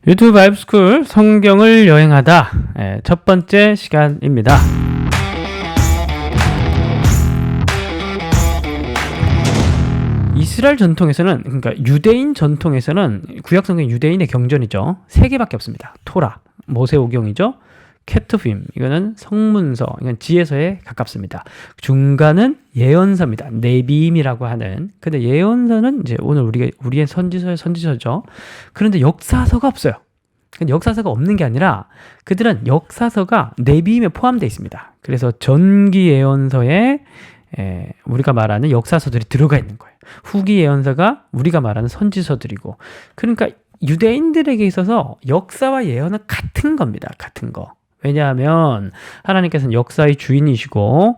유튜브 바이블스쿨 성경을 여행하다 첫 번째 시간입니다. 이스라엘 전통에서는, 그러니까 유대인 전통에서는 구약 성경 유대인의 경전이죠. 세 개밖에 없습니다. 토라, 모세오경이죠. 케투빔, 이거는 성문서, 이건 지혜서에 가깝습니다. 중간은 예언서입니다. 네비임이라고 하는. 근데 예언서는 이제 오늘 우리의 선지서의 선지서죠. 그런데 역사서가 없어요. 역사서가 없는 게 아니라 그들은 역사서가 네비임에 포함되어 있습니다. 그래서 전기 예언서에 우리가 말하는 역사서들이 들어가 있는 거예요. 후기 예언서가 우리가 말하는 선지서들이고, 그러니까 유대인들에게 있어서 역사와 예언은 같은 겁니다. 같은 거. 왜냐하면 하나님께서는 역사의 주인이시고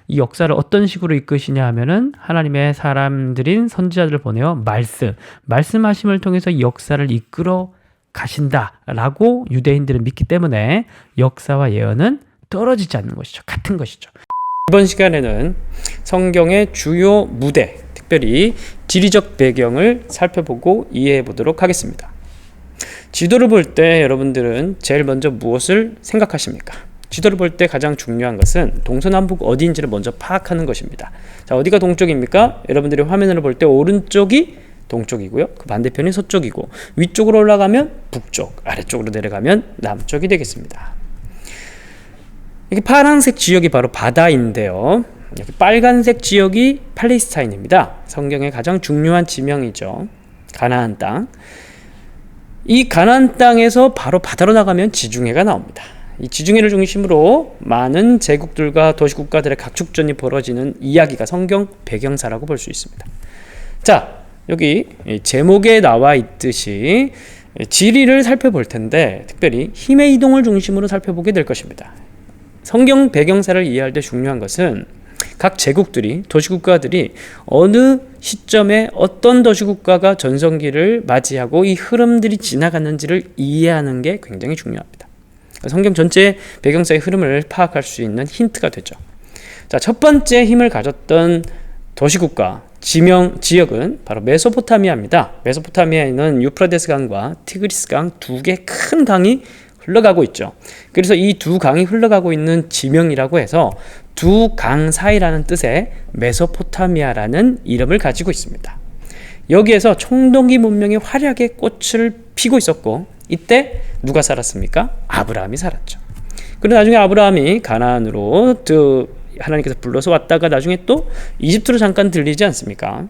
이 역사를 어떤 식으로 이끄시냐 하면은 하나님의 사람들인 선지자들을 보내어 말씀하심을 통해서 이 역사를 이끌어 가신다라고 유대인들은 믿기 때문에 역사와 예언은 떨어지지 않는 것이죠. 같은 것이죠. 이번 시간에는 성경의 주요 무대, 특별히 지리적 배경을 살펴보고 이해해 보도록 하겠습니다. 지도를 볼 때 여러분들은 제일 먼저 무엇을 생각하십니까? 지도를 볼 때 가장 중요한 것은 동서남북 어디인지를 먼저 파악하는 것입니다. 자, 어디가 동쪽입니까? 여러분들이 화면을 볼 때 오른쪽이 동쪽이고요. 그 반대편이 서쪽이고, 위쪽으로 올라가면 북쪽, 아래쪽으로 내려가면 남쪽이 되겠습니다. 이게 파란색 지역이 바로 바다인데요. 여기 빨간색 지역이 팔레스타인입니다. 성경의 가장 중요한 지명이죠. 가나안 땅. 이 가나안 땅에서 바로 바다로 나가면 지중해가 나옵니다. 이 지중해를 중심으로 많은 제국들과 도시국가들의 각축전이 벌어지는 이야기가 성경 배경사라고 볼 수 있습니다. 자, 여기 제목에 나와 있듯이 지리를 살펴볼 텐데 특별히 힘의 이동을 중심으로 살펴보게 될 것입니다. 성경 배경사를 이해할 때 중요한 것은 각 제국들이, 도시국가들이 어느 시점에 어떤 도시국가가 전성기를 맞이하고 이 흐름들이 지나갔는지를 이해하는 게 굉장히 중요합니다. 성경 전체의 배경사의 흐름을 파악할 수 있는 힌트가 되죠. 자, 첫 번째 힘을 가졌던 도시국가, 지역은 바로 메소포타미아입니다. 메소포타미아에는 유프라데스 강과 티그리스 강 두 개 큰 강이 흘러가고 있죠. 그래서 이 두 강이 흘러가고 있는 지명이라고 해서 두 강 사이라는 뜻의 메소포타미아라는 이름을 가지고 있습니다. 여기에서 청동기 문명이 화려하게 꽃을 피고 있었고, 이때 누가 살았습니까? 아브라함이 살았죠. 그리고 나중에 아브라함이 가나안으로 하나님께서 불러서 왔다가 나중에 또 이집트로 잠깐 들리지 않습니까?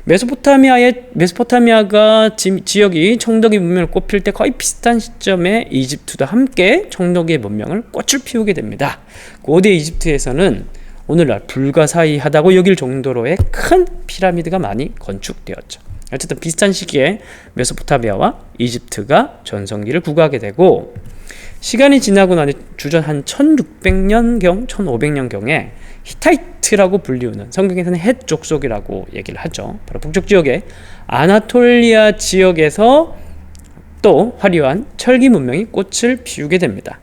메소포타미아가 지역이 청동기 문명을 꽃필 때 거의 비슷한 시점에 이집트도 함께 청동기의 문명을 꽃을 피우게 됩니다. 고대 이집트에서는 오늘날 불가사의하다고 여길 정도로의 큰 피라미드가 많이 건축되었죠. 어쨌든 비슷한 시기에 메소포타미아와 이집트가 전성기를 구가하게 되고, 시간이 지나고 나니 주전 한 1600년경, 1500년경에 히타이트라고 불리우는, 성경에서는 헷 족속이라고 얘기를 하죠. 바로 북쪽 지역의 아나톨리아 지역에서 또 화려한 철기 문명이 꽃을 피우게 됩니다.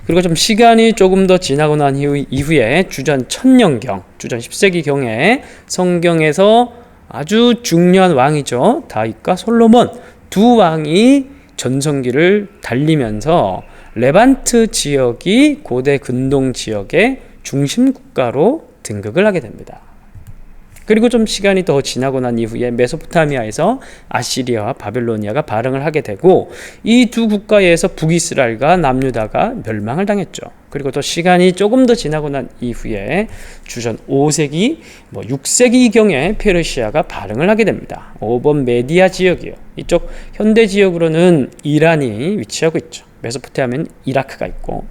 그리고 좀 시간이 조금 더 지나고 난 이후에 주전 1000년경, 주전 10세기경에 성경에서 아주 중요한 왕이죠. 다윗과 솔로몬 두 왕이 전성기를 달리면서 레반트 지역이 고대 근동 지역의 중심 국가로 등극을 하게 됩니다. 그리고 좀 시간이 더 지나고 난 이후에 메소포타미아에서 아시리아와 바벨로니아가 발흥을 하게 되고, 이 두 국가에서 북이스라엘과 남유다가 멸망을 당했죠. 그리고 또 시간이 조금 더 지나고 난 이후에 주전 5세기, 6세기경에 페르시아가 발흥을 하게 됩니다. 5번 메디아 지역이요. 이쪽 현대 지역으로는 이란이 위치하고 있죠. 메소포타미아는 이라크가 있고,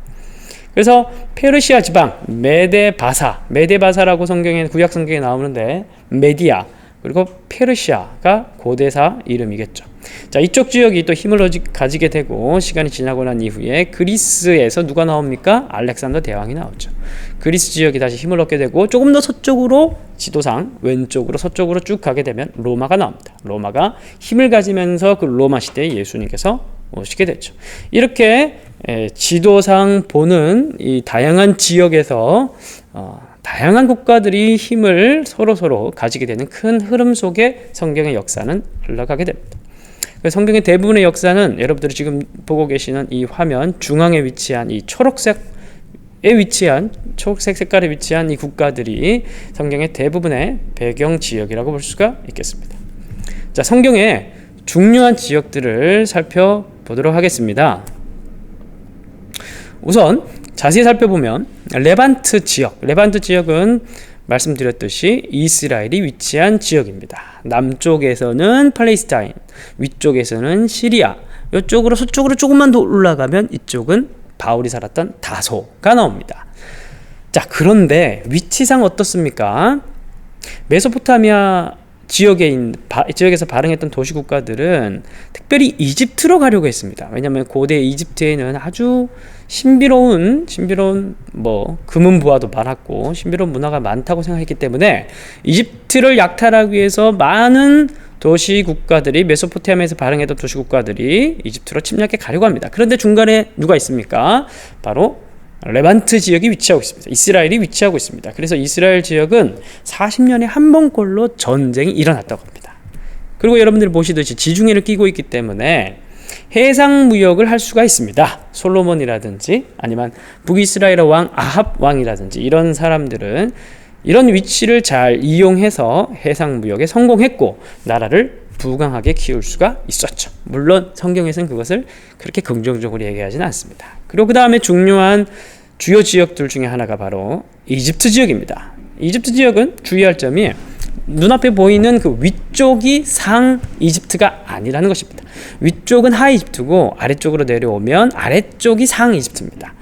그래서 페르시아 지방, 메데바사라고 구약 성경에 나오는데, 메디아 그리고 페르시아가 고대사 이름이겠죠. 자, 이쪽 지역이 또 힘을 가지게 되고, 시간이 지나고 난 이후에 그리스에서 누가 나옵니까? 알렉산더 대왕이 나오죠. 그리스 지역이 다시 힘을 얻게 되고, 조금 더 서쪽으로 지도상 왼쪽으로 서쪽으로 쭉 가게 되면 로마가 나옵니다. 로마가 힘을 가지면서 그 로마 시대에 예수님께서 오시게 됐죠. 이렇게 지도상 보는 이 다양한 지역에서 다양한 국가들이 힘을 서로 가지게 되는 큰 흐름 속에 성경의 역사는 흘러가게 됩니다. 성경의 대부분의 역사는 여러분들이 지금 보고 계시는 이 화면 중앙에 위치한 이 초록색 색깔에 위치한 이 국가들이 성경의 대부분의 배경 지역이라고 볼 수가 있겠습니다. 자, 성경의 중요한 지역들을 살펴보도록 하겠습니다. 우선 자세히 살펴보면 레반트 지역은 말씀드렸듯이 이스라엘이 위치한 지역입니다. 남쪽에서는 팔레스타인, 위쪽에서는 시리아, 이쪽으로 서쪽으로 조금만 더 올라가면 이쪽은 바울이 살았던 다소가 나옵니다. 자, 그런데 위치상 어떻습니까? 메소포타미아 지역에서 발행했던 도시 국가들은 특별히 이집트로 가려고 했습니다. 왜냐하면 고대 이집트에는 아주 신비로운 금은 부화도 많았고 신비로운 문화가 많다고 생각했기 때문에 이집트를 약탈하기 위해서 많은 도시 국가들이 메소포타미아에서 발행했던 도시 국가들이 이집트로 침략해 가려고 합니다. 그런데 중간에 누가 있습니까? 바로 레반트 지역이 위치하고 있습니다. 이스라엘이 위치하고 있습니다. 그래서 이스라엘 지역은 40년에 한 번꼴로 전쟁이 일어났다고 합니다. 그리고 여러분들이 보시듯이 지중해를 끼고 있기 때문에 해상 무역을 할 수가 있습니다. 솔로몬이라든지 아니면 북이스라엘 왕 아합 왕이라든지 이런 사람들은 이런 위치를 잘 이용해서 해상 무역에 성공했고 나라를 부강하게 키울 수가 있었죠. 물론 성경에서는 그것을 그렇게 긍정적으로 얘기하지는 않습니다. 그리고 그 다음에 중요한 주요 지역들 중에 하나가 바로 이집트 지역입니다. 이집트 지역은 주의할 점이 눈앞에 보이는 그 위쪽이 상 이집트가 아니라는 것입니다. 위쪽은 하 이집트고 아래쪽으로 내려오면 아래쪽이 상 이집트입니다.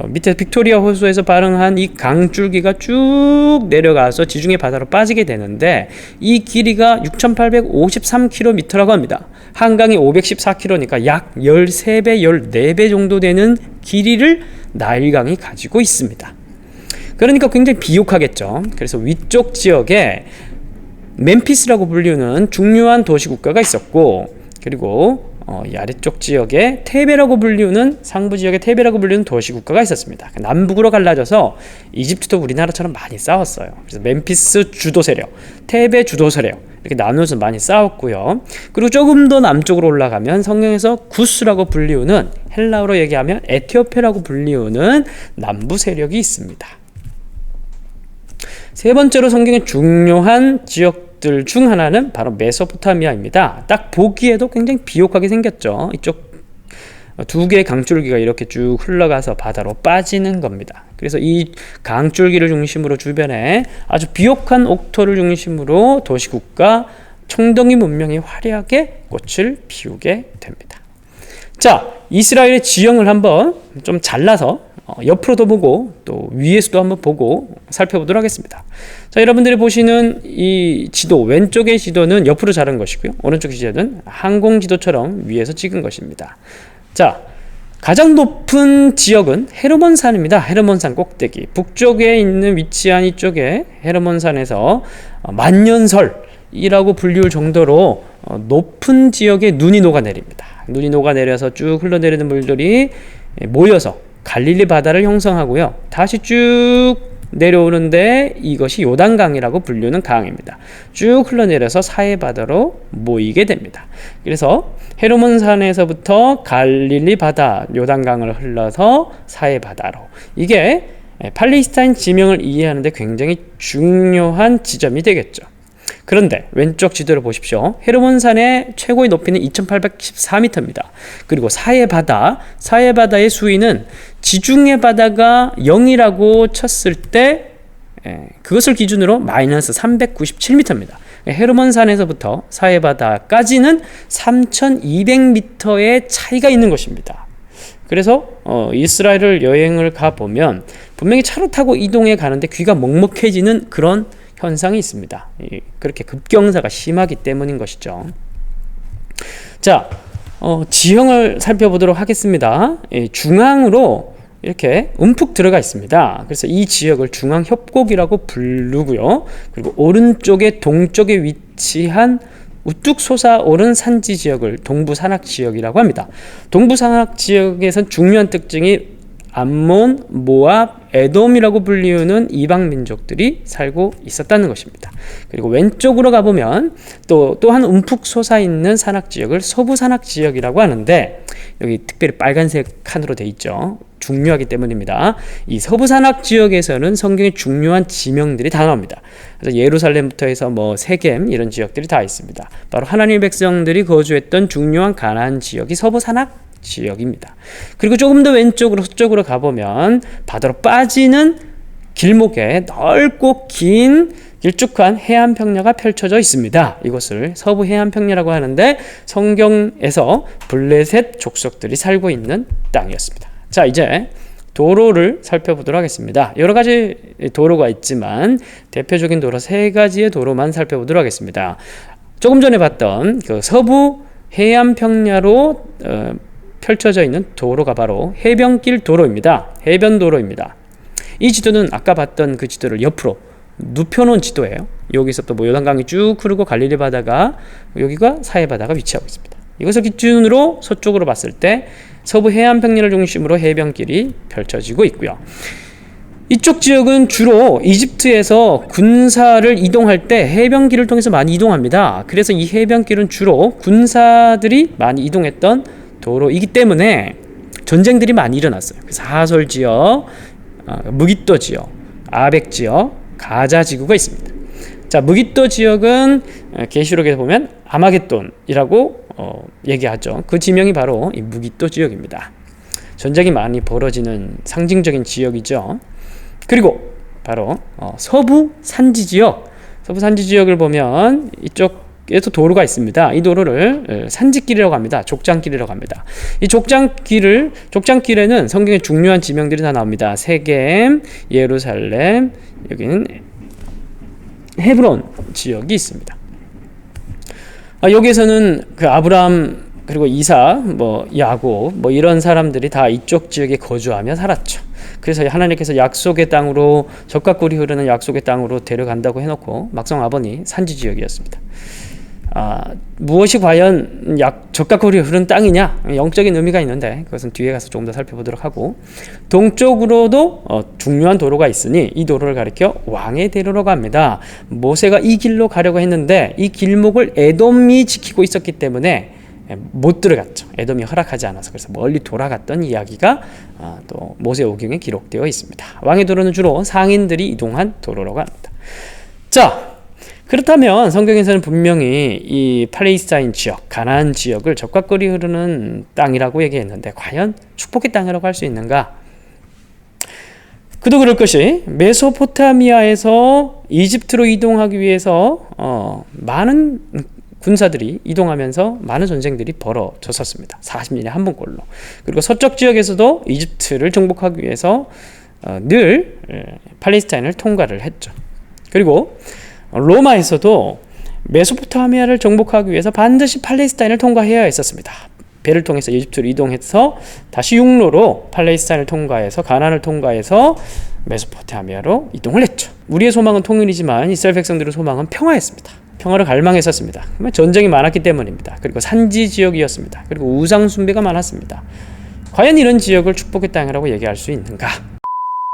밑에 빅토리아 호수에서 발행한 이 강줄기가 쭉 내려가서 지중해 바다로 빠지게 되는데 이 길이가 6,853km라고 합니다. 한강이 514km니까 약 13배, 14배 정도 되는 길이를 나일강이 가지고 있습니다. 그러니까 굉장히 비옥하겠죠. 그래서 위쪽 지역에 멤피스라고 불리는 중요한 도시국가가 있었고 그리고 이 아래쪽 지역에 테베라고 불리는 상부 지역에 테베라고 불리는 도시국가가 있었습니다. 남북으로 갈라져서 이집트도 우리나라처럼 많이 싸웠어요. 그래서 멤피스 주도 세력, 테베 주도 세력 이렇게 나누어서 많이 싸웠고요. 그리고 조금 더 남쪽으로 올라가면 성경에서 구스라고 불리우는 헬라어로 얘기하면 에티오피아라고 불리우는 남부 세력이 있습니다. 세 번째로 성경의 중요한 지역들 중 하나는 바로 메소포타미아입니다. 딱 보기에도 굉장히 비옥하게 생겼죠. 이쪽 두 개의 강줄기가 이렇게 쭉 흘러가서 바다로 빠지는 겁니다. 그래서 이 강줄기를 중심으로 주변에 아주 비옥한 옥토를 중심으로 도시국가 청동기 문명이 화려하게 꽃을 피우게 됩니다. 자, 이스라엘의 지형을 한번 좀 잘라서 옆으로도 보고 또 위에서도 한번 보고 살펴보도록 하겠습니다. 자, 여러분들이 보시는 이 지도, 왼쪽의 지도는 옆으로 자른 것이고요. 오른쪽의 지도는 항공 지도처럼 위에서 찍은 것입니다. 자, 가장 높은 지역은 헤르몬산입니다. 헤르몬산 꼭대기. 북쪽에 있는 위치한 이쪽에 헤르몬산에서 만년설이라고 불리울 정도로 높은 지역에 눈이 녹아내립니다. 눈이 녹아내려서 쭉 흘러내리는 물들이 모여서 갈릴리 바다를 형성하고요. 다시 쭉 내려오는데 이것이 요단강이라고 불리는 강입니다. 쭉 흘러내려서 사해 바다로 모이게 됩니다. 그래서 헤르몬산에서부터 갈릴리 바다, 요단강을 흘러서 사해 바다로, 이게 팔레스타인 지명을 이해하는 데 굉장히 중요한 지점이 되겠죠. 그런데 왼쪽 지도를 보십시오. 헤르몬산의 최고의 높이는 2814m입니다. 그리고 사해 바다의 수위는 지중해 바다가 0이라고 쳤을 때 그것을 기준으로 마이너스 397m입니다. 헤르몬산에서부터 사해 바다까지는 3200m의 차이가 있는 것입니다. 그래서 이스라엘을 여행을 가보면 분명히 차를 타고 이동해 가는데 귀가 먹먹해지는 그런 현상이 있습니다. 그렇게 급경사가 심하기 때문인 것이죠. 자, 지형을 살펴보도록 하겠습니다. 중앙으로 이렇게 움푹 들어가 있습니다. 그래서 이 지역을 중앙협곡이라고 부르고요. 그리고 오른쪽에 동쪽에 위치한 우뚝 솟아오른 산지 지역을 동부산악지역이라고 합니다. 동부산악지역에선 중요한 특징이 암몬, 모압, 에돔이라고 불리우는 이방 민족들이 살고 있었다는 것입니다. 그리고 왼쪽으로 가보면 또한 움푹 솟아있는 산악지역을 서부산악지역이라고 하는데, 여기 특별히 빨간색 칸으로 되어 있죠. 중요하기 때문입니다. 이 서부산악지역에서는 성경의 중요한 지명들이 다 나옵니다. 그래서 예루살렘부터 해서 세겜 이런 지역들이 다 있습니다. 바로 하나님의 백성들이 거주했던 중요한 가나안 지역이 서부산악 지역입니다. 그리고 조금 더 왼쪽으로 서쪽으로 가보면 바다로 빠지는 길목에 넓고 긴 길쭉한 해안평야가 펼쳐져 있습니다. 이것을 서부 해안평야라고 하는데, 성경에서 블레셋 족속들이 살고 있는 땅이었습니다. 자, 이제 도로를 살펴보도록 하겠습니다. 여러 가지 도로가 있지만 대표적인 도로 3가지의 도로만 살펴보도록 하겠습니다. 조금 전에 봤던 그 서부 해안평야로 펼쳐져 있는 도로가 바로 해변길 도로입니다. 해변도로입니다. 이 지도는 아까 봤던 그 지도를 옆으로 눕혀놓은 지도예요. 여기서부터 요단강이 쭉 흐르고 갈릴리 바다가, 여기가 사해 바다가 위치하고 있습니다. 이것을 기준으로 서쪽으로 봤을 때 서부 해안평야를 중심으로 해변길이 펼쳐지고 있고요. 이쪽 지역은 주로 이집트에서 군사를 이동할 때 해변길을 통해서 많이 이동합니다. 그래서 이 해변길은 주로 군사들이 많이 이동했던 도로이기 때문에 전쟁들이 많이 일어났어요. 그래서 하솔 지역, 무깃도 지역, 아벡 지역, 가자 지구가 있습니다. 자, 무깃도 지역은 계시록에 보면 아마겟돈이라고 얘기하죠. 그 지명이 바로 이 무깃도 지역입니다. 전쟁이 많이 벌어지는 상징적인 지역이죠. 그리고 바로 서부 산지 지역, 서부 산지 지역을 보면 이쪽에도 도로가 있습니다. 이 도로를 산지길이라고 합니다. 족장길이라고 합니다. 이 족장길에는 성경의 중요한 지명들이 다 나옵니다. 세겜, 예루살렘, 여기는 헤브론 지역이 있습니다. 여기에서는 그 아브라함, 그리고 이삭, 야곱, 이런 사람들이 다 이쪽 지역에 거주하며 살았죠. 그래서 하나님께서 약속의 땅으로, 젖과 꿀이 흐르는 약속의 땅으로 데려간다고 해놓고 막상 와보니 산지 지역이었습니다. 무엇이 과연 젖과 꿀이 흐르는 땅이냐? 영적인 의미가 있는데 그것은 뒤에 가서 조금 더 살펴보도록 하고, 동쪽으로도 중요한 도로가 있으니 이 도로를 가리켜 왕의 대로로 갑니다. 모세가 이 길로 가려고 했는데 이 길목을 에돔이 지키고 있었기 때문에 못 들어갔죠. 에돔이 허락하지 않아서. 그래서 멀리 돌아갔던 이야기가 또 모세오경에 기록되어 있습니다. 왕의 도로는 주로 상인들이 이동한 도로라고 합니다. 자, 그렇다면 성경에서는 분명히 이 팔레스타인 지역, 가나안 지역을 젖과 꿀이 흐르는 땅이라고 얘기했는데 과연 축복의 땅이라고 할 수 있는가? 그도 그럴 것이, 메소포타미아에서 이집트로 이동하기 위해서 많은 군사들이 이동하면서 많은 전쟁들이 벌어졌었습니다. 40년에 한 번꼴로. 그리고 서쪽 지역에서도 이집트를 정복하기 위해서 늘 팔레스타인을 통과를 했죠. 그리고 로마에서도 메소포타미아를 정복하기 위해서 반드시 팔레스타인을 통과해야 했었습니다. 배를 통해서 이집트로 이동해서 다시 육로로 팔레스타인을 통과해서 가나안을 통과해서 메소포타미아로 이동을 했죠. 우리의 소망은 통일이지만 이스라엘 백성들의 소망은 평화였습니다. 평화를 갈망했었습니다. 전쟁이 많았기 때문입니다. 그리고 산지 지역이었습니다. 그리고 우상 숭배가 많았습니다. 과연 이런 지역을 축복의 땅이라고 얘기할 수 있는가?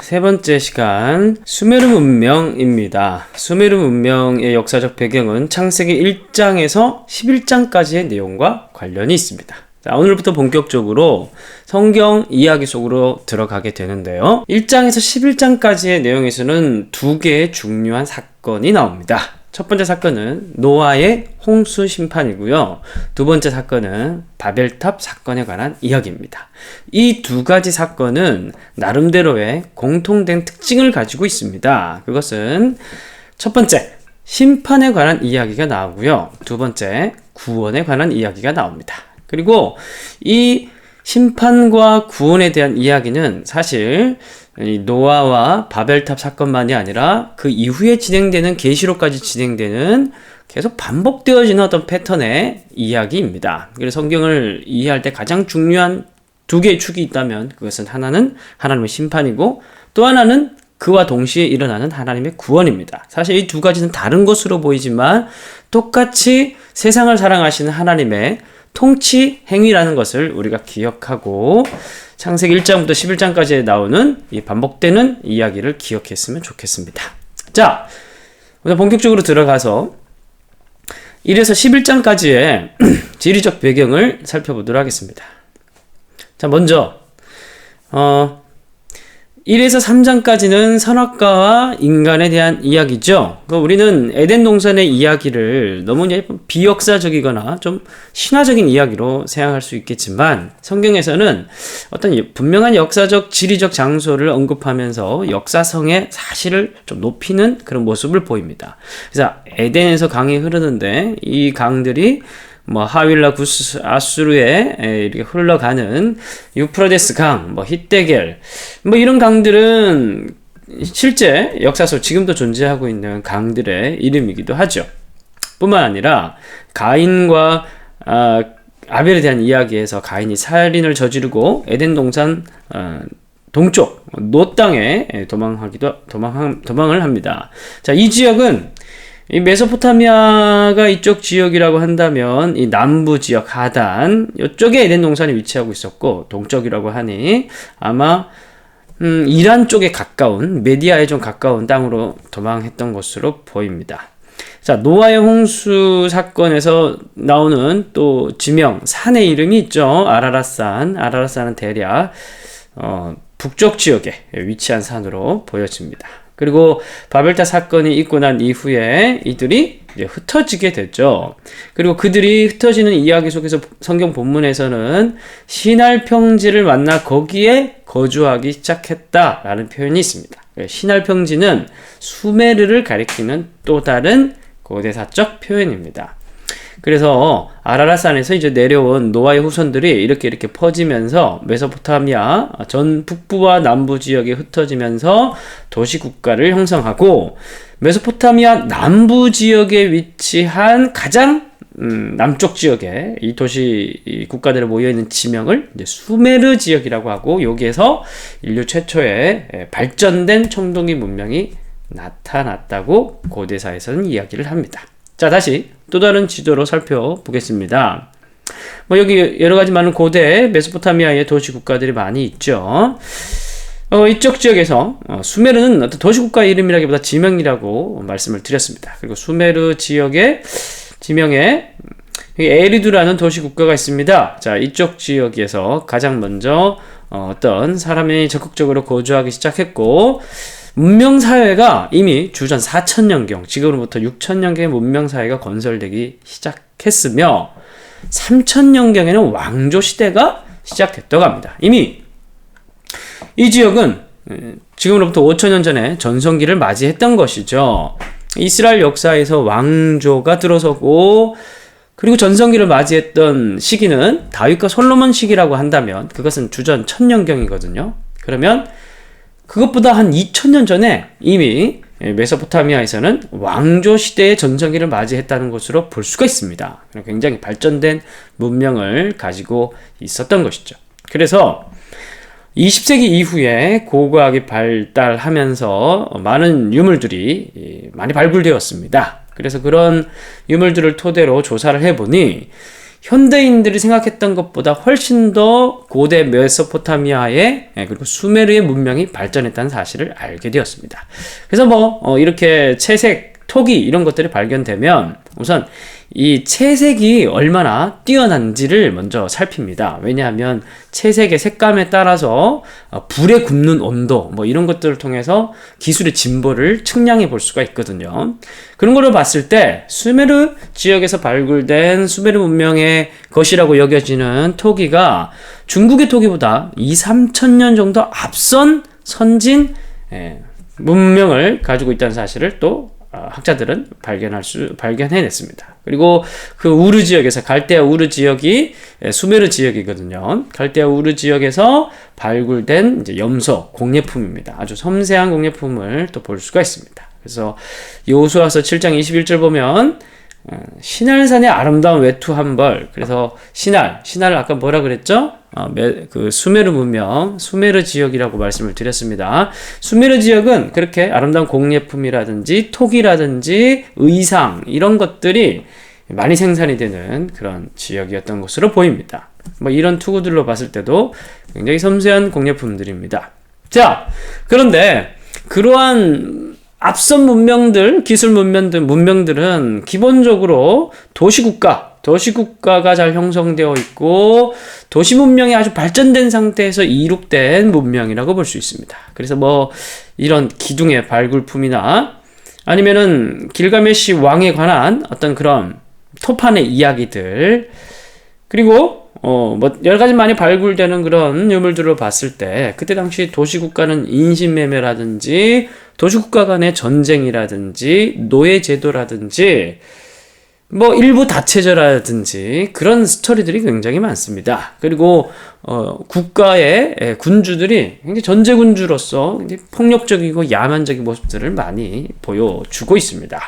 세 번째 시간, 수메르 문명입니다. 수메르 문명의 역사적 배경은 창세기 1장에서 11장까지의 내용과 관련이 있습니다. 자, 오늘부터 본격적으로 성경 이야기 속으로 들어가게 되는데요. 1장에서 11장까지의 내용에서는 두 개의 중요한 사건이 나옵니다. 첫 번째 사건은 노아의 홍수 심판이고요. 두 번째 사건은 바벨탑 사건에 관한 이야기입니다. 이 두 가지 사건은 나름대로의 공통된 특징을 가지고 있습니다. 그것은 첫 번째, 심판에 관한 이야기가 나오고요. 두 번째, 구원에 관한 이야기가 나옵니다. 그리고 이 심판과 구원에 대한 이야기는 사실 노아와 바벨탑 사건만이 아니라 그 이후에 진행되는 계시록까지 진행되는 계속 반복되어지는 어떤 패턴의 이야기입니다. 그래서 성경을 이해할 때 가장 중요한 두 개의 축이 있다면 그것은 하나는 하나님의 심판이고 또 하나는 그와 동시에 일어나는 하나님의 구원입니다. 사실 이 두 가지는 다른 것으로 보이지만 똑같이 세상을 사랑하시는 하나님의 통치 행위라는 것을 우리가 기억하고 창세기 1장부터 11장까지 나오는 이 반복되는 이야기를 기억했으면 좋겠습니다. 자, 오늘 본격적으로 들어가서 1에서 11장까지의 지리적 배경을 살펴보도록 하겠습니다. 자, 먼저 1에서 3장까지는 선악과와 인간에 대한 이야기죠. 우리는 에덴 동산의 이야기를 너무 비역사적이거나 좀 신화적인 이야기로 생각할 수 있겠지만 성경에서는 어떤 분명한 역사적 지리적 장소를 언급하면서 역사성의 사실을 좀 높이는 그런 모습을 보입니다. 그래서 에덴에서 강이 흐르는데 이 강들이 하윌라 구스 아수르에 이렇게 흘러가는 유프라데스 강, 히데겔, 이런 강들은 실제 역사 속 지금도 존재하고 있는 강들의 이름이기도 하죠. 뿐만 아니라 가인과 아벨에 대한 이야기에서 가인이 살인을 저지르고 에덴 동산 동쪽 노 땅에 도망을 합니다. 자, 이 지역은 이 메소포타미아가 이쪽 지역이라고 한다면 이 남부 지역 하단 이쪽에 에덴 동산이 위치하고 있었고 동쪽이라고 하니 아마 이란 쪽에 가까운 메디아에 좀 가까운 땅으로 도망했던 것으로 보입니다. 자, 노아의 홍수 사건에서 나오는 또 지명 산의 이름이 있죠. 아라랏산은 대략 북쪽 지역에 위치한 산으로 보여집니다. 그리고 바벨탑 사건이 있고 난 이후에 이들이 이제 흩어지게 됐죠. 그리고 그들이 흩어지는 이야기 속에서 성경 본문에서는 시날 평지를 만나 거기에 거주하기 시작했다라는 표현이 있습니다. 시날 평지는 수메르를 가리키는 또 다른 고대사적 표현입니다. 그래서 아라랏산에서 이제 내려온 노아의 후손들이 이렇게 퍼지면서 메소포타미아 전 북부와 남부 지역에 흩어지면서 도시 국가를 형성하고 메소포타미아 남부 지역에 위치한 가장 남쪽 지역에 이 도시 국가들이 모여있는 지명을 이제 수메르 지역이라고 하고 여기에서 인류 최초의 발전된 청동기 문명이 나타났다고 고대사에서는 이야기를 합니다. 자, 다시 또 다른 지도로 살펴보겠습니다. 여기 여러 가지 많은 고대 메소포타미아의 도시 국가들이 많이 있죠. 이쪽 지역에서 수메르는 어떤 도시 국가 이름이라기보다 지명이라고 말씀을 드렸습니다. 그리고 수메르 지역의 지명에 에리두라는 도시 국가가 있습니다. 자, 이쪽 지역에서 가장 먼저 어떤 사람이 적극적으로 거주하기 시작했고 문명사회가 이미 주전 4,000년경, 지금으로부터 6,000년경의 문명사회가 건설되기 시작했으며 3,000년경에는 왕조시대가 시작됐다고 합니다. 이미 이 지역은 지금으로부터 5,000년 전에 전성기를 맞이했던 것이죠. 이스라엘 역사에서 왕조가 들어서고 그리고 전성기를 맞이했던 시기는 다윗과 솔로몬 시기라고 한다면 그것은 주전 1000년경이거든요. 그러면 그것보다 한 2000년 전에 이미 메소포타미아에서는 왕조 시대의 전성기를 맞이했다는 것으로 볼 수가 있습니다. 굉장히 발전된 문명을 가지고 있었던 것이죠. 그래서 20세기 이후에 고고학이 발달하면서 많은 유물들이 많이 발굴되었습니다. 그래서 그런 유물들을 토대로 조사를 해보니 현대인들이 생각했던 것보다 훨씬 더 고대 메소포타미아의 그리고 수메르의 문명이 발전했다는 사실을 알게 되었습니다. 그래서 이렇게 채색, 토기 이런 것들이 발견되면 우선 이 채색이 얼마나 뛰어난지를 먼저 살핍니다. 왜냐하면 채색의 색감에 따라서 불에 굽는 온도 이런 것들을 통해서 기술의 진보를 측량해 볼 수가 있거든요. 그런 걸로 봤을 때 수메르 지역에서 발굴된 수메르 문명의 것이라고 여겨지는 토기가 중국의 토기보다 2,000~3,000년 정도 앞선 선진 문명을 가지고 있다는 사실을 또 학자들은 발견해냈습니다. 그리고 그 우르 지역에서 갈대아 우르 지역이 수메르 지역이거든요. 갈대아 우르 지역에서 발굴된 이제 염소 공예품입니다. 아주 섬세한 공예품을 또 볼 수가 있습니다. 그래서 여호수아서 7장 21절 보면 시날산의 아름다운 외투 한 벌. 그래서 시날 아까 뭐라 그랬죠? 그 수메르 문명, 수메르 지역이라고 말씀을 드렸습니다. 수메르 지역은 그렇게 아름다운 공예품이라든지 톡이라든지 의상 이런 것들이 많이 생산이 되는 그런 지역이었던 것으로 보입니다. 뭐 이런 투구들로 봤을 때도 굉장히 섬세한 공예품들입니다. 자, 그런데 그러한 앞선 문명들, 기술 문명들은 기본적으로 도시국가가 잘 형성되어 있고 도시 문명이 아주 발전된 상태에서 이룩된 문명이라고 볼 수 있습니다. 그래서 뭐 이런 기둥의 발굴품이나 아니면은 길가메시 왕에 관한 어떤 그런 토판의 이야기들, 그리고 뭐 여러 가지 많이 발굴되는 그런 유물들을 봤을 때 그때 당시 도시국가는 인신매매라든지 도시국가 간의 전쟁이라든지 노예제도라든지 뭐 일부 다체제라든지 그런 스토리들이 굉장히 많습니다. 그리고 국가의 군주들이 굉장히 전제군주로서 굉장히 폭력적이고 야만적인 모습들을 많이 보여주고 있습니다.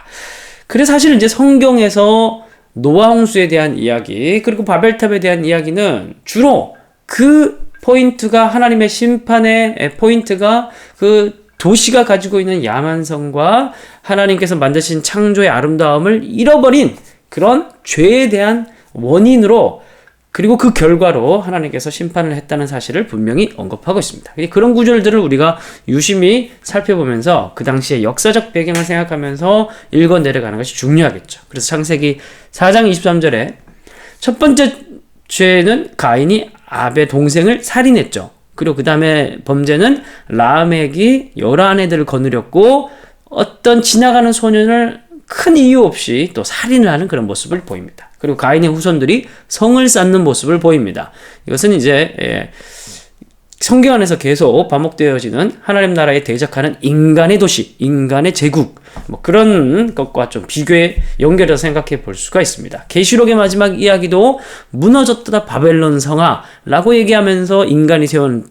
그래서 사실 이제 성경에서 노아 홍수에 대한 이야기, 그리고 바벨탑에 대한 이야기는 주로 그 포인트가 하나님의 심판의 포인트가 그 도시가 가지고 있는 야만성과 하나님께서 만드신 창조의 아름다움을 잃어버린 그런 죄에 대한 원인으로, 그리고 그 결과로 하나님께서 심판을 했다는 사실을 분명히 언급하고 있습니다. 그런 구절들을 우리가 유심히 살펴보면서 그 당시의 역사적 배경을 생각하면서 읽어 내려가는 것이 중요하겠죠. 그래서 창세기 4장 23절에 첫 번째 죄는 가인이 아벨 동생을 살인했죠. 그리고 그 다음에 범죄는 라멕이 여러 아내들을 거느렸고 어떤 지나가는 소년을 큰 이유 없이 또 살인을 하는 그런 모습을 보입니다. 그리고 가인의 후손들이 성을 쌓는 모습을 보입니다. 이것은 이제 성경 안에서 계속 반복되어지는 하나님 나라에 대적하는 인간의 도시, 인간의 제국, 뭐 그런 것과 좀 비교해 연결해서 생각해 볼 수가 있습니다. 계시록의 마지막 이야기도 무너졌다 바벨론 성아라고 얘기하면서 인간이 세운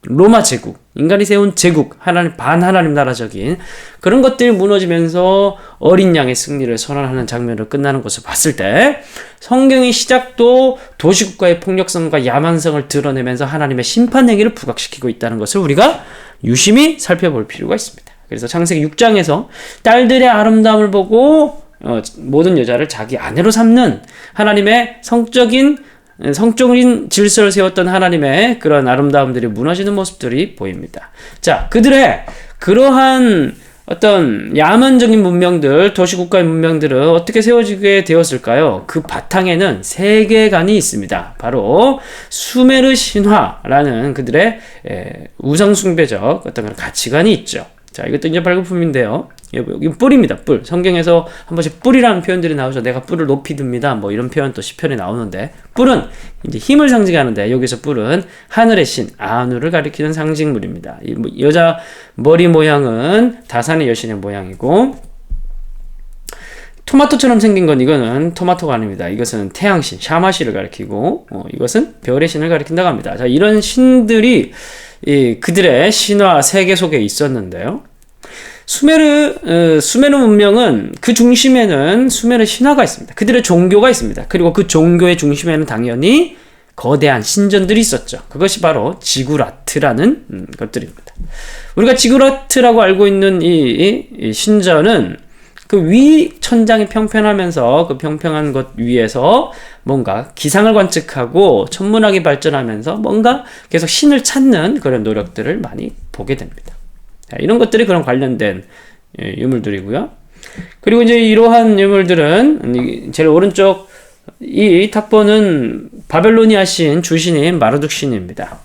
로마 제국, 인간이 세운 제국, 반하나님 나라적인 그런 것들이 무너지면서 어린 양의 승리를 선언하는 장면으로 끝나는 것을 봤을 때 성경의 시작도 도시국가의 폭력성과 야만성을 드러내면서 하나님의 심판 행위를 부각시키고 있다는 것을 우리가 유심히 살펴볼 필요가 있습니다. 그래서 창세기 6장에서 딸들의 아름다움을 보고 모든 여자를 자기 아내로 삼는 하나님의 성적인 질서를 세웠던 하나님의 그런 아름다움들이 무너지는 모습들이 보입니다. 자, 그들의 그러한 어떤 야만적인 문명들, 도시국가의 문명들은 어떻게 세워지게 되었을까요? 그 바탕에는 세계관이 있습니다. 바로 수메르 신화라는 그들의 우상숭배적 어떤 그런 가치관이 있죠. 자, 이것도 이제 발굴품인데요. 여기 뿔입니다. 뿔. 성경에서 한 번씩 뿔이라는 표현들이 나오죠. 내가 뿔을 높이 듭니다. 뭐 이런 표현 또 시편에 나오는데, 뿔은 이제 힘을 상징하는데, 여기서 뿔은 하늘의 신 아누를 가리키는 상징물입니다. 이 여자 머리 모양은 다산의 여신의 모양이고, 토마토처럼 생긴 건 이거는 토마토가 아닙니다. 이것은 태양신 샤마시를 가리키고, 이것은 별의 신을 가리킨다고 합니다. 자, 이런 신들이 그들의 신화 세계 속에 있었는데요. 수메르 문명은 그 중심에는 수메르 신화가 있습니다. 그들의 종교가 있습니다. 그리고 그 종교의 중심에는 당연히 거대한 신전들이 있었죠. 그것이 바로 지구라트라는 것들입니다. 우리가 지구라트라고 알고 있는 이 신전은 그 위 천장이 평평하면서 그 평평한 것 위에서 뭔가 기상을 관측하고 천문학이 발전하면서 뭔가 계속 신을 찾는 그런 노력들을 많이 보게 됩니다. 자, 이런 것들이 그런 관련된 유물들이고요. 그리고 이제 이러한 유물들은 제일 오른쪽 이 탁본은 바벨로니아 신 주신인 마르둑 신입니다.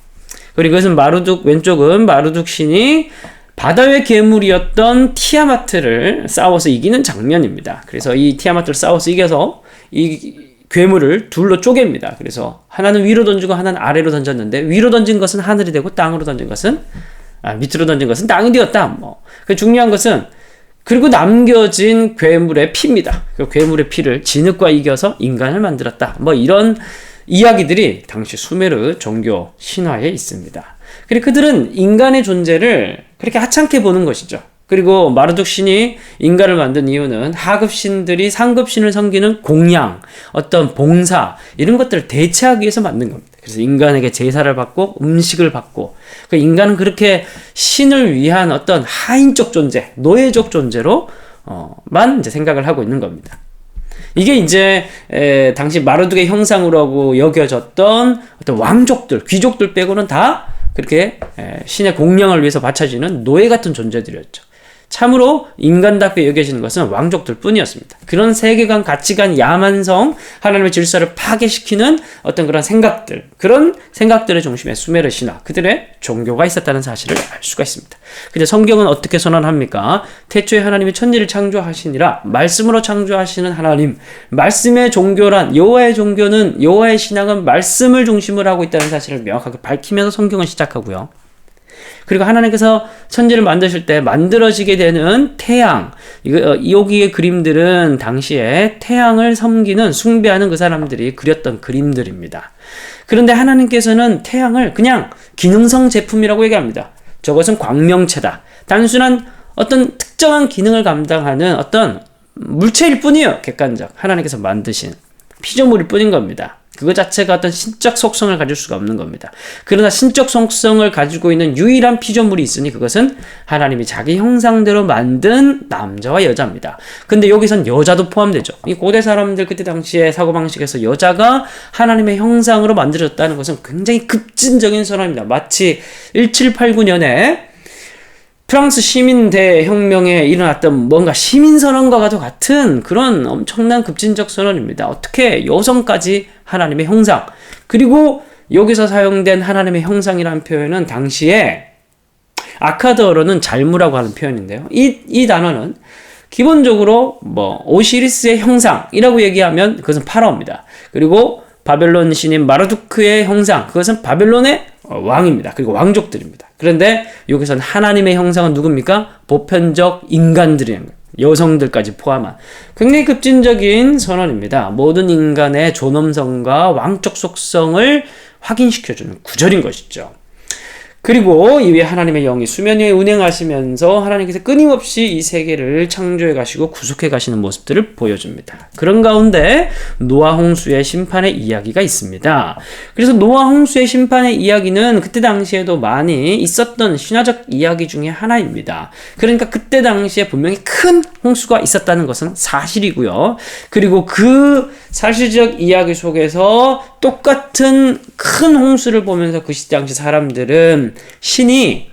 그리고 이것은 왼쪽은 마르둑 신이 바다의 괴물이었던 티아마트를 싸워서 이기는 장면입니다. 그래서 이 티아마트를 싸워서 이겨서 이 괴물을 둘로 쪼갭니다. 그래서 하나는 위로 던지고 하나는 아래로 던졌는데, 위로 던진 것은 하늘이 되고 땅으로 던진 것은 밑으로 던진 것은 땅이 되었다. 그 중요한 것은 그리고 남겨진 괴물의 피입니다. 그 괴물의 피를 진흙과 이겨서 인간을 만들었다. 이런 이야기들이 당시 수메르 종교 신화에 있습니다. 그리고 그들은 인간의 존재를 그렇게 하찮게 보는 것이죠. 그리고 마르둑 신이 인간을 만든 이유는 하급 신들이 상급 신을 섬기는 공양, 어떤 봉사, 이런 것들을 대체하기 위해서 만든 겁니다. 그래서 인간에게 제사를 받고 음식을 받고, 그 인간은 그렇게 신을 위한 어떤 하인적 존재, 노예적 존재로 만 이제 생각을 하고 있는 겁니다. 이게 이제 당시 마르둑의 형상으로 하고 여겨졌던 어떤 왕족들, 귀족들 빼고는 다 그렇게 신의 공양을 위해서 바쳐지는 노예 같은 존재들이었죠. 참으로 인간답게 여겨지는 것은 왕족들 뿐이었습니다. 그런 세계관, 가치관, 야만성, 하나님의 질서를 파괴시키는 어떤 그런 생각들, 그런 생각들의 중심에 수메르 신화, 그들의 종교가 있었다는 사실을 알 수가 있습니다. 근데 성경은 어떻게 선언합니까? 태초에 하나님이 천지를 창조하시니라, 말씀으로 창조하시는 하나님, 말씀의 종교란, 여호와의 종교는, 여호와의 신앙은 말씀을 중심으로 하고 있다는 사실을 명확하게 밝히면서 성경은 시작하고요. 그리고 하나님께서 천지를 만드실 때 만들어지게 되는 태양, 여기의 그림들은 당시에 태양을 섬기는, 숭배하는 그 사람들이 그렸던 그림들입니다. 그런데 하나님께서는 태양을 그냥 기능성 제품이라고 얘기합니다. 저것은 광명체다. 단순한 어떤 특정한 기능을 감당하는 어떤 물체일 뿐이에요. 객관적. 하나님께서 만드신 피조물일 뿐인 겁니다. 그거 자체가 어떤 신적 속성을 가질 수가 없는 겁니다. 그러나 신적 속성을 가지고 있는 유일한 피조물이 있으니 그것은 하나님이 자기 형상대로 만든 남자와 여자입니다. 근데 여기선 여자도 포함되죠. 이 고대 사람들 그때 당시에 사고방식에서 여자가 하나님의 형상으로 만들어졌다는 것은 굉장히 급진적인 선언입니다. 마치 1789년에 프랑스 시민대혁명에 일어났던 뭔가 시민선언과도 같은 그런 엄청난 급진적 선언입니다. 어떻게 여성까지 하나님의 형상, 그리고 여기서 사용된 하나님의 형상이라는 표현은 당시에 아카드어로는 잘무라고 하는 표현인데요. 이 단어는 기본적으로 오시리스의 형상이라고 얘기하면 그것은 파라오입니다. 그리고 바벨론 신인 마르두크의 형상, 그것은 바벨론의 왕입니다. 그리고 왕족들입니다. 그런데 여기서는 하나님의 형상은 누굽니까? 보편적 인간들이에요. 여성들까지 포함한 굉장히 급진적인 선언입니다. 모든 인간의 존엄성과 왕적 속성을 확인시켜주는 구절인 것이죠. 그리고 이후에 하나님의 영이 수면 위에 운행하시면서 하나님께서 끊임없이 이 세계를 창조해 가시고 구속해 가시는 모습들을 보여줍니다. 그런 가운데 노아 홍수의 심판의 이야기가 있습니다. 그래서 노아 홍수의 심판의 이야기는 그때 당시에도 많이 있었던 신화적 이야기 중에 하나입니다. 그러니까 그때 당시에 분명히 큰 홍수가 있었다는 것은 사실이고요. 그리고 그 사실적 이야기 속에서 똑같은 큰 홍수를 보면서 그 당시 사람들은 신이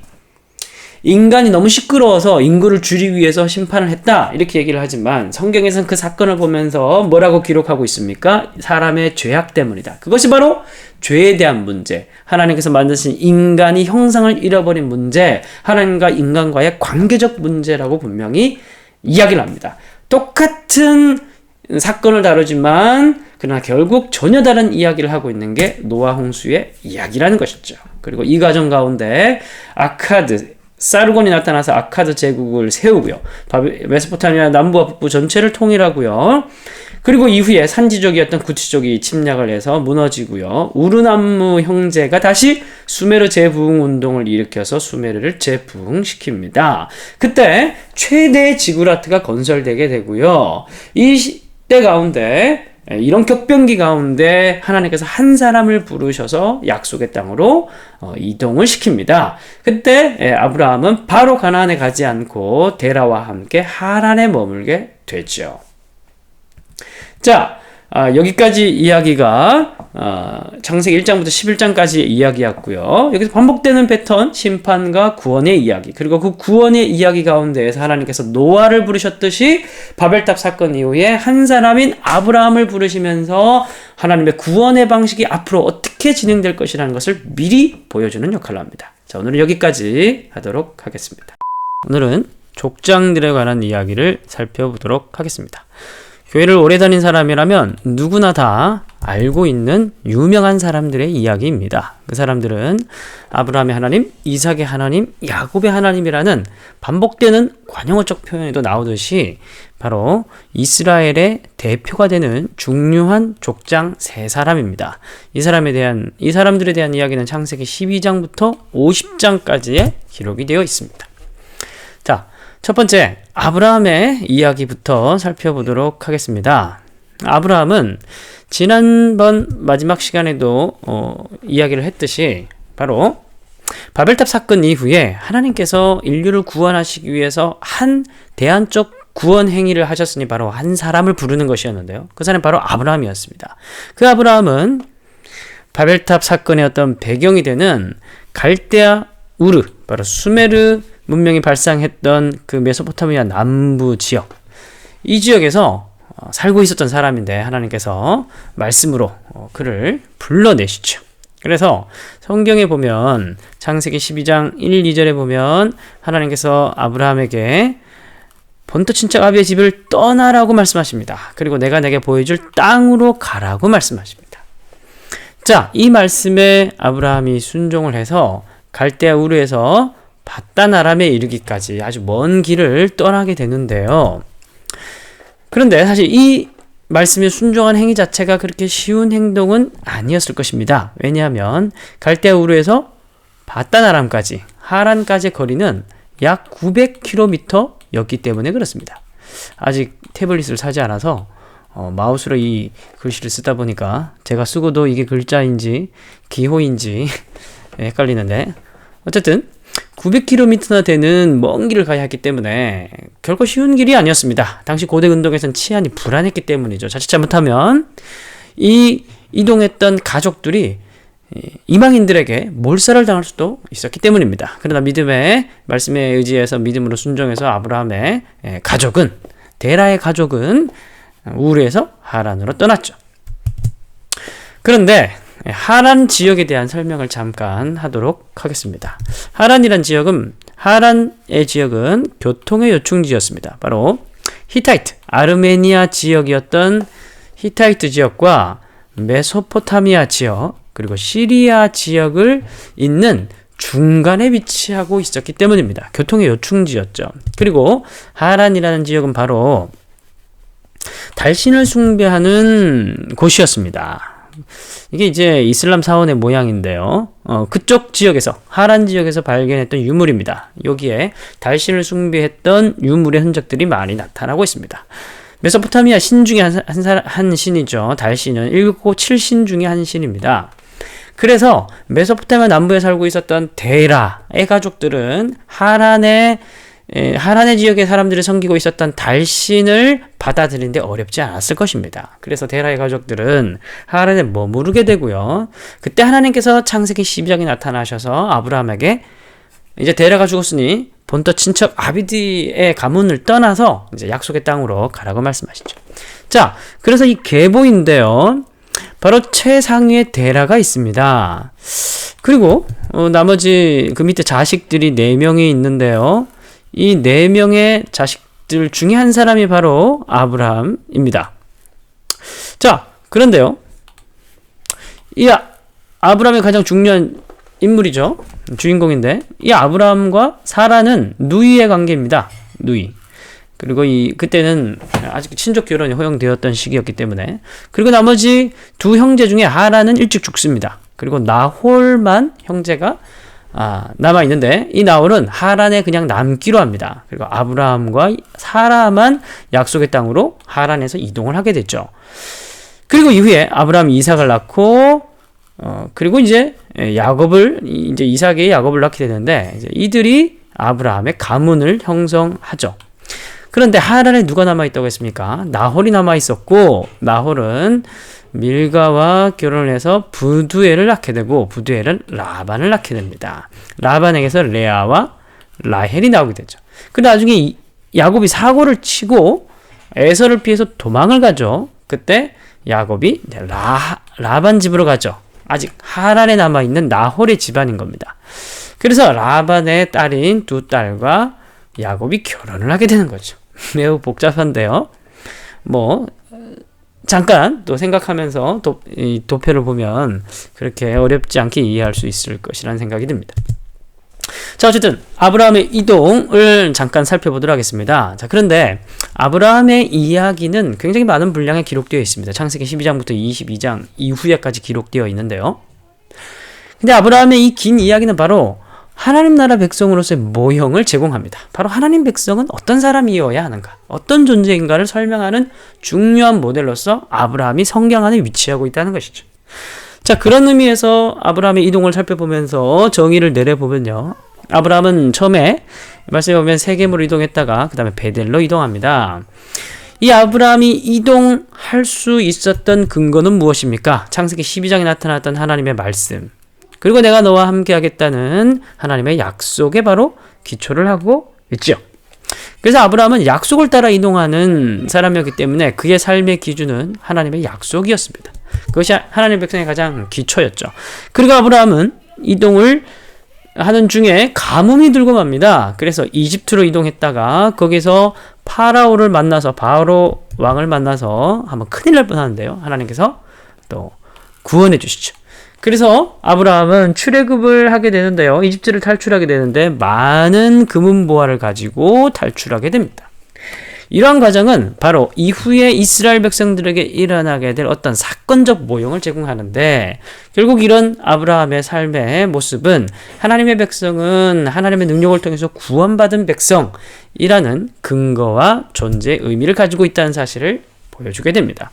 인간이 너무 시끄러워서 인구를 줄이기 위해서 심판을 했다 이렇게 얘기를 하지만 성경에서는 그 사건을 보면서 뭐라고 기록하고 있습니까? 사람의 죄악 때문이다. 그것이 바로 죄에 대한 문제, 하나님께서 만드신 인간이 형상을 잃어버린 문제, 하나님과 인간과의 관계적 문제라고 분명히 이야기를 합니다. 똑같은 사건을 다루지만 그러나 결국 전혀 다른 이야기를 하고 있는 게 노아 홍수의 이야기라는 것이죠. 그리고 이 과정 가운데 아카드, 사르곤이 나타나서 아카드 제국을 세우고요. 메소포타미아 남부와 북부 전체를 통일하고요. 그리고 이후에 산지족이었던 구티족이 침략을 해서 무너지고요. 우르남무 형제가 다시 수메르 재부흥 운동을 일으켜서 수메르를 재부흥시킵니다. 그때 최대 지구라트가 건설되게 되고요. 이 시대 가운데 이런 격변기 가운데 하나님께서 한 사람을 부르셔서 약속의 땅으로 이동을 시킵니다. 그때 아브라함은 바로 가나안에 가지 않고 데라와 함께 하란에 머물게 되죠. 자, 여기까지 이야기가 창세기 1장부터 11장까지의 이야기였고요. 여기서 반복되는 패턴, 심판과 구원의 이야기, 그리고 그 구원의 이야기 가운데에서 하나님께서 노아를 부르셨듯이 바벨탑 사건 이후에 한 사람인 아브라함을 부르시면서 하나님의 구원의 방식이 앞으로 어떻게 진행될 것이라는 것을 미리 보여주는 역할을 합니다. 자, 오늘은 여기까지 하도록 하겠습니다. 오늘은 족장들에 관한 이야기를 살펴보도록 하겠습니다. 교회를 오래 다닌 사람이라면 누구나 다 알고 있는 유명한 사람들의 이야기입니다. 그 사람들은 아브라함의 하나님, 이삭의 하나님, 야곱의 하나님이라는 반복되는 관용어적 표현에도 나오듯이 바로 이스라엘의 대표가 되는 중요한 족장 세 사람입니다. 이 사람들에 대한 이야기는 창세기 12장부터 50장까지의 기록이 되어 있습니다. 자, 첫 번째, 아브라함의 이야기부터 살펴보도록 하겠습니다. 아브라함은 지난번 마지막 시간에도 이야기를 했듯이 바로 바벨탑 사건 이후에 하나님께서 인류를 구원하시기 위해서 한 대안적 구원 행위를 하셨으니 바로 한 사람을 부르는 것이었는데요. 그 사람이 바로 아브라함이었습니다. 그 아브라함은 바벨탑 사건의 어떤 배경이 되는 갈대아 우르, 바로 수메르 문명이 발상했던 그 메소포타미아 남부 지역, 이 지역에서 살고 있었던 사람인데 하나님께서 말씀으로 그를 불러내시죠. 그래서 성경에 보면 창세기 12장 1, 2절에 보면 하나님께서 아브라함에게 본토 친척 아비의 집을 떠나라고 말씀하십니다. 그리고 내가 내게 보여줄 땅으로 가라고 말씀하십니다. 자, 이 말씀에 아브라함이 순종을 해서 갈대아 우르에서 밧단 아람에 이르기까지 아주 먼 길을 떠나게 되는데요. 그런데 사실 이 말씀에 순종한 행위 자체가 그렇게 쉬운 행동은 아니었을 것입니다. 왜냐하면 갈대아 우르에서 밧단 아람까지, 하란까지의 거리는 약 900km였기 때문에 그렇습니다. 아직 태블릿을 사지 않아서 마우스로 이 글씨를 쓰다 보니까 제가 쓰고도 이게 글자인지 기호인지 헷갈리는데, 어쨌든 900km나 되는 먼 길을 가야 했기 때문에 결코 쉬운 길이 아니었습니다. 당시 고대 근동에서는 치안이 불안했기 때문이죠. 자칫 잘못하면 이 이동했던 가족들이 이방인들에게 몰살을 당할 수도 있었기 때문입니다. 그러나 믿음의 말씀에 의지해서 믿음으로 순종해서 아브라함의 가족은, 데라의 가족은 우르에서 하란으로 떠났죠. 그런데 하란 지역에 대한 설명을 잠깐 하도록 하겠습니다. 하란의 지역은 교통의 요충지였습니다. 바로 히타이트, 아르메니아 지역이었던 히타이트 지역과 메소포타미아 지역, 그리고 시리아 지역을 잇는 중간에 위치하고 있었기 때문입니다. 교통의 요충지였죠. 그리고 하란이라는 지역은 바로 달신을 숭배하는 곳이었습니다. 이게 이제 이슬람 사원의 모양인데요. 그쪽 지역에서, 하란 지역에서 발견했던 유물입니다. 여기에 달신을 숭배했던 유물의 흔적들이 많이 나타나고 있습니다. 메소포타미아 신 중에 한 신이죠. 달신은 7신 중에 한 신입니다. 그래서 메소포타미아 남부에 살고 있었던 데라의 가족들은 하란의 지역의 사람들이 섬기고 있었던 달신을 받아들이는데 어렵지 않았을 것입니다. 그래서 데라의 가족들은 하란에 머무르게 되고요. 그때 하나님께서 창세기 12장에 나타나셔서 아브라함에게 이제 데라가 죽었으니 본토 친척 아비디의 가문을 떠나서 이제 약속의 땅으로 가라고 말씀하시죠. 자, 그래서 이 계보인데요. 바로 최상위에 데라가 있습니다. 그리고 나머지 그 밑에 자식들이 4명이 있는데요. 이 4명의 자식들 중에 한 사람이 바로 아브라함입니다. 자, 그런데요. 이 아브라함의 가장 중요한 인물이죠. 주인공인데, 이 아브라함과 사라는 누이의 관계입니다. 누이. 그리고 그때는 아직 친족 결혼이 허용되었던 시기였기 때문에. 그리고 나머지 두 형제 중에 하란은 일찍 죽습니다. 그리고 나홀만 형제가 남아있는데, 이 나홀은 하란에 그냥 남기로 합니다. 그리고 아브라함과 사라만 약속의 땅으로 하란에서 이동을 하게 됐죠. 그리고 이후에 아브라함이 이삭을 낳고, 그리고 이제 이삭의 야곱을 낳게 되는데, 이제 이들이 아브라함의 가문을 형성하죠. 그런데 하란에 누가 남아있다고 했습니까? 나홀이 남아있었고, 나홀은 밀가와 결혼을 해서 부두엘을 낳게 되고, 부두엘은 라반을 낳게 됩니다. 라반에게서 레아와 라헬이 나오게 되죠. 근데 나중에 야곱이 사고를 치고 에서를 피해서 도망을 가죠. 그때 야곱이 라반 집으로 가죠. 아직 하란에 남아있는 나홀의 집안인 겁니다. 그래서 라반의 딸인 두 딸과 야곱이 결혼을 하게 되는 거죠. 매우 복잡한데요. 잠깐 또 생각하면서 이 도표를 보면 그렇게 어렵지 않게 이해할 수 있을 것이라는 생각이 듭니다. 자, 어쨌든 아브라함의 이동을 잠깐 살펴보도록 하겠습니다. 자, 그런데 아브라함의 이야기는 굉장히 많은 분량에 기록되어 있습니다. 창세기 12장부터 22장 이후에까지 기록되어 있는데요. 근데 아브라함의 이 긴 이야기는 바로 하나님 나라 백성으로서의 모형을 제공합니다. 바로 하나님 백성은 어떤 사람이어야 하는가, 어떤 존재인가를 설명하는 중요한 모델로서 아브라함이 성경 안에 위치하고 있다는 것이죠. 자, 그런 의미에서 아브라함의 이동을 살펴보면서 정의를 내려보면요. 아브라함은 처음에 말씀에 보면 세겜으로 이동했다가 그 다음에 베델로 이동합니다. 이 아브라함이 이동할 수 있었던 근거는 무엇입니까? 창세기 12장에 나타났던 하나님의 말씀, 그리고 내가 너와 함께 하겠다는 하나님의 약속에 바로 기초를 하고 있죠. 그래서 아브라함은 약속을 따라 이동하는 사람이었기 때문에 그의 삶의 기준은 하나님의 약속이었습니다. 그것이 하나님의 백성의 가장 기초였죠. 그리고 아브라함은 이동을 하는 중에 가뭄이 들고 맙니다. 그래서 이집트로 이동했다가 거기서 파라오를 만나서, 바로 왕을 만나서 한번 큰일 날 뻔하는데요. 하나님께서 또 구원해 주시죠. 그래서 아브라함은 출애굽을 하게 되는데요. 이집트를 탈출하게 되는데 많은 금은보화를 가지고 탈출하게 됩니다. 이러한 과정은 바로 이후에 이스라엘 백성들에게 일어나게 될 어떤 사건적 모형을 제공하는데, 결국 이런 아브라함의 삶의 모습은 하나님의 백성은 하나님의 능력을 통해서 구원받은 백성이라는 근거와 존재의 의미를 가지고 있다는 사실을 보여주게 됩니다.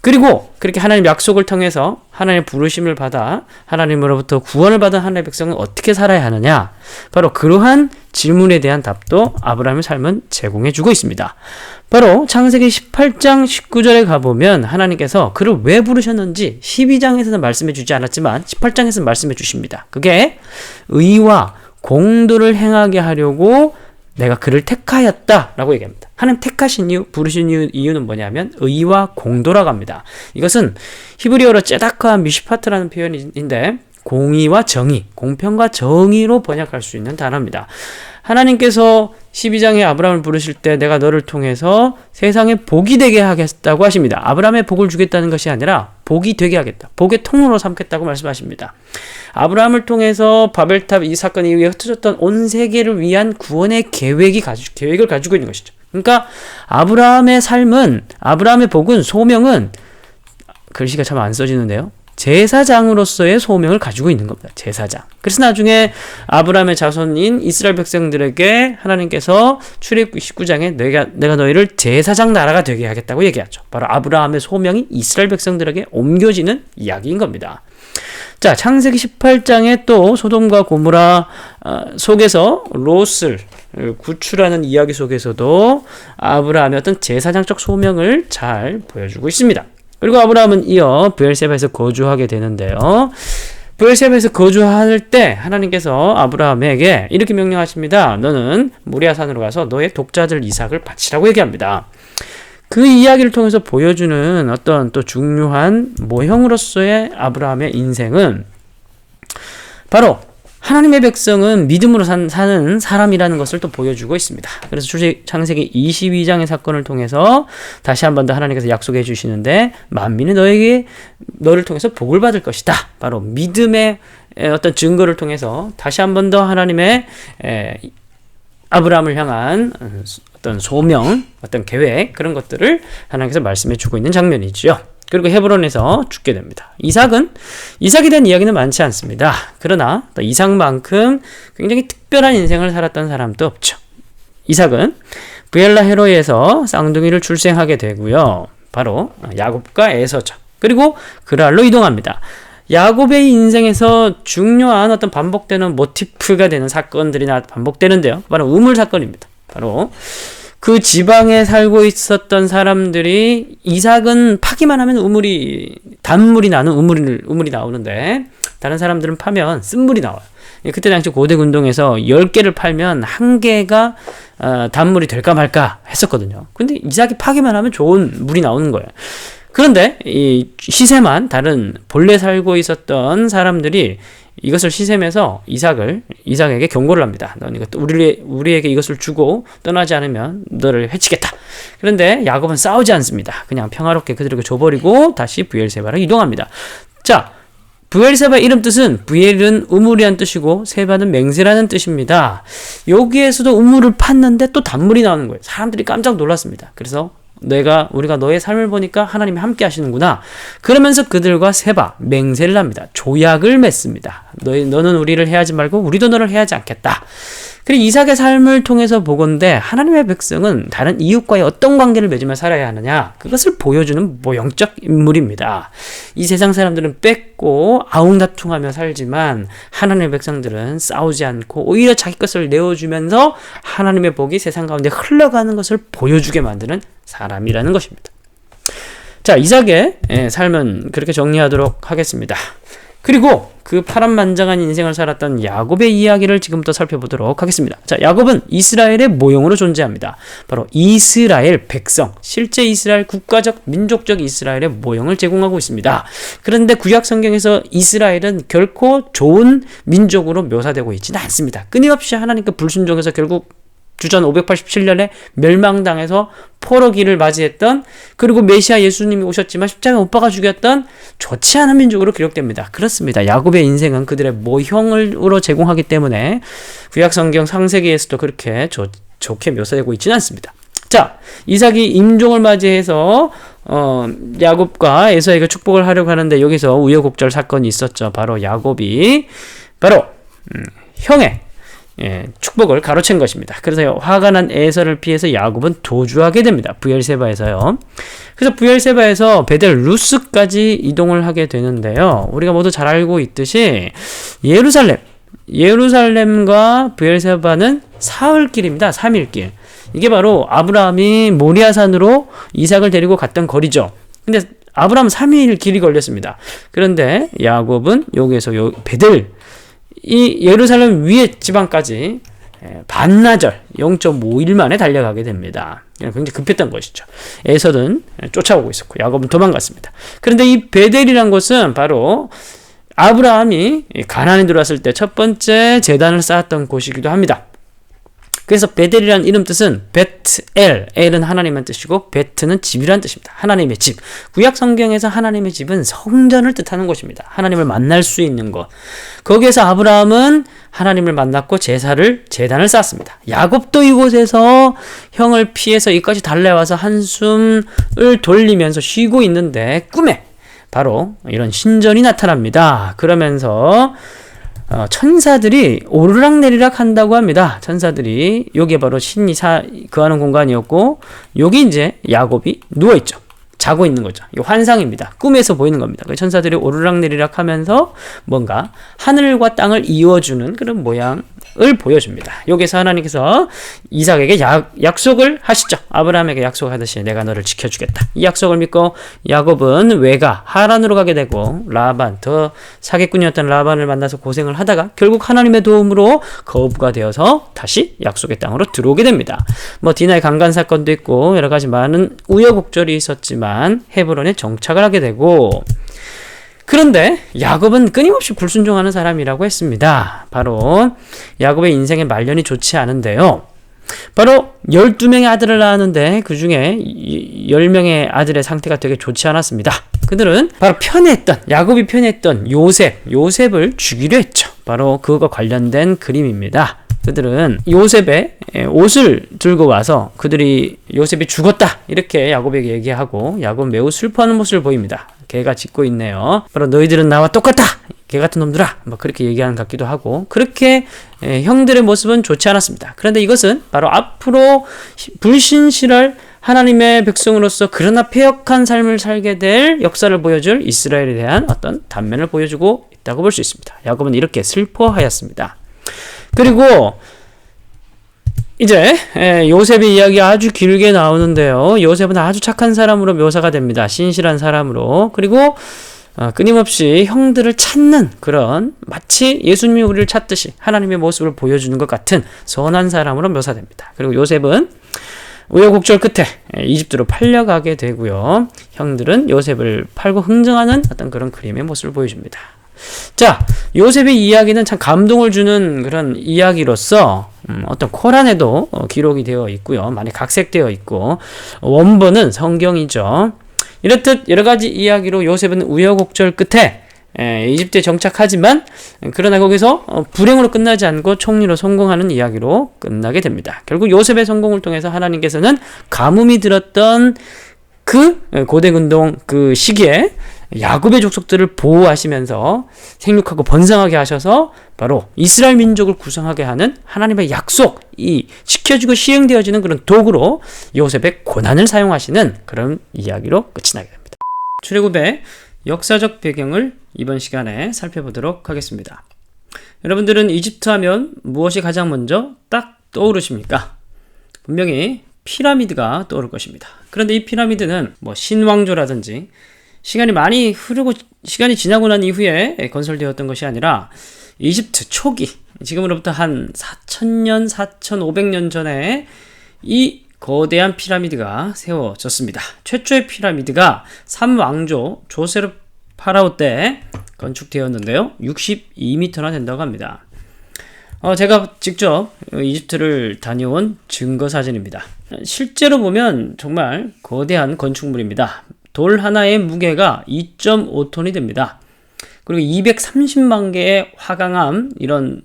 그리고 그렇게 하나님 약속을 통해서 하나님의 부르심을 받아 하나님으로부터 구원을 받은 하나님의 백성은 어떻게 살아야 하느냐, 바로 그러한 질문에 대한 답도 아브라함의 삶은 제공해주고 있습니다. 바로 창세기 18장 19절에 가보면 하나님께서 그를 왜 부르셨는지 12장에서는 말씀해 주지 않았지만 18장에서는 말씀해 주십니다. 그게 의와 공도를 행하게 하려고 내가 그를 택하였다라고 얘기합니다. 하나님 택하신 이유, 부르신 이유는 뭐냐면 의와 공도라고 합니다. 이것은 히브리어로 ጼ다크와 미시파트라는 표현인데 공의와 정의, 공평과 정의로 번역할 수 있는 단어입니다. 하나님께서 12장에 아브라함을 부르실 때 내가 너를 통해서 세상에 복이 되게 하겠다고 하십니다. 아브라함의 복을 주겠다는 것이 아니라 복이 되게 하겠다, 복의 통로로 삼겠다고 말씀하십니다. 아브라함을 통해서 바벨탑 이 사건 이후에 흩어졌던 온 세계를 위한 구원의 계획을 가지고 있는 것이죠. 그러니까 아브라함의 삶은, 아브라함의 복은, 소명은, 글씨가 참 안 써지는데요, 제사장으로서의 소명을 가지고 있는 겁니다. 제사장. 그래서 나중에 아브라함의 자손인 이스라엘 백성들에게 하나님께서 출애굽기 19장에 내가 너희를 제사장 나라가 되게 하겠다고 얘기하죠. 바로 아브라함의 소명이 이스라엘 백성들에게 옮겨지는 이야기인 겁니다. 자, 창세기 18장에 또 소돔과 고모라 속에서 롯을 구출하는 이야기 속에서도 아브라함의 어떤 제사장적 소명을 잘 보여주고 있습니다. 그리고 아브라함은 이어 브엘세바에서 거주하게 되는데요. 브엘세바에서 거주할 때 하나님께서 아브라함에게 이렇게 명령하십니다. 너는 모리아산으로 가서 너의 독자들 이삭을 바치라고 얘기합니다. 그 이야기를 통해서 보여주는 어떤 또 중요한 모형으로서의 아브라함의 인생은 바로 하나님의 백성은 믿음으로 사는 사람이라는 것을 또 보여주고 있습니다. 그래서 창세기 22장의 사건을 통해서 다시 한 번 더 하나님께서 약속해 주시는데 만민이 너를 통해서 복을 받을 것이다. 바로 믿음의 어떤 증거를 통해서 다시 한 번 더 하나님의 아브라함을 향한 어떤 소명, 어떤 계획, 그런 것들을 하나님께서 말씀해 주고 있는 장면이죠. 그리고 헤브론에서 죽게 됩니다. 이삭에 대한 이야기는 많지 않습니다. 그러나 또 이삭만큼 굉장히 특별한 인생을 살았던 사람도 없죠. 이삭은 브엘라 헤로이에서 쌍둥이를 출생하게 되고요. 바로 야곱과 에서죠. 그리고 그랄로 이동합니다. 야곱의 인생에서 중요한 어떤 반복되는 모티프가 되는 사건들이 반복되는데요. 바로 우물 사건입니다. 바로 그 지방에 살고 있었던 사람들이 이삭은 파기만 하면 단물이 나는 우물이 나오는데 다른 사람들은 파면 쓴물이 나와요. 그때 당시 고대 군동에서 10개를 팔면 1개가 단물이 될까 말까 했었거든요. 근데 이삭이 파기만 하면 좋은 물이 나오는 거예요. 그런데 이 시샘한 다른 본래 살고 있었던 사람들이 이것을 시샘해서 이삭에게 경고를 합니다. 넌 이것도 우리에게 이것을 주고 떠나지 않으면 너를 해치겠다. 그런데 야곱은 싸우지 않습니다. 그냥 평화롭게 그들에게 줘버리고 다시 브엘세바로 이동합니다. 자, 브엘세바 이름 뜻은 브엘은 우물이란 뜻이고 세바는 맹세라는 뜻입니다. 여기에서도 우물을 팠는데 또 단물이 나오는 거예요. 사람들이 깜짝 놀랐습니다. 그래서 우리가 너의 삶을 보니까 하나님이 함께 하시는구나. 그러면서 그들과 세바, 맹세를 합니다. 조약을 맺습니다. 너는 우리를 해하지 말고 우리도 너를 해하지 않겠다. 그리고 이삭의 삶을 통해서 보건대 하나님의 백성은 다른 이웃과의 어떤 관계를 맺으며 살아야 하느냐, 그것을 보여주는 모형적 인물입니다. 이 세상 사람들은 뺏고 아웅다퉁하며 살지만 하나님의 백성들은 싸우지 않고 오히려 자기 것을 내어주면서 하나님의 복이 세상 가운데 흘러가는 것을 보여주게 만드는 사람이라는 것입니다. 자, 이삭의 삶은 그렇게 정리하도록 하겠습니다. 그리고 그 파란만장한 인생을 살았던 야곱의 이야기를 지금부터 살펴보도록 하겠습니다. 자, 야곱은 이스라엘의 모형으로 존재합니다. 바로 이스라엘 백성, 실제 이스라엘 국가적, 민족적 이스라엘의 모형을 제공하고 있습니다. 그런데 구약 성경에서 이스라엘은 결코 좋은 민족으로 묘사되고 있지는 않습니다. 끊임없이 하나님께 불순종해서 결국 주전 587년에 멸망당해서 포로기를 맞이했던, 그리고 메시아 예수님이 오셨지만 십자가에 못 박아 죽였던 좋지 않은 민족으로 기록됩니다. 그렇습니다. 야곱의 인생은 그들의 모형으로 제공하기 때문에 구약성경 창세기에서도 그렇게 좋게 묘사되고 있지는 않습니다. 자, 이삭이 임종을 맞이해서 야곱과 에서에게 축복을 하려고 하는데 여기서 우여곡절 사건이 있었죠. 바로 야곱이 형의 축복을 가로챈 것입니다. 그래서 화가 난 에서를 피해서 야곱은 도주하게 됩니다. 부엘세바에서요. 그래서 부엘세바에서 베델 루스까지 이동을 하게 되는데요. 우리가 모두 잘 알고 있듯이 예루살렘과 부엘세바는 사흘길입니다. 3일길. 이게 바로 아브라함이 모리아산으로 이삭을 데리고 갔던 거리죠. 근데 아브라함은 3일 길이 걸렸습니다. 그런데 야곱은 여기에서 베델, 이 예루살렘 위의 지방까지 반나절 0.5일 만에 달려가게 됩니다. 굉장히 급했던 것이죠. 에서는 쫓아오고 있었고 야곱은 도망갔습니다. 그런데 이 베델이란 곳은 바로 아브라함이 가나안에 들어왔을 때 첫 번째 제단을 쌓았던 곳이기도 합니다. 그래서 베델이라는 이름 뜻은 베트엘, 엘은 하나님의 뜻이고 베트는 집이라는 뜻입니다. 하나님의 집. 구약 성경에서 하나님의 집은 성전을 뜻하는 곳입니다. 하나님을 만날 수 있는 곳. 거기에서 아브라함은 하나님을 만났고 제단을 쌓았습니다. 야곱도 이곳에서 형을 피해서 이까지 달려와서 한숨을 돌리면서 쉬고 있는데 꿈에 바로 이런 신전이 나타납니다. 그러면서 천사들이 오르락내리락 한다고 합니다. 천사들이, 여기에 바로 신이 거하는 공간이었고, 여기 이제 야곱이 누워있죠. 자고 있는 거죠. 이거 환상입니다. 꿈에서 보이는 겁니다. 천사들이 오르락내리락 하면서 뭔가 하늘과 땅을 이어주는 그런 모양을 보여줍니다. 여기서 하나님께서 이삭에게 약속을 하시죠. 아브라함에게 약속하듯이 내가 너를 지켜주겠다. 이 약속을 믿고 야곱은 외가 하란으로 가게 되고, 더 사기꾼이었던 라반을 만나서 고생을 하다가 결국 하나님의 도움으로 거부가 되어서 다시 약속의 땅으로 들어오게 됩니다. 디나의 강간 사건도 있고 여러 가지 많은 우여곡절이 있었지만 헤브론에 정착을 하게 되고, 그런데 야곱은 끊임없이 불순종하는 사람이라고 했습니다. 바로 야곱의 인생의 말년이 좋지 않은데요. 바로 12명의 아들을 낳았는데 그 중에 10명의 아들의 상태가 되게 좋지 않았습니다. 그들은 바로 야곱이 편애했던 요셉을 죽이려 했죠. 바로 그것과 관련된 그림입니다. 그들은 요셉의 옷을 들고 와서 그들이 요셉이 죽었다 이렇게 야곱에게 얘기하고, 야곱은 매우 슬퍼하는 모습을 보입니다. 개가 짖고 있네요. 바로 너희들은 나와 똑같다, 개 같은 놈들아, 그렇게 얘기하는 것 같기도 하고, 그렇게 형들의 모습은 좋지 않았습니다. 그런데 이것은 바로 앞으로 불신실할 하나님의 백성으로서 그러나 패역한 삶을 살게 될 역사를 보여줄 이스라엘에 대한 어떤 단면을 보여주고 있다고 볼 수 있습니다. 야곱은 이렇게 슬퍼하였습니다. 그리고 이제 요셉의 이야기가 아주 길게 나오는데요. 요셉은 아주 착한 사람으로 묘사가 됩니다. 신실한 사람으로. 그리고 끊임없이 형들을 찾는 그런, 마치 예수님이 우리를 찾듯이 하나님의 모습을 보여주는 것 같은 선한 사람으로 묘사됩니다. 그리고 요셉은 우여곡절 끝에 이집트로 팔려가게 되고요. 형들은 요셉을 팔고 흥정하는 어떤 그런 그림의 모습을 보여줍니다. 자, 요셉의 이야기는 참 감동을 주는 그런 이야기로서 어떤 코란에도 기록이 되어 있고요. 많이 각색되어 있고, 원본은 성경이죠. 이렇듯 여러 가지 이야기로 요셉은 우여곡절 끝에 이집트에 정착하지만, 그러나 거기서 불행으로 끝나지 않고 총리로 성공하는 이야기로 끝나게 됩니다. 결국 요셉의 성공을 통해서 하나님께서는 가뭄이 들었던 그 고대근동 그 시기에 야곱의 족속들을 보호하시면서 생육하고 번성하게 하셔서 바로 이스라엘 민족을 구성하게 하는 하나님의 약속이 지켜지고 시행되어지는 그런 도구로 요셉의 고난을 사용하시는 그런 이야기로 끝이 나게 됩니다. 출애굽의 역사적 배경을 이번 시간에 살펴보도록 하겠습니다. 여러분들은 이집트 하면 무엇이 가장 먼저 딱 떠오르십니까? 분명히 피라미드가 떠오를 것입니다. 그런데 이 피라미드는 신왕조라든지 시간이 지나고 난 이후에 건설되었던 것이 아니라 이집트 초기, 지금으로부터 한 4,000년, 4,500년 전에 이 거대한 피라미드가 세워졌습니다. 최초의 피라미드가 3왕조 조세르 파라오 때 건축되었는데요. 62m나 된다고 합니다. 제가 직접 이집트를 다녀온 증거 사진입니다. 실제로 보면 정말 거대한 건축물입니다. 돌 하나의 무게가 2.5톤이 됩니다. 그리고 230만 개의 화강암 이런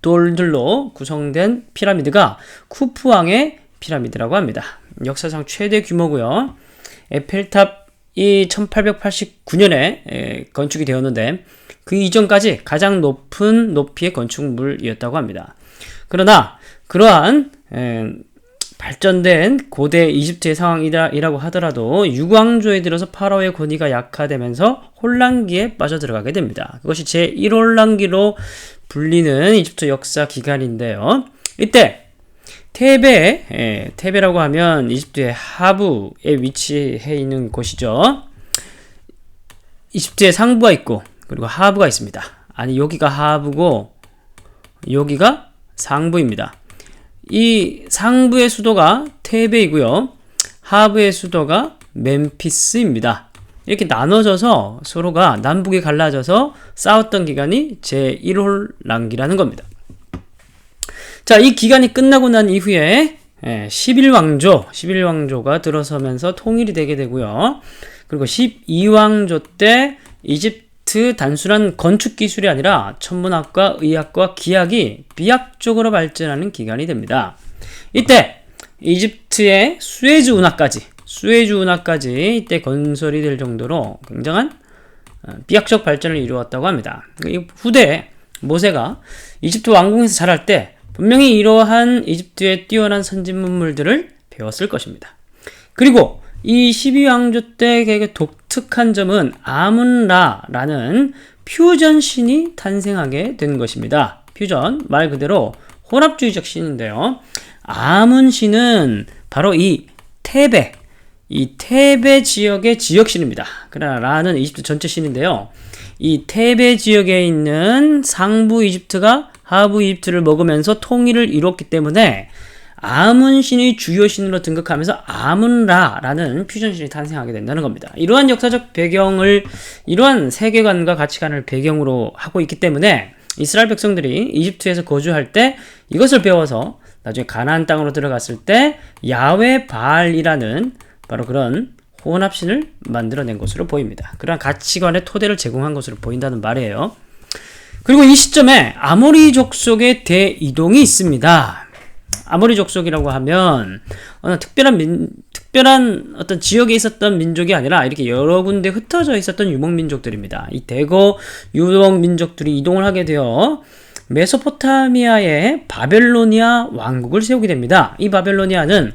돌들로 구성된 피라미드가 쿠프왕의 피라미드라고 합니다. 역사상 최대 규모고요. 에펠탑이 1889년에 건축이 되었는데 그 이전까지 가장 높은 높이의 건축물이었다고 합니다. 그러나 그러한 발전된 고대 이집트의 상황이라고 하더라도 유광조에 들어서 파라오의 권위가 약화되면서 혼란기에 빠져들어가게 됩니다. 그것이 제1혼란기로 불리는 이집트 역사 기간인데요. 이때 테베라고 하면 이집트의 하부에 위치해 있는 곳이죠. 이집트의 상부가 있고 그리고 하부가 있습니다. 아니, 여기가 하부고 여기가 상부입니다. 이 상부의 수도가 테베이고요. 하부의 수도가 멤피스입니다. 이렇게 나눠져서 서로가 남북이 갈라져서 싸웠던 기간이 제1혼란기라는 겁니다. 자, 이 기간이 끝나고 난 이후에 11왕조가 들어서면서 통일이 되게 되고요. 그리고 12왕조 때 이집트 단순한 건축 기술이 아니라 천문학과 의학과 기학이 비약적으로 발전하는 기간이 됩니다. 이때 이집트의 수에즈 운하까지 이때 건설이 될 정도로 굉장한 비약적 발전을 이루었다고 합니다. 후대에 모세가 이집트 왕궁에서 자랄 때 분명히 이러한 이집트의 뛰어난 선진 문물들을 배웠을 것입니다. 그리고 이 12왕조 때 되게 독특한 점은 아문라라는 퓨전 신이 탄생하게 된 것입니다. 퓨전, 말 그대로 혼합주의적 신인데요. 아문 신은 바로 이 테베 지역의 지역신입니다. 그러나 라는 이집트 전체 신인데요. 이 테베 지역에 있는 상부 이집트가 하부 이집트를 먹으면서 통일을 이뤘기 때문에 아문신의 주요 신으로 등극하면서 아문라라는 퓨전신이 탄생하게 된다는 겁니다. 이러한 역사적 배경을, 이러한 세계관과 가치관을 배경으로 하고 있기 때문에 이스라엘 백성들이 이집트에서 거주할 때 이것을 배워서 나중에 가나안 땅으로 들어갔을 때 야훼 바알이라는 바로 그런 혼합신을 만들어낸 것으로 보입니다. 그러한 가치관의 토대를 제공한 것으로 보인다는 말이에요. 그리고 이 시점에 아모리 족속의 대이동이 있습니다. 아모리 족속이라고 하면 특별한 어떤 지역에 있었던 민족이 아니라 이렇게 여러 군데 흩어져 있었던 유목민족들입니다. 이 대거 유목민족들이 이동을 하게 되어 메소포타미아의 바벨로니아 왕국을 세우게 됩니다. 이 바벨로니아는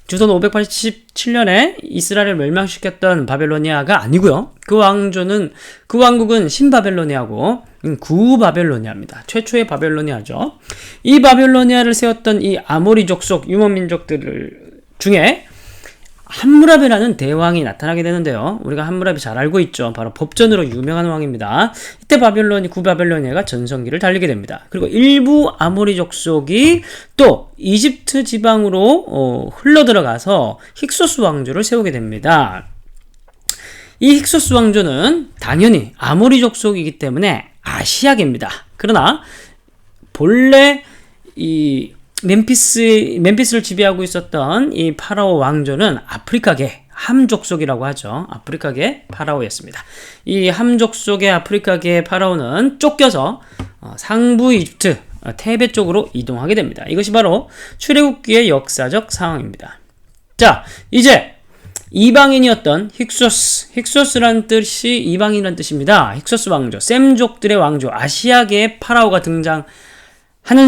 주선 587년에 이스라엘을 멸망시켰던 바벨로니아가 아니고요. 그 왕국은 신바벨로니아고 구바벨로니아입니다. 최초의 바벨로니아죠. 이 바벨로니아를 세웠던 이 아모리 족속 유목민족들 중에 함무라비라는 대왕이 나타나게 되는데요. 우리가 함무라비 잘 알고 있죠. 바로 법전으로 유명한 왕입니다. 이때 구바벨로니아가 전성기를 달리게 됩니다. 그리고 일부 아모리 족속이 또 이집트 지방으로 흘러들어가서 힉소스 왕조를 세우게 됩니다. 이 힉소스 왕조는 당연히 아모리 족속이기 때문에 아시아계입니다. 그러나 본래 이 멤피스를 지배하고 있었던 이 파라오 왕조는 아프리카계 함족속이라고 하죠. 아프리카계 파라오였습니다. 이 함족속의 아프리카계 파라오는 쫓겨서 상부 이집트 테베 쪽으로 이동하게 됩니다. 이것이 바로 출애굽기의 역사적 상황입니다. 자, 이제 이방인이었던 힉소스란 뜻이 이방인이란 뜻입니다. 힉소스 왕조, 셈족들의 왕조, 아시아계의 파라오가 등장하는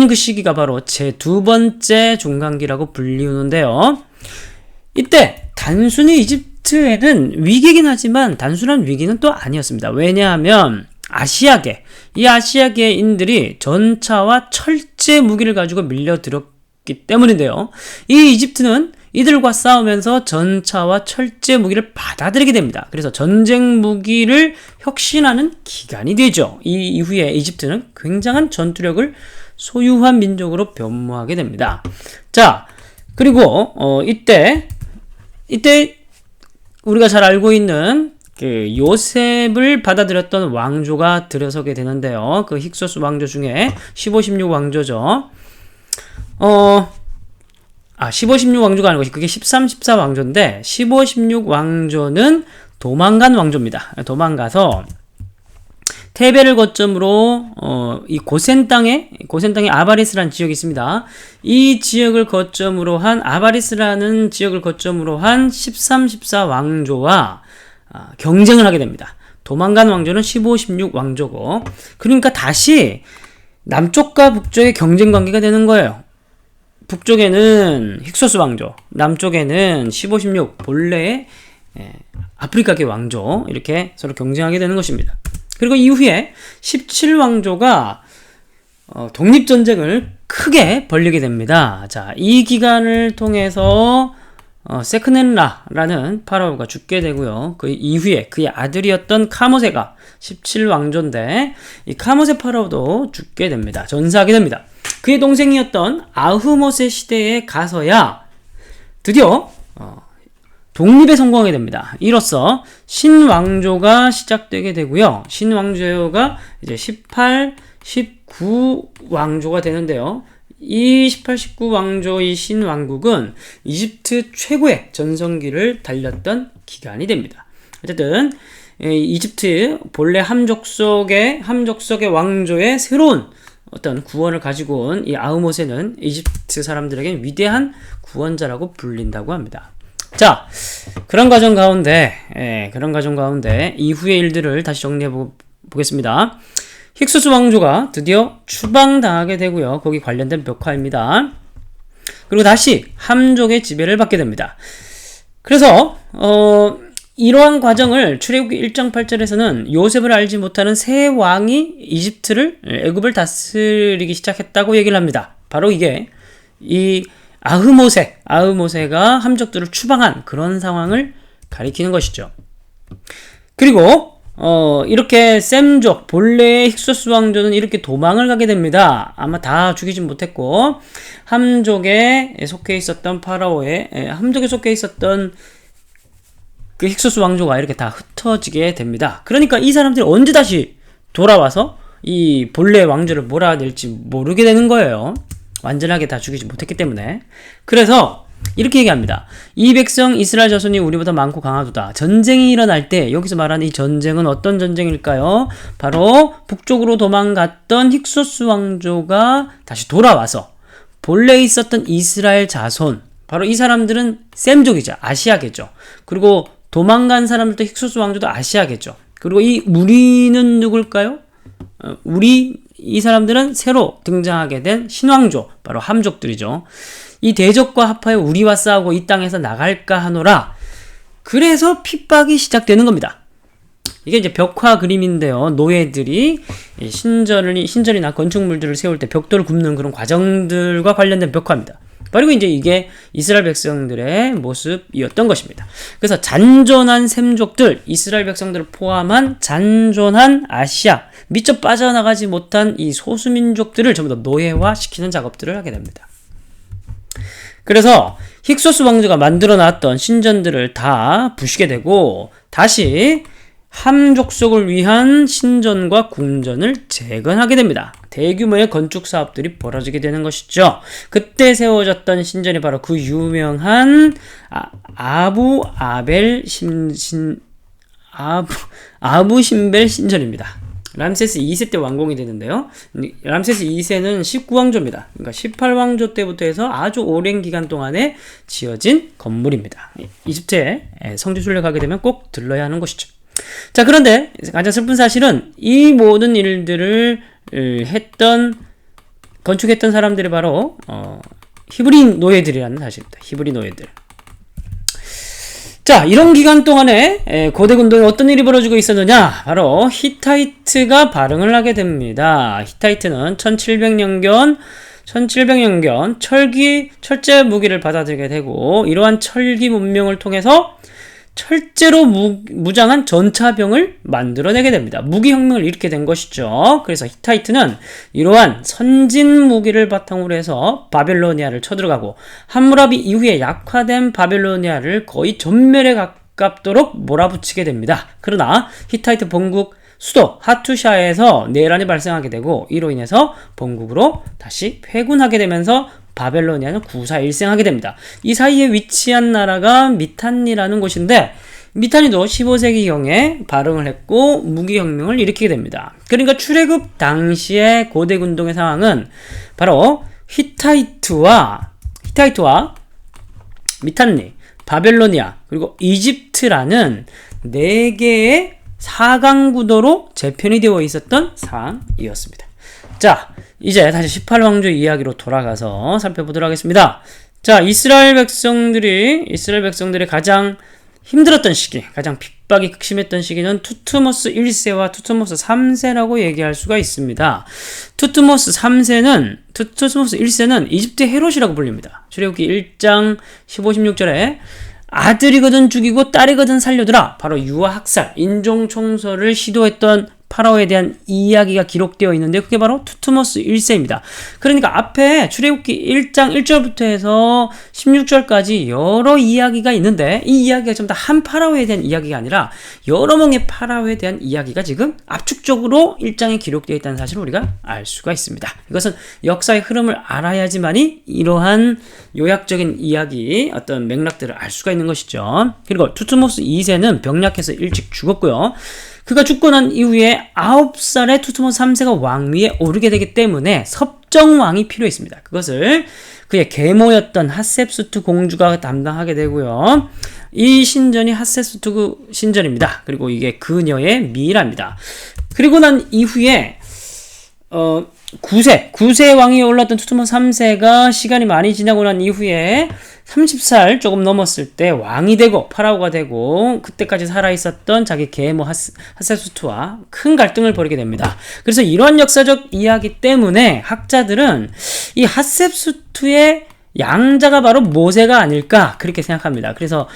그 시기가 바로 제 두 번째 종강기라고 불리우는데요. 이때 단순히 이집트에는 위기긴 하지만 단순한 위기는 또 아니었습니다. 왜냐하면 이 아시아계인들이 전차와 철제 무기를 가지고 밀려들었기 때문인데요. 이 이집트는 이들과 싸우면서 전차와 철제 무기를 받아들이게 됩니다. 그래서 전쟁 무기를 혁신하는 기간이 되죠. 이 이후에 이집트는 굉장한 전투력을 소유한 민족으로 변모하게 됩니다. 자, 그리고 이때 우리가 잘 알고 있는 그 요셉을 받아들였던 왕조가 들어서게 되는데요. 그 힉소스 왕조 중에 15, 16 왕조죠. 15, 16 왕조가 아니고 그게 13, 14 왕조인데 15, 16 왕조는 도망간 왕조입니다. 도망가서 테베를 거점으로 이 고센 땅에 아바리스라는 지역이 있습니다. 이 지역을 거점으로 한 아바리스라는 지역을 거점으로 한 13, 14 왕조와 경쟁을 하게 됩니다. 도망간 왕조는 15, 16 왕조고 그러니까 다시 남쪽과 북쪽의 경쟁 관계가 되는 거예요. 북쪽에는 힉소스 왕조, 남쪽에는 15, 16 본래의 아프리카계 왕조 이렇게 서로 경쟁하게 되는 것입니다. 그리고 이후에 17왕조가 독립전쟁을 크게 벌이게 됩니다. 자, 이 기간을 통해서 세크넨라라는 파라오가 죽게 되고요. 그 이후에 그의 아들이었던 카모세가 17왕조인데 이 카모세 파라오도 죽게 됩니다. 전사하게 됩니다. 그의 동생이었던 아흐모세 시대에 가서야 드디어 독립에 성공하게 됩니다. 이로써 신왕조가 시작되게 되고요. 신왕조가 이제 18, 19 왕조가 되는데요. 이 18, 19 왕조의 신왕국은 이집트 최고의 전성기를 달렸던 기간이 됩니다. 어쨌든 이집트 본래 함족 속의 왕조의 새로운 어떤 구원을 가지고 온 이 아흐모세는 이집트 사람들에게 위대한 구원자라고 불린다고 합니다. 자, 그런 과정 가운데 이후의 일들을 다시 정리해 보겠습니다. 힉소스 왕조가 드디어 추방당하게 되고요. 거기 관련된 벽화입니다. 그리고 다시 함족의 지배를 받게 됩니다. 그래서 이러한 과정을 출애굽기 1장 8절에서는 요셉을 알지 못하는 새 왕이 애굽을 다스리기 시작했다고 얘기를 합니다. 바로 이게 이 아흐모세가 함족들을 추방한 그런 상황을 가리키는 것이죠. 그리고 이렇게 셈족 본래의 힉소스 왕조는 이렇게 도망을 가게 됩니다. 아마 다 죽이진 못했고 함족에 속해 있었던 함족에 속해 있었던 그 힉소스 왕조가 이렇게 다 흩어지게 됩니다. 그러니까 이 사람들이 언제 다시 돌아와서 이 본래의 왕조를 몰아낼지 모르게 되는 거예요. 완전하게 다 죽이지 못했기 때문에. 그래서 이렇게 얘기합니다. 이 백성 이스라엘 자손이 우리보다 많고 강하도다. 전쟁이 일어날 때 여기서 말하는 이 전쟁은 어떤 전쟁일까요? 바로 북쪽으로 도망갔던 힉소스 왕조가 다시 돌아와서 본래 있었던 이스라엘 자손, 바로 이 사람들은 셈족이죠. 아시아계죠. 그리고 도망간 사람들도 힉소스 왕조도 아시아계죠. 그리고 우리는 누굴까요? 이 사람들은 새로 등장하게 된 신왕조, 바로 함족들이죠. 이 대적과 합하여 우리와 싸우고 이 땅에서 나갈까 하노라. 그래서 핍박이 시작되는 겁니다. 이게 이제 벽화 그림인데요. 노예들이 신전이나 건축물들을 세울 때 벽돌을 굽는 그런 과정들과 관련된 벽화입니다. 그리고 이제 이게 이스라엘 백성들의 모습이었던 것입니다. 그래서 잔존한 셈족들, 이스라엘 백성들을 포함한 잔존한 아시아, 미처 빠져나가지 못한 이 소수민족들을 전부 다 노예화시키는 작업들을 하게 됩니다. 그래서 힉소스 왕조가 만들어 놨던 신전들을 다 부수게 되고 다시 함족속을 위한 신전과 궁전을 재건하게 됩니다. 대규모의 건축 사업들이 벌어지게 되는 것이죠. 그때 세워졌던 신전이 바로 그 유명한 아부 신벨 신전입니다. 람세스 2세 때 완공이 되는데요. 람세스 2세는 19왕조입니다. 그러니까 18왕조 때부터 해서 아주 오랜 기간 동안에 지어진 건물입니다. 이집트에 성지 순례가게 되면 꼭 들러야 하는 곳이죠. 자, 그런데 가장 슬픈 사실은 이 모든 일들을 건축했던 사람들이 바로 히브리 노예들이라는 사실입니다. 히브리 노예들. 자, 이런 기간 동안에 고대 군동에 어떤 일이 벌어지고 있었느냐? 바로 히타이트가 발흥을 하게 됩니다. 히타이트는 1700년경 철제 무기를 받아들이게 되고, 이러한 철기 문명을 통해서 철제로 무장한 전차병을 만들어내게 됩니다. 무기혁명을 일으키게 된 것이죠. 그래서 히타이트는 이러한 선진 무기를 바탕으로 해서 바벨로니아를 쳐들어가고, 함무라비 이후에 약화된 바벨로니아를 거의 전멸에 가깝도록 몰아붙이게 됩니다. 그러나 히타이트 본국 수도 하투샤에서 내란이 발생하게 되고, 이로 인해서 본국으로 다시 회군하게 되면서 바벨로니아는 구사일생하게 됩니다. 이 사이에 위치한 나라가 미탄니라는 곳인데, 미탄니도 15세기경에 발흥을 했고 무기혁명을 일으키게 됩니다. 그러니까 출애굽 당시의 고대 군동의 상황은 바로 히타이트와 미탄니, 바벨로니아, 그리고 이집트라는 4개의 사강구도로 재편이 되어 있었던 상황이었습니다. 자, 이제 다시 18왕조 이야기로 돌아가서 살펴보도록 하겠습니다. 자, 이스라엘 백성들이 가장 힘들었던 시기, 가장 핍박이 극심했던 시기는 투트모스 1세와 투트모스 3세라고 얘기할 수가 있습니다. 투트모스 1세는 이집트 헤롯이라고 불립니다. 출애굽기 1장 15, 16절에 아들이거든 죽이고 딸이거든 살려두라. 바로 유아학살, 인종청소를 시도했던 파라오에 대한 이야기가 기록되어 있는데, 그게 바로 투트모스 1세입니다. 그러니까 앞에 출애굽기 1장 1절부터 해서 16절까지 여러 이야기가 있는데, 이 이야기가 전부 다 한 파라오에 대한 이야기가 아니라 여러 명의 파라오에 대한 이야기가 지금 압축적으로 1장에 기록되어 있다는 사실을 우리가 알 수가 있습니다. 이것은 역사의 흐름을 알아야지만이 이러한 요약적인 이야기, 어떤 맥락들을 알 수가 있는 것이죠. 그리고 투트모스 2세는 병약해서 일찍 죽었고요. 그가 죽고 난 이후에 9살에 투트모스 3세가 왕위에 오르게 되기 때문에 섭정왕이 필요했습니다. 그것을 그의 계모였던 핫셉수트 공주가 담당하게 되고요. 이 신전이 핫셉수트 신전입니다. 그리고 이게 그녀의 미라입니다. 그리고 난 이후에 9세 왕위에 올랐던 투트모스 3세가 시간이 많이 지나고 난 이후에 30살 조금 넘었을 때 왕이 되고 파라오가 되고, 그때까지 살아있었던 자기 계모 핫세수트와 큰 갈등을 벌이게 됩니다. 그래서 이러한 역사적 이야기 때문에 학자들은 이 핫세수트의 양자가 바로 모세가 아닐까 그렇게 생각합니다. 그래서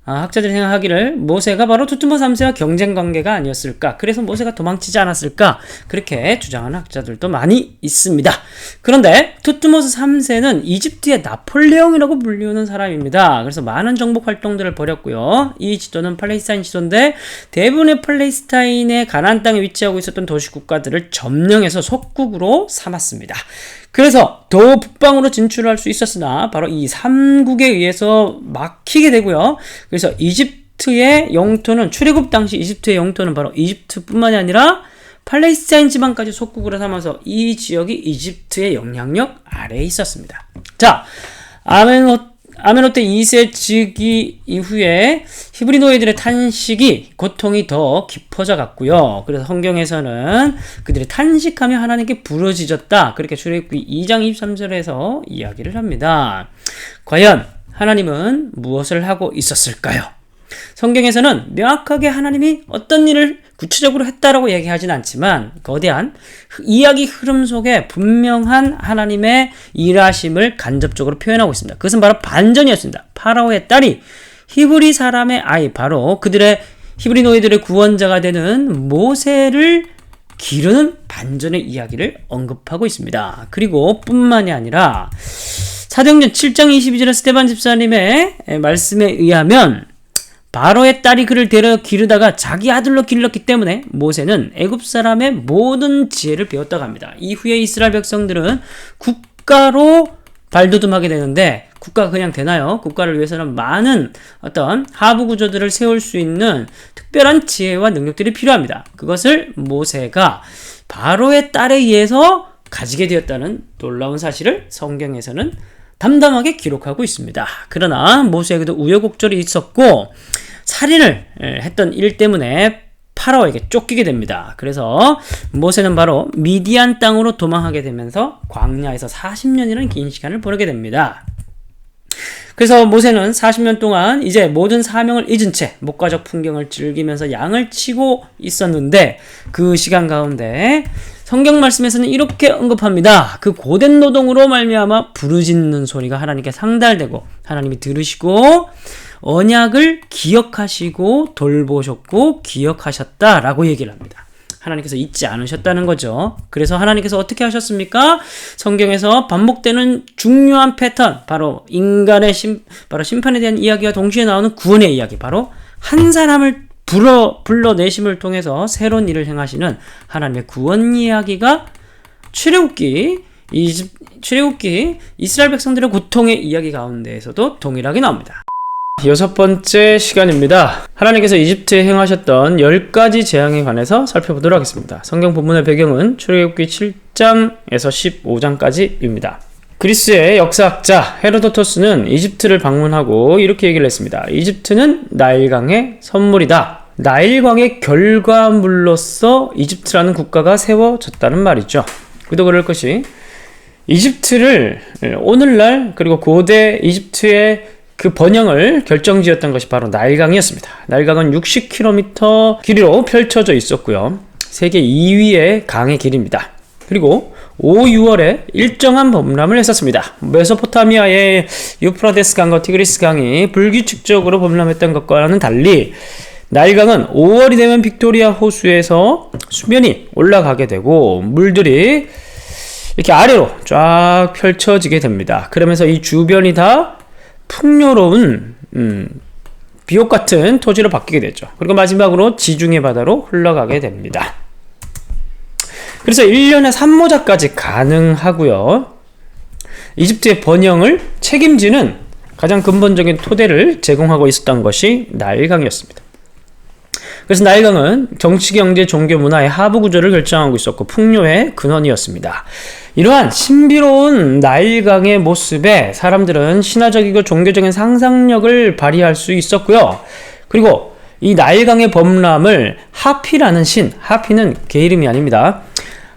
학자들이 생각하기를 모세가 바로 투트모스 3세와 경쟁 관계가 아니었을까, 그래서 모세가 도망치지 않았을까, 그렇게 주장하는 학자들도 많이 있습니다. 그런데 투트모스 3세는 이집트의 나폴레옹이라고 불리우는 사람입니다. 그래서 많은 정복 활동들을 벌였고요. 이 지도는 팔레스타인 지도인데, 대부분의 팔레스타인의 가나안 땅에 위치하고 있었던 도시 국가들을 점령해서 속국으로 삼았습니다. 그래서 더 북방으로 진출할 수 있었으나 바로 이 삼국에 의해서 막히게 되고요. 그래서 이집트의 영토는, 출애굽 당시 이집트의 영토는 바로 이집트뿐만이 아니라 팔레스타인 지방까지 속국으로 삼아서 이 지역이 이집트의 영향력 아래에 있었습니다. 자, 아멘호테 2세 즉위 이후에 히브리 노예들의 탄식이, 고통이 더 깊어져 갔고요. 그래서 성경에서는 그들이 탄식하며 하나님께 부르짖었다, 그렇게 출애굽기 2장 23절에서 이야기를 합니다. 과연 하나님은 무엇을 하고 있었을까요? 성경에서는 명확하게 하나님이 어떤 일을 구체적으로 했다라고 얘기하진 않지만, 거대한 이야기 흐름 속에 분명한 하나님의 일하심을 간접적으로 표현하고 있습니다. 그것은 바로 반전이었습니다. 파라오의 딸이 히브리 사람의 아이, 바로 그들의 히브리 노예들의 구원자가 되는 모세를 기르는 반전의 이야기를 언급하고 있습니다. 그리고 뿐만이 아니라 사도행전 7장 22절에 스데반 집사님의 말씀에 의하면, 바로의 딸이 그를 데려 기르다가 자기 아들로 길렀기 때문에 모세는 애굽 사람의 모든 지혜를 배웠다고 합니다. 이후에 이스라엘 백성들은 국가로 발돋움하게 되는데, 국가가 그냥 되나요? 국가를 위해서는 많은 어떤 하부 구조들을 세울 수 있는 특별한 지혜와 능력들이 필요합니다. 그것을 모세가 바로의 딸에 의해서 가지게 되었다는 놀라운 사실을 성경에서는 담담하게 기록하고 있습니다. 그러나 모세에게도 우여곡절이 있었고 살인을 했던 일 때문에 파라오에게 쫓기게 됩니다. 그래서 모세는 바로 미디안 땅으로 도망하게 되면서 광야에서 40년이라는 긴 시간을 보내게 됩니다. 그래서 모세는 40년 동안 이제 모든 사명을 잊은 채 목가적 풍경을 즐기면서 양을 치고 있었는데 그 시간 가운데 성경 말씀에서는 이렇게 언급합니다. 그 고된 노동으로 말미암아 부르짖는 소리가 하나님께 상달되고 하나님이 들으시고 언약을 기억하시고 돌보셨고 기억하셨다라고 얘기를 합니다. 하나님께서 잊지 않으셨다는 거죠. 그래서 하나님께서 어떻게 하셨습니까? 성경에서 반복되는 중요한 패턴, 바로 인간의 바로 심판에 대한 이야기와 동시에 나오는 구원의 이야기, 바로 한 사람을 불러내심을 통해서 새로운 일을 행하시는 하나님의 구원 이야기가 출애굽기 이스라엘 백성들의 고통의 이야기 가운데에서도 동일하게 나옵니다. 6번째 시간입니다. 하나님께서 이집트에 행하셨던 10가지 재앙에 관해서 살펴보도록 하겠습니다. 성경 본문의 배경은 출애굽기 7장에서 15장까지입니다. 그리스의 역사학자 헤로도토스는 이집트를 방문하고 이렇게 얘기를 했습니다. 이집트는 나일강의 선물이다. 나일강의 결과물로서 이집트라는 국가가 세워졌다는 말이죠. 그도 그럴 것이 이집트를 오늘날 그리고 고대 이집트의 그 번영을 결정지었던 것이 바로 나일강이었습니다. 나일강은 60km 길이로 펼쳐져 있었고요. 세계 2위의 강의 길입니다. 그리고 5, 6월에 일정한 범람을 했었습니다. 메소포타미아의 유프라데스 강과 티그리스 강이 불규칙적으로 범람했던 것과는 달리 나일강은 5월이 되면 빅토리아 호수에서 수면이 올라가게 되고 물들이 이렇게 아래로 쫙 펼쳐지게 됩니다. 그러면서 이 주변이 다 풍요로운 비옥 같은 토지로 바뀌게 되죠. 그리고 마지막으로 지중해 바다로 흘러가게 됩니다. 그래서 1년에 산모자까지 가능하고요. 이집트의 번영을 책임지는 가장 근본적인 토대를 제공하고 있었던 것이 나일강이었습니다. 그래서 나일강은 정치, 경제, 종교, 문화의 하부 구조를 결정하고 있었고 풍요의 근원이었습니다. 이러한 신비로운 나일강의 모습에 사람들은 신화적이고 종교적인 상상력을 발휘할 수 있었고요. 그리고 이 나일강의 범람을 하피라는 신, 하피는 개 이름이 아닙니다.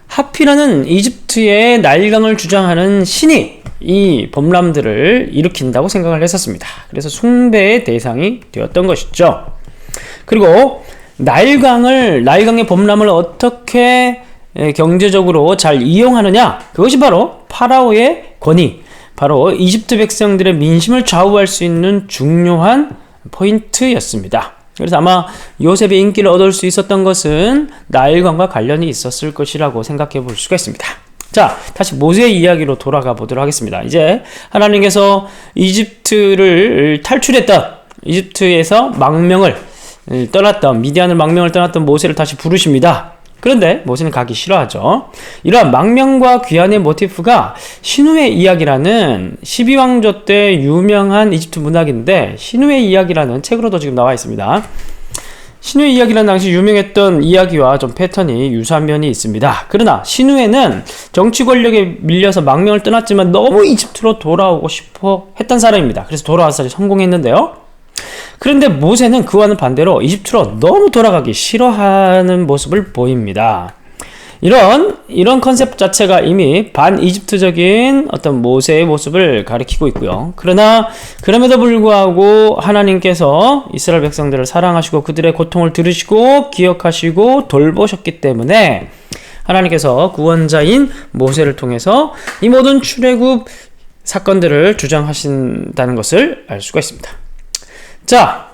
하피라는 이집트의 나일강을 주장하는 신이 이 범람들을 일으킨다고 생각을 했었습니다. 그래서 숭배의 대상이 되었던 것이죠. 그리고 나일강의 범람을 어떻게 경제적으로 잘 이용하느냐, 그것이 바로 파라오의 권위, 바로 이집트 백성들의 민심을 좌우할 수 있는 중요한 포인트였습니다. 그래서 아마 요셉의 인기를 얻을 수 있었던 것은 나일강과 관련이 있었을 것이라고 생각해 볼 수가 있습니다. 자, 다시 모세의 이야기로 돌아가 보도록 하겠습니다. 이제 하나님께서 이집트를 탈출했던, 이집트에서 미디안을 망명을 떠났던 모세를 다시 부르십니다. 그런데 모세는 가기 싫어하죠. 이러한 망명과 귀환의 모티프가 신후의 이야기라는 12왕조 때 유명한 이집트 문학인데, 신후의 이야기라는 책으로도 지금 나와 있습니다. 신후의 이야기라는 당시 유명했던 이야기와 좀 패턴이 유사한 면이 있습니다. 그러나 신후에는 정치 권력에 밀려서 망명을 떠났지만 너무 이집트로 돌아오고 싶어 했던 사람입니다. 그래서 돌아와서 성공했는데요. 그런데 모세는 그와는 반대로 이집트로 너무 돌아가기 싫어하는 모습을 보입니다. 이런 컨셉 자체가 이미 반이집트적인 어떤 모세의 모습을 가리키고 있고요. 그럼에도 불구하고 하나님께서 이스라엘 백성들을 사랑하시고 그들의 고통을 들으시고 기억하시고 돌보셨기 때문에 하나님께서 구원자인 모세를 통해서 이 모든 출애굽 사건들을 주장하신다는 것을 알 수가 있습니다. 자,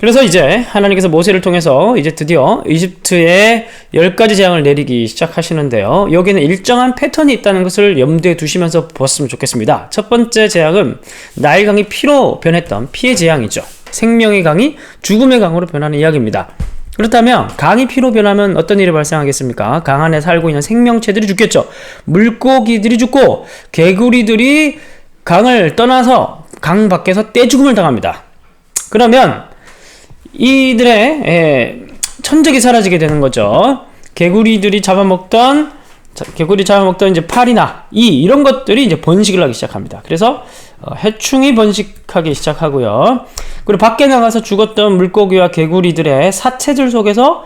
그래서 이제 하나님께서 모세를 통해서 이제 드디어 이집트에 10가지 재앙을 내리기 시작하시는데요. 여기는 일정한 패턴이 있다는 것을 염두에 두시면서 보았으면 좋겠습니다. 첫 번째 재앙은 나일강이 피로 변했던 피의 재앙이죠. 생명의 강이 죽음의 강으로 변하는 이야기입니다. 그렇다면 강이 피로 변하면 어떤 일이 발생하겠습니까? 강 안에 살고 있는 생명체들이 죽겠죠. 물고기들이 죽고 개구리들이 강을 떠나서 강 밖에서 떼죽음을 당합니다. 그러면 이들의 천적이 사라지게 되는 거죠. 개구리 잡아먹던 이제 파리나 이런 것들이 이제 번식을 하기 시작합니다. 그래서 해충이 번식하기 시작하고요. 그리고 밖에 나가서 죽었던 물고기와 개구리들의 사체들 속에서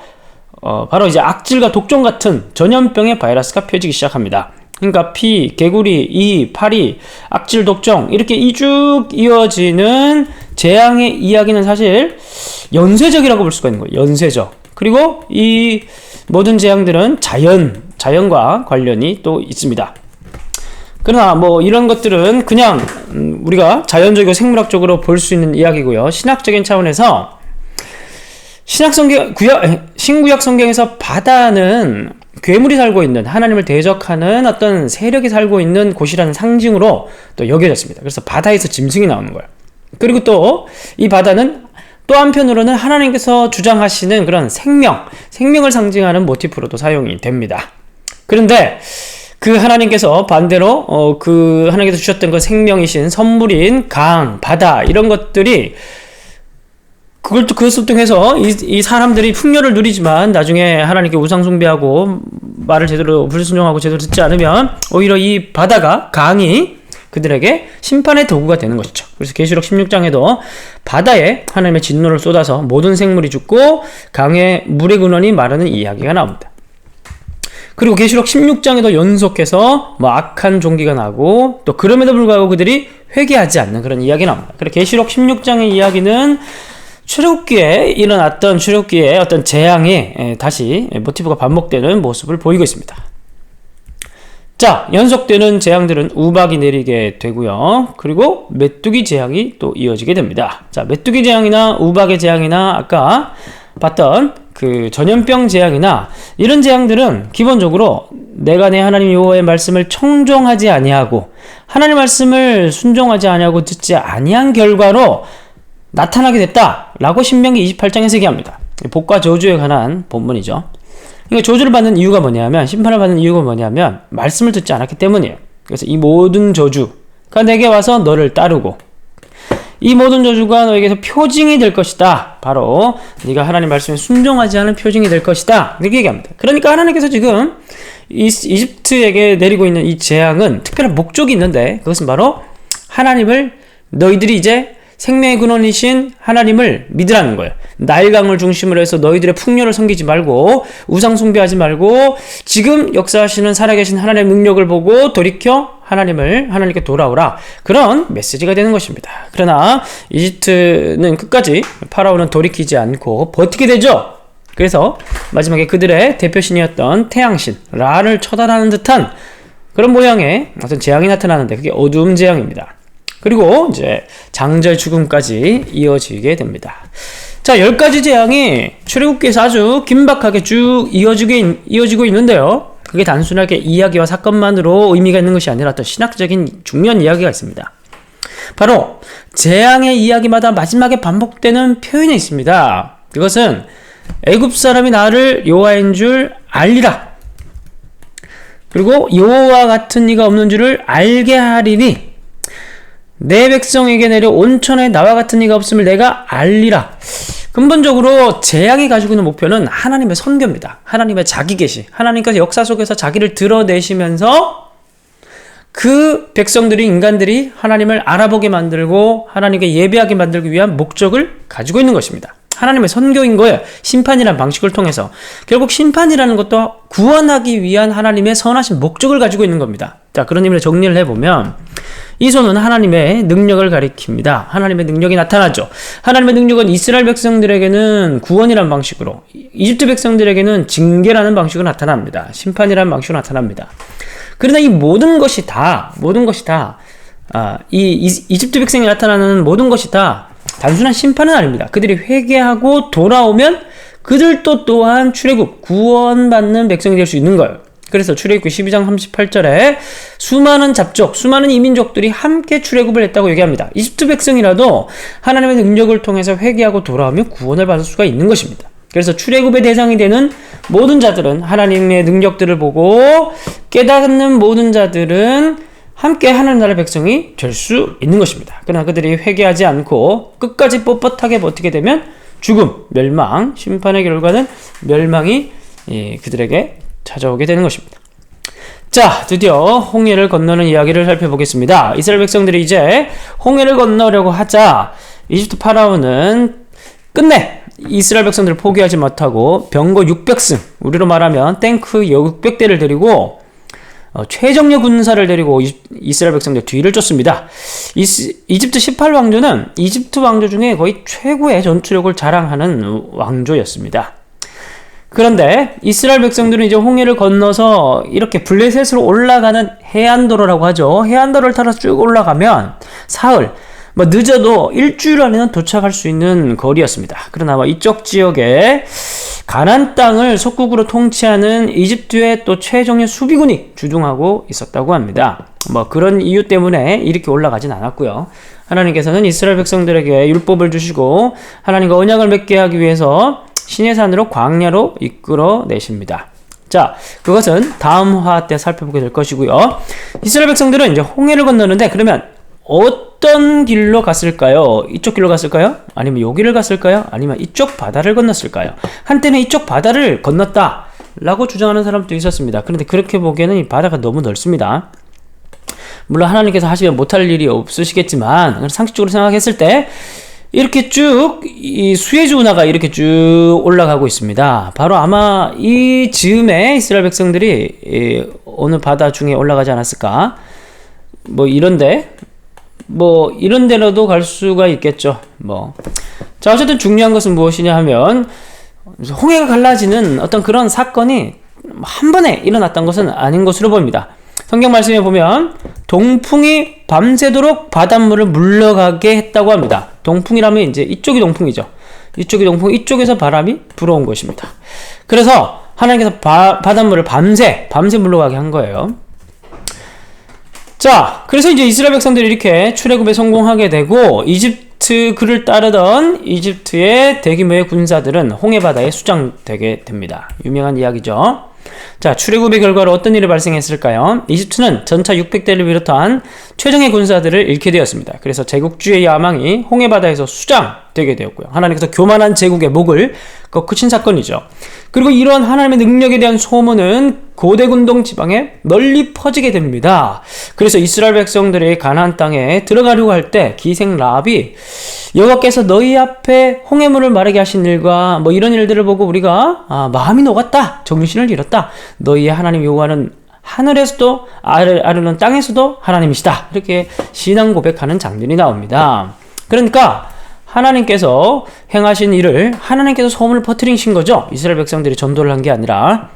바로 이제 악질과 독종 같은 전염병의 바이러스가 펴지기 시작합니다. 그러니까 피, 개구리, 이, 파리, 악질, 독종 이렇게 쭉 이어지는 재앙의 이야기는 사실 연쇄적이라고 볼 수가 있는 거예요. 연쇄적. 그리고 이 모든 재앙들은 자연과 관련이 또 있습니다. 그러나 뭐 이런 것들은 그냥 우리가 자연적이고 생물학적으로 볼 수 있는 이야기고요. 신학적인 차원에서 신구약 성경에서 바다는 괴물이 살고 있는, 하나님을 대적하는 어떤 세력이 살고 있는 곳이라는 상징으로 또 여겨졌습니다. 그래서 바다에서 짐승이 나오는 거예요. 그리고 또 이 바다는 또 한편으로는 하나님께서 주장하시는 그런 생명을 상징하는 모티프로도 사용이 됩니다. 그런데 그 하나님께서 반대로 그 하나님께서 주셨던 그 생명이신 선물인 강, 바다 이런 것들이 그것을 통해서 이 사람들이 풍요를 누리지만 나중에 하나님께 우상 숭배하고 말을 제대로 불순종하고 제대로 듣지 않으면 오히려 이 바다가, 강이 그들에게 심판의 도구가 되는 것이죠. 그래서 계시록 16장에도 바다에 하나님의 진노를 쏟아서 모든 생물이 죽고 강의 물의 근원이 마르는 이야기가 나옵니다. 그리고 계시록 16장에도 연속해서 악한 종기가 나고 또 그럼에도 불구하고 그들이 회개하지 않는 그런 이야기가 나옵니다. 그래서 계시록 16장의 이야기는 출애굽기에 일어났던 출애굽기의 어떤 재앙이 다시 모티브가 반복되는 모습을 보이고 있습니다. 자, 연속되는 재앙들은 우박이 내리게 되고요. 그리고 메뚜기 재앙이 또 이어지게 됩니다. 자, 메뚜기 재앙이나 우박의 재앙이나 아까 봤던 그 전염병 재앙이나 이런 재앙들은 기본적으로 내가 내 하나님 여호와의 말씀을 청종하지 아니하고 하나님 말씀을 순종하지 아니하고 듣지 아니한 결과로 나타나게 됐다라고 신명기 28장에서 얘기합니다. 복과 저주에 관한 본문이죠. 그러니까 저주를 받는 이유가 뭐냐면, 심판을 받는 이유가 뭐냐면 말씀을 듣지 않았기 때문이에요. 그래서 이 모든 저주가 내게 와서 너를 따르고 이 모든 저주가 너에게서 표징이 될 것이다. 바로 네가 하나님 말씀에 순종하지 않은 표징이 될 것이다. 이렇게 얘기합니다. 그러니까 하나님께서 지금 이집트에게 내리고 있는 이 재앙은 특별한 목적이 있는데 그것은 바로 하나님을 너희들이 이제 생명의 근원이신 하나님을 믿으라는 거예요. 나일강을 중심으로 해서 너희들의 풍요를 섬기지 말고 우상 숭배하지 말고 지금 역사하시는 살아계신 하나님의 능력을 보고 돌이켜 하나님께 돌아오라. 그런 메시지가 되는 것입니다. 그러나 이집트는 끝까지 파라오는 돌이키지 않고 버티게 되죠. 그래서 마지막에 그들의 대표신이었던 태양신 라를 처단하는 듯한 그런 모양의 어떤 재앙이 나타나는데 그게 어두움 재앙입니다. 그리고 이제 장절 죽음까지 이어지게 됩니다. 자, 10가지 재앙이 출애굽기에서 아주 긴박하게 쭉 이어지고 있는데요. 그게 단순하게 이야기와 사건만으로 의미가 있는 것이 아니라 또 신학적인 중요한 이야기가 있습니다. 바로 재앙의 이야기마다 마지막에 반복되는 표현이 있습니다. 그것은 애굽 사람이 나를 여호와인 줄 알리라. 그리고 여호와 같은 이가 없는 줄을 알게 하리니 내 백성에게 내려 온천에 나와 같은 이가 없음을 내가 알리라. 근본적으로 재앙이 가지고 있는 목표는 하나님의 선교입니다. 하나님의 자기 계시, 하나님께서 역사 속에서 자기를 드러내시면서 그 백성들이, 인간들이 하나님을 알아보게 만들고 하나님께 예배하게 만들기 위한 목적을 가지고 있는 것입니다. 하나님의 선교인 거예요. 심판이라는 방식을 통해서. 결국 심판이라는 것도 구원하기 위한 하나님의 선하신 목적을 가지고 있는 겁니다. 자, 그런 의미로 정리를 해보면 이 손은 하나님의 능력을 가리킵니다. 하나님의 능력이 나타나죠. 하나님의 능력은 이스라엘 백성들에게는 구원이라는 방식으로, 이집트 백성들에게는 징계라는 방식으로 나타납니다. 심판이라는 방식으로 나타납니다. 그러나 이 모든 것이 다 이집트 백성이 나타나는 모든 것이 다 단순한 심판은 아닙니다. 그들이 회개하고 돌아오면 그들도 또한 출애굽, 구원받는 백성이 될 수 있는 거예요. 그래서 출애굽기 12장 38절에 수많은 잡족, 수많은 이민족들이 함께 출애굽을 했다고 얘기합니다. 이집트 백성이라도 하나님의 능력을 통해서 회개하고 돌아오면 구원을 받을 수가 있는 것입니다. 그래서 출애굽의 대상이 되는 모든 자들은 하나님의 능력들을 보고 깨닫는 모든 자들은 함께 하나님 나라의 백성이 될 수 있는 것입니다. 그러나 그들이 회개하지 않고 끝까지 뻣뻣하게 버티게 되면 죽음, 멸망, 심판의 결과는 멸망이 그들에게 찾아오게 되는 것입니다. 자, 드디어 홍해를 건너는 이야기를 살펴보겠습니다. 이스라엘 백성들이 이제 홍해를 건너려고 하자 이집트 파라오는 끝내 이스라엘 백성들을 포기하지 못하고 병거 600승, 우리로 말하면 탱크 600대를 데리고 최정예 군사를 데리고 이스라엘 백성들 뒤를 쫓습니다. 이집트 18왕조는 이집트 왕조 중에 거의 최고의 전투력을 자랑하는 왕조였습니다. 그런데 이스라엘 백성들은 이제 홍해를 건너서 이렇게 블레셋으로 올라가는 해안도로라고 하죠. 해안도로를 타러 쭉 올라가면 사흘, 늦어도 일주일 안에는 도착할 수 있는 거리였습니다. 그러나 이쪽 지역에 가나안 땅을 속국으로 통치하는 이집트의 또 최정예 수비군이 주둔하고 있었다고 합니다. 그런 이유 때문에 이렇게 올라가진 않았고요. 하나님께서는 이스라엘 백성들에게 율법을 주시고 하나님과 언약을 맺게 하기 위해서 시내산으로 광야로 이끌어 내십니다. 자, 그것은 다음 화 때 살펴보게 될 것이고요. 이스라엘 백성들은 이제 홍해를 건너는데 그러면 어떤 길로 갔을까요? 이쪽 길로 갔을까요? 아니면 여기를 갔을까요? 아니면 이쪽 바다를 건넜을까요? 한때는 이쪽 바다를 건넜다 라고 주장하는 사람도 있었습니다. 그런데 그렇게 보기에는 이 바다가 너무 넓습니다. 물론 하나님께서 하시면 못할 일이 없으시겠지만 상식적으로 생각했을 때 이렇게 쭉 이 수에즈 운하가 이렇게 쭉 올라가고 있습니다. 바로 아마 이 즈음에 이스라엘 백성들이 어느 바다 중에 올라가지 않았을까? 이런 데로도 갈 수가 있겠죠. 자, 어쨌든 중요한 것은 무엇이냐 하면 홍해가 갈라지는 어떤 그런 사건이 한 번에 일어났던 것은 아닌 것으로 보입니다. 성경 말씀에 보면 동풍이 밤새도록 바닷물을 물러가게 했다고 합니다. 동풍이라면 이제 이쪽이 동풍이죠. 이쪽이 동풍, 이쪽에서 바람이 불어온 것입니다. 그래서 하나님께서 바닷물을 밤새 물러가게 한 거예요. 자, 그래서 이제 이스라엘 백성들이 이렇게 출애굽에 성공하게 되고 그를 따르던 이집트의 대규모의 군사들은 홍해바다에 수장되게 됩니다. 유명한 이야기죠. 자, 출애굽의 결과로 어떤 일이 발생했을까요? 이집트는 전차 600대를 비롯한 최정예 군사들을 잃게 되었습니다. 그래서 제국주의 야망이 홍해바다에서 수장되게 되었고요. 하나님께서 교만한 제국의 목을 꺾으신 사건이죠. 그리고 이러한 하나님의 능력에 대한 소문은 고대군동 지방에 널리 퍼지게 됩니다. 그래서 이스라엘 백성들이 가나안 땅에 들어가려고 할 때 기생 라합이 여호와께서 너희 앞에 홍해물을 마르게 하신 일과 이런 일들을 보고 우리가 마음이 녹았다, 정신을 잃었다. 너희의 하나님 여호와는 하늘에서도 아르는 땅에서도 하나님이시다. 이렇게 신앙 고백하는 장면이 나옵니다. 그러니까 하나님께서 행하신 일을 하나님께서 소문을 퍼뜨리신 거죠. 이스라엘 백성들이 전도를 한 게 아니라.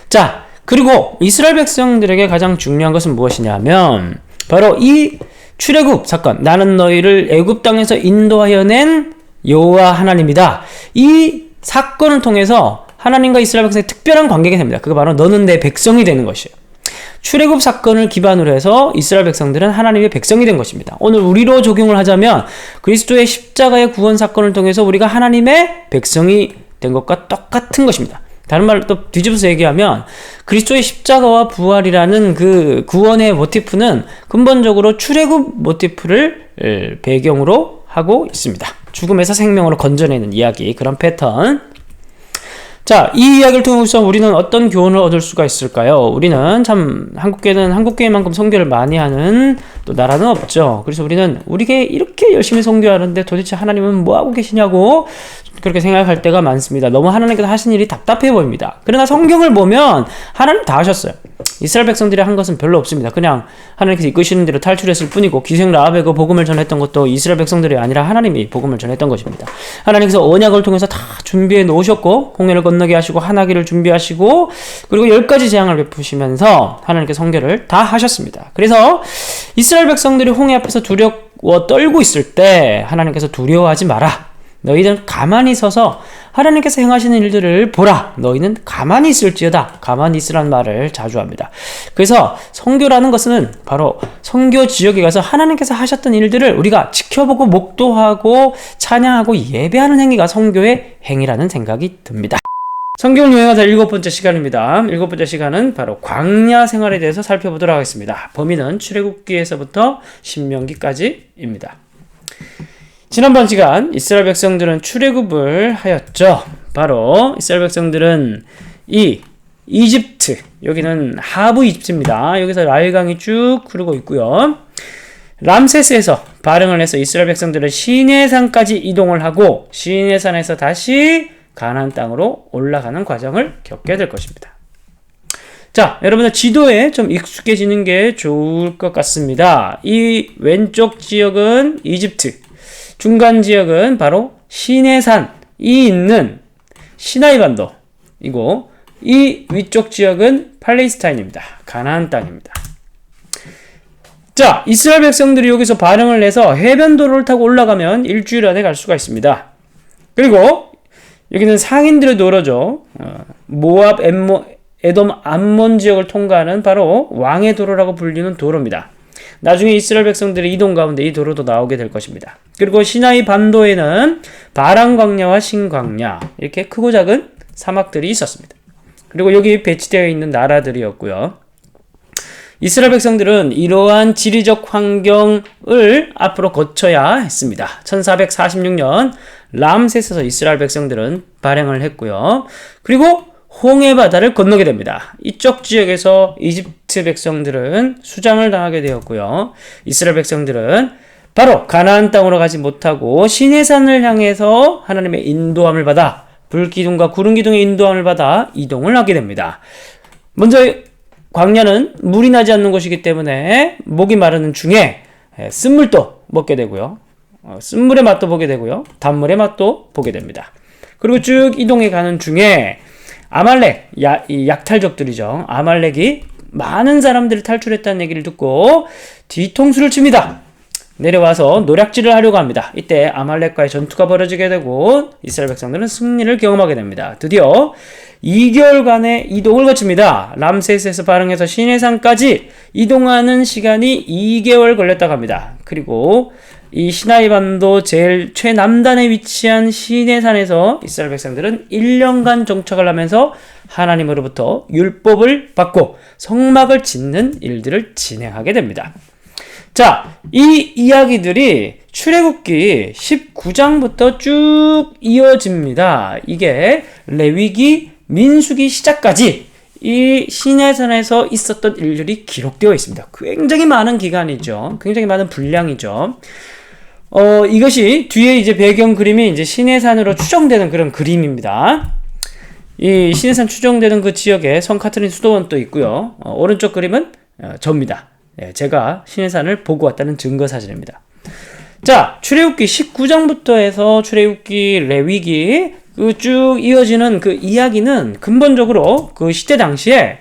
자, 그리고 이스라엘 백성들에게 가장 중요한 것은 무엇이냐면 바로 이 출애굽 사건, 나는 너희를 애굽 땅에서 인도하여 낸 여호와 하나님이다. 이 사건을 통해서 하나님과 이스라엘 백성의 특별한 관계가 됩니다. 그게 바로 너는 내 백성이 되는 것이에요. 출애굽 사건을 기반으로 해서 이스라엘 백성들은 하나님의 백성이 된 것입니다. 오늘 우리로 적용을 하자면 그리스도의 십자가의 구원 사건을 통해서 우리가 하나님의 백성이 된 것과 똑같은 것입니다. 다른 말로 또 뒤집어서 얘기하면 그리스도의 십자가와 부활이라는 그 구원의 모티프는 근본적으로 출애굽 모티프를 배경으로 하고 있습니다. 죽음에서 생명으로 건져내는 이야기, 그런 패턴. 자, 이 이야기를 통해서 우리는 어떤 교훈을 얻을 수가 있을까요? 우리는 참 한국교회만큼 선교를 많이 하는 또 나라는 없죠. 그래서 우리는 우리게 이렇게 열심히 선교하는데 도대체 하나님은 뭐하고 계시냐고 그렇게 생각할 때가 많습니다. 너무 하나님께서 하신 일이 답답해 보입니다. 그러나 성경을 보면 하나님 다 하셨어요. 이스라엘 백성들이 한 것은 별로 없습니다. 그냥 하나님께서 이끄시는 대로 탈출했을 뿐이고 기생 라합의 그 복음을 전했던 것도 이스라엘 백성들이 아니라 하나님이 복음을 전했던 것입니다. 하나님께서 언약을 통해서 다 준비해 놓으셨고 홍해를 건너게 하시고 하나기를 준비하시고 그리고 10가지 재앙을 베푸시면서 하나님께서 선교를 다 하셨습니다. 그래서 이스라엘 백성들이 홍해 앞에서 두려워 떨고 있을 때 하나님께서 두려워하지 마라. 너희는 가만히 서서 하나님께서 행하시는 일들을 보라. 너희는 가만히 있을지어다. 가만히 있으라는 말을 자주 합니다. 그래서 선교라는 것은 바로 선교 지역에 가서 하나님께서 하셨던 일들을 우리가 지켜보고 목도하고 찬양하고 예배하는 행위가 선교의 행위라는 생각이 듭니다. 성경을 여행하다 7번째 시간입니다. 7번째 시간은 바로 광야 생활에 대해서 살펴보도록 하겠습니다. 범위는 출애굽기에서부터 신명기까지입니다. 지난번 시간 이스라엘 백성들은 출애굽을 하였죠. 바로 이스라엘 백성들은 이 이집트, 여기는 하부 이집트입니다. 여기서 나일강이 쭉 흐르고 있고요. 람세스에서 발응을 해서 이스라엘 백성들은 시내산까지 이동을 하고 시내산에서 다시 가나안 땅으로 올라가는 과정을 겪게 될 것입니다. 자, 여러분들 지도에 좀 익숙해지는 게 좋을 것 같습니다. 이 왼쪽 지역은 이집트, 중간 지역은 바로 시내산이 있는 시나이 반도이고, 이 위쪽 지역은 팔레스타인입니다. 가나안 땅입니다. 자, 이스라엘 백성들이 여기서 발응을 해서 해변도로를 타고 올라가면 일주일 안에 갈 수가 있습니다. 그리고 여기는 상인들의 도로죠. 모압, 에돔, 암몬 지역을 통과하는 바로 왕의 도로라고 불리는 도로입니다. 나중에 이스라엘 백성들의 이동 가운데 이 도로도 나오게 될 것입니다. 그리고 시나이 반도에는 바란 광야와 신광야, 이렇게 크고 작은 사막들이 있었습니다. 그리고 여기 배치되어 있는 나라들이었고요. 이스라엘 백성들은 이러한 지리적 환경을 앞으로 거쳐야 했습니다. 1446년 람세스에서 이스라엘 백성들은 발행을 했고요. 그리고 홍해 바다를 건너게 됩니다. 이쪽 지역에서 이집트 백성들은 수장을 당하게 되었고요. 이스라엘 백성들은 바로 가나안 땅으로 가지 못하고 시내산을 향해서 하나님의 인도함을 받아 불기둥과 구름기둥의 인도함을 받아 이동을 하게 됩니다. 먼저 광야는 물이 나지 않는 곳이기 때문에 목이 마르는 중에 쓴물도 먹게 되고요. 쓴물의 맛도 보게 되고요. 단물의 맛도 보게 됩니다. 그리고 쭉 이동해 가는 중에 아말렉, 이 약탈족들이죠. 아말렉이 많은 사람들이 탈출했다는 얘기를 듣고 뒤통수를 칩니다. 내려와서 노략질을 하려고 합니다. 이때 아말렉과의 전투가 벌어지게 되고 이스라엘 백성들은 승리를 경험하게 됩니다. 드디어 2개월간의 이동을 거칩니다. 람세스에서 발응해서 시내산까지 이동하는 시간이 2개월 걸렸다고 합니다. 그리고 이 시나이 반도 제일 최남단에 위치한 시내산에서 이스라엘 백성들은 1년간 정착을 하면서 하나님으로부터 율법을 받고 성막을 짓는 일들을 진행하게 됩니다. 자, 이 이야기들이 출애굽기 19장부터 쭉 이어집니다. 이게 레위기, 민수기 시작까지 이 시내산에서 있었던 일들이 기록되어 있습니다. 굉장히 많은 기간이죠. 굉장히 많은 분량이죠. 이것이 뒤에 이제 배경 그림이 이제 시내산으로 추정되는 그런 그림입니다. 이 시내산 추정되는 그 지역에 성 카트린 수도원도 있고요. 오른쪽 그림은 접니다. 제가 시내산을 보고 왔다는 증거 사진입니다. 자, 출애굽기 19장부터 해서 출애굽기, 레위기 쭉 이어지는 그 이야기는 근본적으로 그 시대 당시에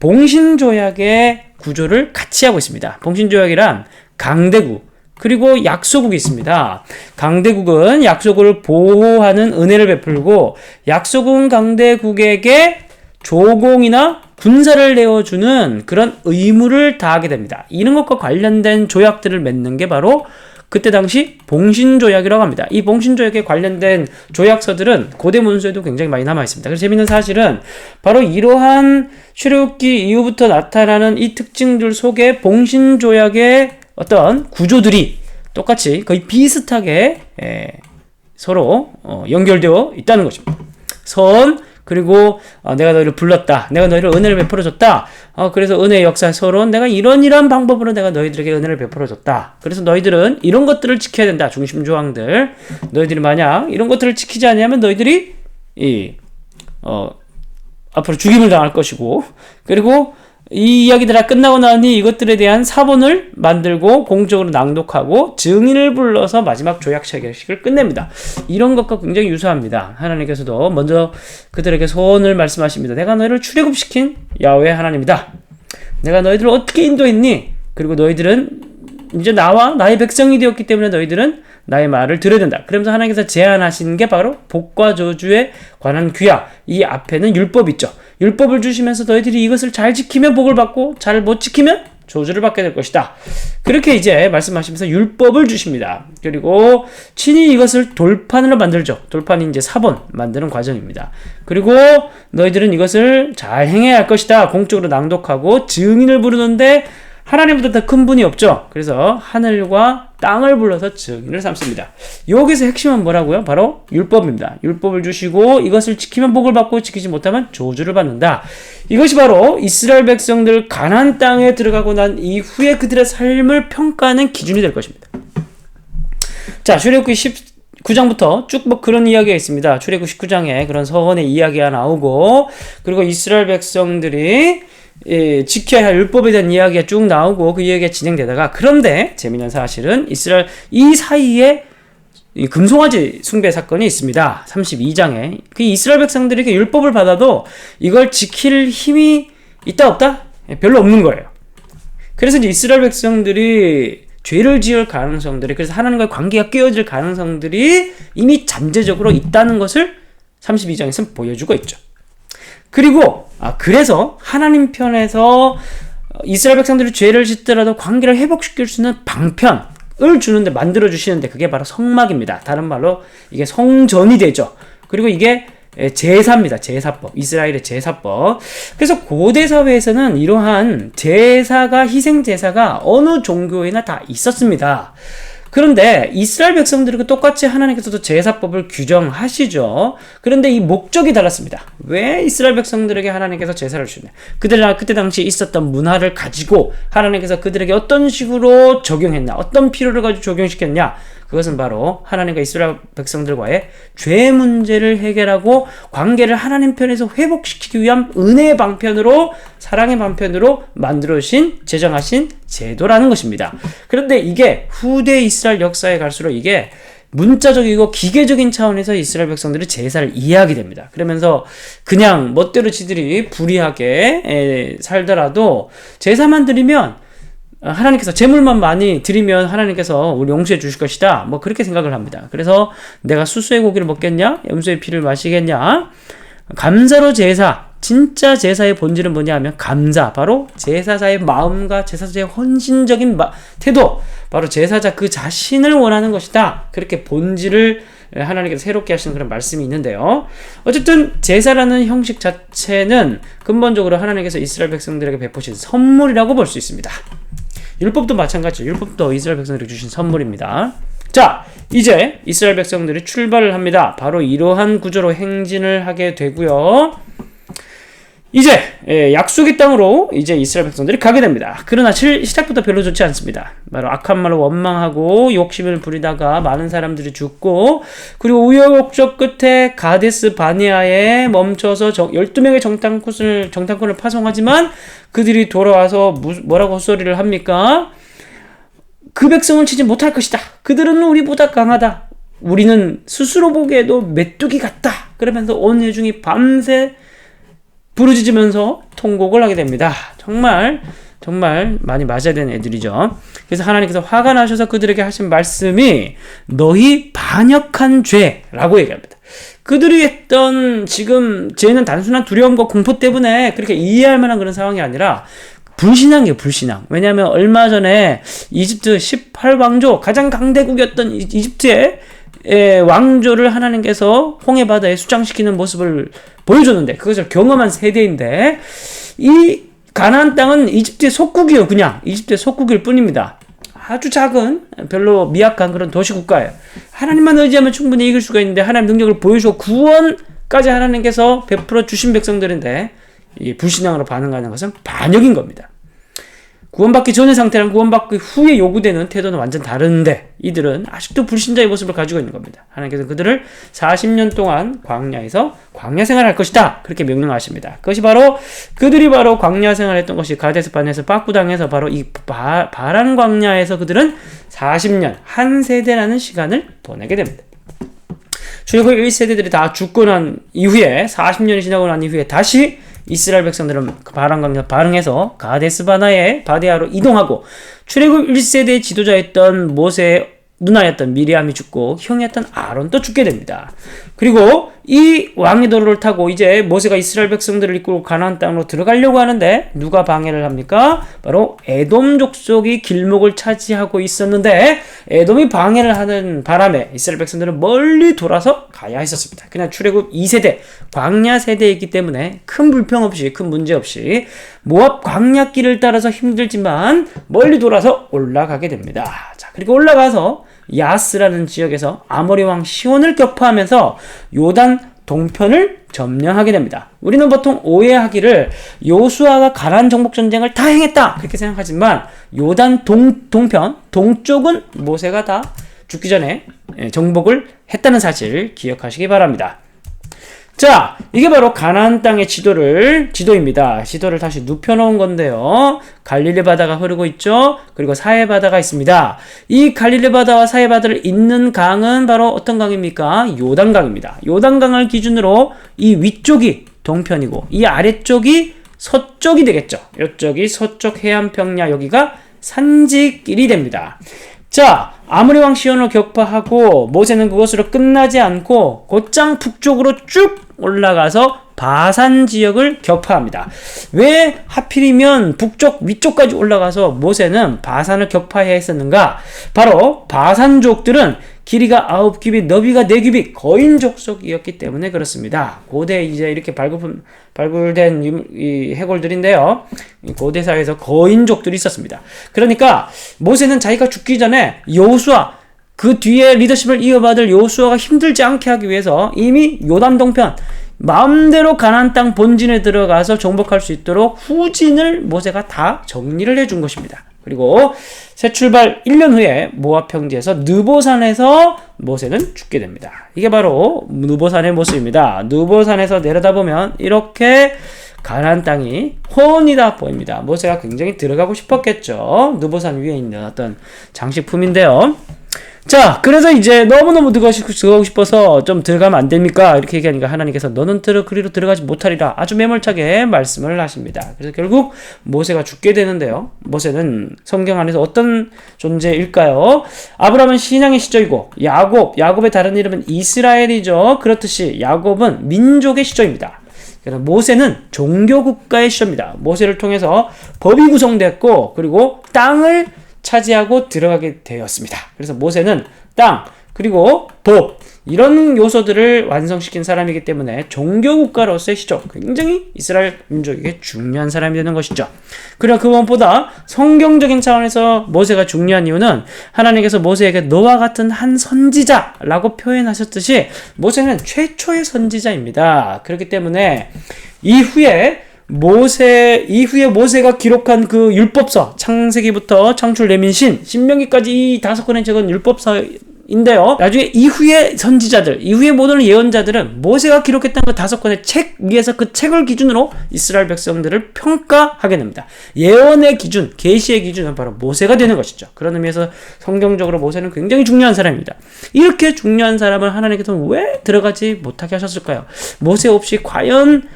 봉신조약의 구조를 같이 하고 있습니다. 봉신조약이란 강대국 그리고 약소국이 있습니다. 강대국은 약소국을 보호하는 은혜를 베풀고 약소국은 강대국에게 조공이나 군사를 내어주는 그런 의무를 다하게 됩니다. 이런 것과 관련된 조약들을 맺는 게 바로 그때 당시 봉신조약이라고 합니다. 이 봉신조약에 관련된 조약서들은 고대 문서에도 굉장히 많이 남아있습니다. 그래서 재밌는 사실은 바로 이러한 출애굽기 이후부터 나타나는 이 특징들 속에 봉신조약의 어떤 구조들이 똑같이 거의 비슷하게 서로 연결되어 있다는 것입니다. 그리고 내가 너희를 불렀다. 내가 너희를 은혜를 베풀어줬다. 그래서 은혜의 역사 서로 내가 이런 방법으로 내가 너희들에게 은혜를 베풀어줬다. 그래서 너희들은 이런 것들을 지켜야 된다. 중심 조항들. 너희들이 만약 이런 것들을 지키지 않으면 너희들이 앞으로 죽임을 당할 것이고, 그리고 이 이야기들이 다 끝나고 나니 이것들에 대한 사본을 만들고 공적으로 낭독하고 증인을 불러서 마지막 조약 체결식을 끝냅니다. 이런 것과 굉장히 유사합니다. 하나님께서도 먼저 그들에게 소원을 말씀하십니다. 내가 너희를 출애굽시킨 야훼 하나님이다. 내가 너희들을 어떻게 인도했니? 그리고 너희들은 이제 나와 나의 백성이 되었기 때문에 너희들은 나의 말을 들어야 된다. 그러면서 하나님께서 제안하시는 게 바로 복과 저주에 관한 규약. 이 앞에는 율법이 있죠. 율법을 주시면서 너희들이 이것을 잘 지키면 복을 받고 잘 못 지키면 저주를 받게 될 것이다. 그렇게 이제 말씀하시면서 율법을 주십니다. 그리고 친히 이것을 돌판으로 만들죠. 돌판이 이제 사본 만드는 과정입니다. 그리고 너희들은 이것을 잘 행해야 할 것이다. 공적으로 낭독하고 증인을 부르는데 하나님보다 더 큰 분이 없죠. 그래서 하늘과 땅을 불러서 증인을 삼습니다. 여기서 핵심은 뭐라고요? 바로 율법입니다. 율법을 주시고 이것을 지키면 복을 받고 지키지 못하면 저주를 받는다. 이것이 바로 이스라엘 백성들 가나안 땅에 들어가고 난 이후에 그들의 삶을 평가하는 기준이 될 것입니다. 자, 출애굽기 19장부터 쭉 뭐 그런 이야기가 있습니다. 출애굽 19장에 그런 서원의 이야기가 나오고, 그리고 이스라엘 백성들이 지켜야 할 율법에 대한 이야기가 쭉 나오고 그 이야기가 진행되다가, 그런데 재미있는 사실은 이스라엘 이 사이에 이 금송아지 숭배 사건이 있습니다. 32장에 그 이스라엘 백성들이 율법을 받아도 이걸 지킬 힘이 있다 없다? 별로 없는 거예요. 그래서 이제 이스라엘 백성들이 죄를 지을 가능성들이, 그래서 하나님과의 관계가 깨어질 가능성들이 이미 잠재적으로 있다는 것을 32장에서 보여주고 있죠. 그리고 그래서 하나님 편에서 이스라엘 백성들이 죄를 짓더라도 관계를 회복시킬 수 있는 방편을 주는데, 만들어 주시는데, 그게 바로 성막입니다. 다른 말로 이게 성전이 되죠. 그리고 이게 제사입니다. 제사법. 이스라엘의 제사법. 그래서 고대 사회에서는 이러한 제사가, 희생 제사가 어느 종교에나 다 있었습니다. 그런데 이스라엘 백성들과 똑같이 하나님께서도 제사법을 규정하시죠. 그런데 이 목적이 달랐습니다. 왜 이스라엘 백성들에게 하나님께서 제사를 주냐? 그때 당시 있었던 문화를 가지고 하나님께서 그들에게 어떤 식으로 적용했나? 어떤 필요를 가지고 적용시켰냐? 그것은 바로 하나님과 이스라엘 백성들과의 죄 문제를 해결하고 관계를 하나님 편에서 회복시키기 위한 은혜의 방편으로, 사랑의 방편으로 만들어주신, 제정하신 제도라는 것입니다. 그런데 이게 후대 이스라엘 역사에 갈수록 이게 문자적이고 기계적인 차원에서 이스라엘 백성들이 제사를 이해하게 됩니다. 그러면서 그냥 멋대로 지들이 불의하게 살더라도 제사만 드리면, 하나님께서 제물만 많이 드리면 하나님께서 우리 용서해 주실 것이다, 뭐 그렇게 생각을 합니다. 그래서 내가 수수의 고기를 먹겠냐? 염소의 피를 마시겠냐? 감사로 제사, 진짜 제사의 본질은 뭐냐 하면 감사, 바로 제사자의 마음과 제사자의 헌신적인 태도, 바로 제사자 그 자신을 원하는 것이다. 그렇게 본질을 하나님께서 새롭게 하시는 그런 말씀이 있는데요. 어쨌든 제사라는 형식 자체는 근본적으로 하나님께서 이스라엘 백성들에게 베푸신 선물이라고 볼 수 있습니다. 율법도 마찬가지죠. 율법도 이스라엘 백성들에게 주신 선물입니다. 자, 이제 이스라엘 백성들이 출발을 합니다. 바로 이러한 구조로 행진을 하게 되고요. 이제 약속의 땅으로 이제 이스라엘 백성들이 가게 됩니다. 그러나 시작부터 별로 좋지 않습니다. 바로 악한 말로 원망하고 욕심을 부리다가 많은 사람들이 죽고, 그리고 우여곡절 끝에 가데스 바네아에 멈춰서 12명의 정탐꾼을 파송하지만 그들이 돌아와서 뭐라고 헛소리를 합니까? 그 백성을 치지 못할 것이다. 그들은 우리보다 강하다. 우리는 스스로 보기에도 메뚜기 같다. 그러면서 온 회중이 밤새 부르짖으면서 통곡을 하게 됩니다. 정말 많이 맞아야 되는 애들이죠. 그래서 하나님께서 화가 나셔서 그들에게 하신 말씀이 너희 반역한 죄라고 얘기합니다. 그들이 했던 지금 죄는 단순한 두려움과 공포 때문에 그렇게 이해할 만한 그런 상황이 아니라 불신앙이에요, 불신앙. 왜냐하면 얼마 전에 이집트 18왕조, 가장 강대국이었던 이집트의 왕조를 하나님께서 홍해바다에 수장시키는 모습을 보여줬는데, 그것을 경험한 세대인데, 이 가나안 땅은 이집트의 속국이에요. 그냥 이집트의 속국일 뿐입니다. 아주 작은, 별로 미약한 그런 도시국가예요. 하나님만 의지하면 충분히 이길 수가 있는데, 하나님 능력을 보여주고 구원까지 하나님께서 베풀어 주신 백성들인데, 이 불신앙으로 반응하는 것은 반역인 겁니다. 구원받기 전의 상태랑 구원받기 후에 요구되는 태도는 완전 다른데, 이들은 아직도 불신자의 모습을 가지고 있는 겁니다. 하나님께서 그들을 40년 동안 광야에서 광야 생활을 할 것이다, 그렇게 명령하십니다. 그것이 바로 그들이 바로 광야 생활을 했던 것이 가데스 바네아에서 빠꾸당해서 바로 이 바란 광야에서 그들은 40년, 한 세대라는 시간을 보내게 됩니다. 출애굽 1세대들이 다 죽고 난 이후에 40년이 지나고 난 이후에 다시 이스라엘 백성들은 바란광야 바흥에서 가데스 바네아로 이동하고, 출애굽 1세대의 지도자였던 모세의 누나였던 미리암이 죽고 형이었던 아론도 죽게 됩니다. 그리고 이 왕의 도로를 타고 이제 모세가 이스라엘 백성들을 이끌고 가나안 땅으로 들어가려고 하는데 누가 방해를 합니까? 바로 에돔 족속이 길목을 차지하고 있었는데 에돔이 방해를 하는 바람에 이스라엘 백성들은 멀리 돌아서 가야 했었습니다. 그냥 출애굽 2세대 광야 세대이기 때문에 큰 불평 없이 큰 문제 없이 모압 광야길을 따라서 힘들지만 멀리 돌아서 올라가게 됩니다. 자, 그리고 올라가서 야스라는 지역에서 아모리 왕 시온을 격파하면서 요단 동편을 점령하게 됩니다. 우리는 보통 오해하기를 요수아가 가나안 정복 전쟁을 다 행했다 그렇게 생각하지만 요단 동편 동쪽은 모세가 다 죽기 전에 정복을 했다는 사실 기억하시기 바랍니다. 자, 이게 바로 가나안 땅의 지도입니다. 지도를 다시 눕혀놓은 건데요. 갈릴리 바다가 흐르고 있죠. 그리고 사해 바다가 있습니다. 이 갈릴리 바다와 사해 바다를 잇는 강은 바로 어떤 강입니까? 요단강입니다. 요단강을 기준으로 이 위쪽이 동편이고 이 아래쪽이 서쪽이 되겠죠. 이쪽이 서쪽 해안평야, 여기가 산지길이 됩니다. 자, 아모리 왕 시온을 격파하고 모세는 그것으로 끝나지 않고 곧장 북쪽으로 쭉 올라가서 바산 지역을 격파합니다. 왜 하필이면 북쪽 위쪽까지 올라가서 모세는 바산을 격파해야 했었는가? 바로 바산족들은 길이가 9규빗, 너비가 4규빗, 거인 족속이었기 때문에 그렇습니다. 고대 이제 이렇게 발굴된 이 해골들인데요. 고대 사회에서 거인족들이 있었습니다. 그러니까 모세는 자기가 죽기 전에 여호수아, 그 뒤에 리더십을 이어받을 여호수아가 힘들지 않게 하기 위해서 이미 요단 동편 마음대로 가나안 땅 본진에 들어가서 정복할 수 있도록 후진을 모세가 다 정리를 해준 것입니다. 그리고 새 출발 1년 후에 모압 평지에서 느보산에서 모세는 죽게 됩니다. 이게 바로 느보산의 모습입니다. 느보산에서 내려다보면 이렇게 가나안 땅이 훤히 보입니다. 모세가 굉장히 들어가고 싶었겠죠. 느보산 위에 있는 어떤 장식품인데요. 자, 그래서 이제 너무너무 들어가고 싶어서 좀 들어가면 안 됩니까? 이렇게 얘기하니까 하나님께서 너는 그리로 들어가지 못하리라 아주 매몰차게 말씀을 하십니다. 그래서 결국 모세가 죽게 되는데요. 모세는 성경 안에서 어떤 존재일까요? 아브라함은 신앙의 시조이고 야곱의 다른 이름은 이스라엘이죠. 그렇듯이 야곱은 민족의 시조입니다. 그래서 모세는 종교국가의 시조입니다. 모세를 통해서 법이 구성됐고 그리고 땅을 차지하고 들어가게 되었습니다. 그래서 모세는 땅, 그리고 법, 이런 요소들을 완성시킨 사람이기 때문에 종교국가로서의 시조, 굉장히 이스라엘 민족에게 중요한 사람이 되는 것이죠. 그리고 그 무엇보다 성경적인 차원에서 모세가 중요한 이유는 하나님께서 모세에게 너와 같은 한 선지자라고 표현하셨듯이 모세는 최초의 선지자입니다. 그렇기 때문에 이후에 모세가 기록한 그 율법서, 창세기부터 창출 레민신, 신명기까지 이 5권에 적은 율법서인데요. 나중에 이후의 선지자들, 이후의 모든 예언자들은 모세가 기록했던 그 5권의 책 위에서 그 책을 기준으로 이스라엘 백성들을 평가하게 됩니다. 예언의 기준, 계시의 기준은 바로 모세가 되는 것이죠. 그런 의미에서 성경적으로 모세는 굉장히 중요한 사람입니다. 이렇게 중요한 사람을 하나님께서 왜 들어가지 못하게 하셨을까요? 모세 없이 과연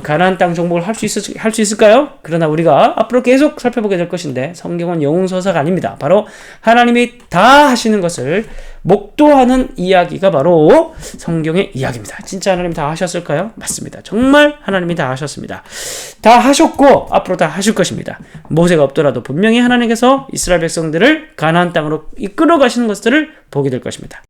가나안 땅 정복을 할 수 있을까요? 그러나 우리가 앞으로 계속 살펴보게 될 것인데 성경은 영웅서사가 아닙니다. 바로 하나님이 다 하시는 것을 목도하는 이야기가 바로 성경의 이야기입니다. 진짜 하나님 다 하셨을까요? 맞습니다. 정말 하나님이 다 하셨습니다. 다 하셨고 앞으로 다 하실 것입니다. 모세가 없더라도 분명히 하나님께서 이스라엘 백성들을 가나안 땅으로 이끌어 가시는 것들을 보게 될 것입니다.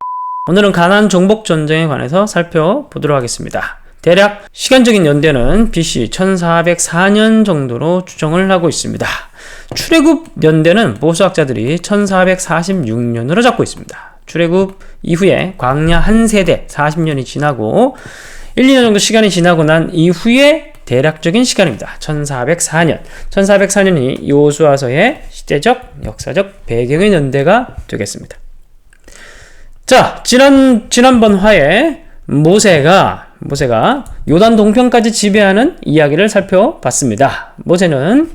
오늘은 가나안 정복 전쟁에 관해서 살펴보도록 하겠습니다. 대략 시간적인 연대는 BC 1404년 정도로 추정을 하고 있습니다. 출애굽 연대는 보수학자들이 1446년으로 잡고 있습니다. 출애굽 이후에 광야 한 세대 40년이 지나고 1, 2년 정도 시간이 지나고 난 이후에 대략적인 시간입니다. 1404년. 1404년이 여호수아서의 시대적, 역사적 배경의 연대가 되겠습니다. 자, 지난번 화에 모세가 요단 동편까지 지배하는 이야기를 살펴봤습니다. 모세는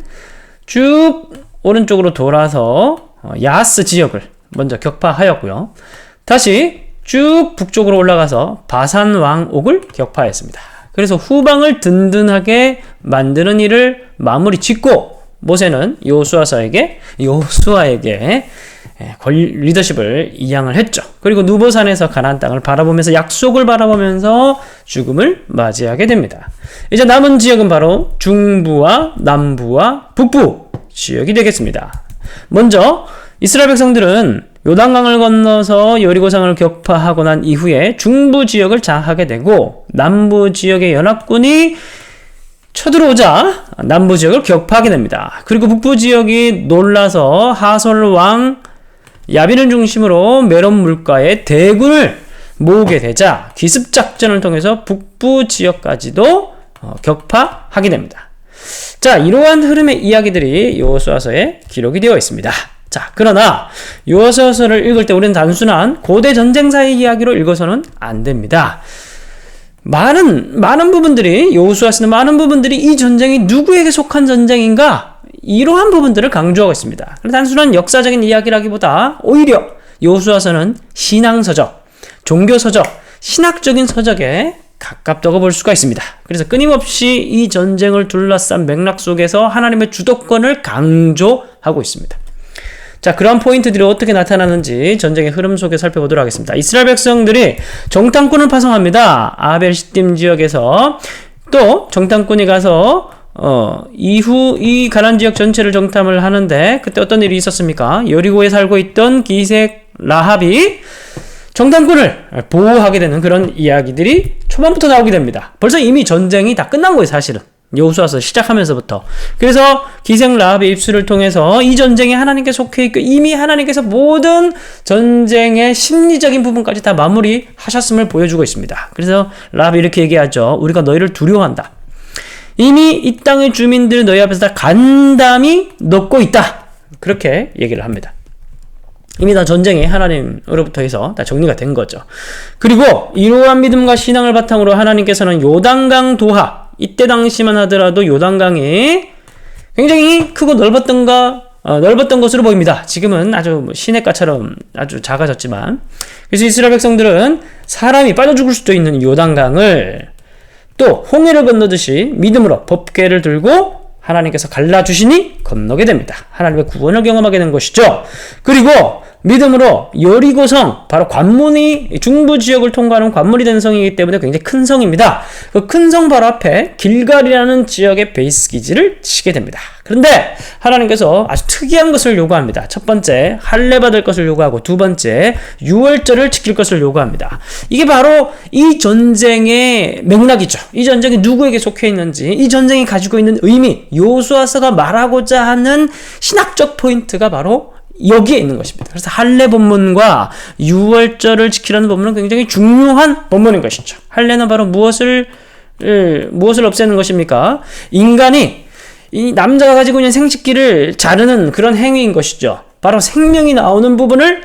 쭉 오른쪽으로 돌아서 야스 지역을 먼저 격파하였고요. 다시 쭉 북쪽으로 올라가서 바산 왕옥을 격파했습니다. 그래서 후방을 든든하게 만드는 일을 마무리 짓고 모세는 여호수아에게 리더십을 이양을 했죠. 그리고 누보산에서 가나안 땅을 바라보면서 약속을 바라보면서 죽음을 맞이하게 됩니다. 이제 남은 지역은 바로 중부와 남부와 북부 지역이 되겠습니다. 먼저 이스라엘 백성들은 요단강을 건너서 여리고성을 격파하고 난 이후에 중부 지역을 장악하게 되고 남부 지역의 연합군이 쳐들어오자 남부 지역을 격파하게 됩니다. 그리고 북부 지역이 놀라서 하솔 왕 야빈을 중심으로 메론 물가에 대군을 모으게 되자 기습작전을 통해서 북부 지역까지도 격파하게 됩니다. 자, 이러한 흐름의 이야기들이 여호수아서에 기록이 되어 있습니다. 자, 그러나 여호수아서를 읽을 때 우리는 단순한 고대 전쟁사의 이야기로 읽어서는 안 됩니다. 많은 부분들이 여호수아 쓰는 많은 부분들이 이 전쟁이 누구에게 속한 전쟁인가 이러한 부분들을 강조하고 있습니다. 단순한 역사적인 이야기라기보다 오히려 여호수아서는 신앙서적, 종교서적, 신학적인 서적에 가깝다고 볼 수가 있습니다. 그래서 끊임없이 이 전쟁을 둘러싼 맥락 속에서 하나님의 주도권을 강조하고 있습니다. 자, 그런 포인트들이 어떻게 나타나는지 전쟁의 흐름 속에 살펴보도록 하겠습니다. 이스라엘 백성들이 정탐꾼을 파송합니다. 아벨 시딤 지역에서. 또 정탐꾼이 가서 이후 이 가나안 지역 전체를 정탐을 하는데 그때 어떤 일이 있었습니까? 여리고에 살고 있던 기색 라합이 정탐꾼을 보호하게 되는 그런 이야기들이 초반부터 나오게 됩니다. 벌써 이미 전쟁이 다 끝난 거예요, 사실은. 여호수아서 시작하면서부터. 그래서 기생 라합의 입술을 통해서 이 전쟁에 하나님께 속해 있고 이미 하나님께서 모든 전쟁의 심리적인 부분까지 다 마무리하셨음을 보여주고 있습니다. 그래서 라합이 이렇게 얘기하죠. 우리가 너희를 두려워한다. 이미 이 땅의 주민들 너희 앞에서 다 간담이 녹고 있다. 그렇게 얘기를 합니다. 이미 다 전쟁이 하나님으로부터 해서 다 정리가 된 거죠. 그리고 이러한 믿음과 신앙을 바탕으로 하나님께서는 요단강 도하, 이때 당시만 하더라도 요단강이 굉장히 크고 넓었던 것으로 보입니다. 지금은 아주 시냇가처럼 아주 작아졌지만, 그래서 이스라엘 백성들은 사람이 빠져 죽을 수도 있는 요단강을 또 홍해를 건너듯이 믿음으로 법궤를 들고 하나님께서 갈라주시니 건너게 됩니다. 하나님의 구원을 경험하게 된 것이죠. 그리고 믿음으로 여리고성, 바로 관문이 중부 지역을 통과하는 관문이 된 성이기 때문에 굉장히 큰 성입니다. 그 큰 성 바로 앞에 길갈이라는 지역의 베이스 기지를 치게 됩니다. 그런데 하나님께서 아주 특이한 것을 요구합니다. 첫 번째, 할례 받을 것을 요구하고 두 번째, 유월절을 지킬 것을 요구합니다. 이게 바로 이 전쟁의 맥락이죠. 이 전쟁이 누구에게 속해 있는지, 이 전쟁이 가지고 있는 의미, 여호수아서가 말하고자 하는 신학적 포인트가 바로 여기에 있는 것입니다. 그래서 할례 본문과 유월절을 지키라는 본문은 굉장히 중요한 본문인 것이죠. 할례는 바로 무엇을 없애는 것입니까? 인간이 이 남자가 가지고 있는 생식기를 자르는 그런 행위인 것이죠. 바로 생명이 나오는 부분을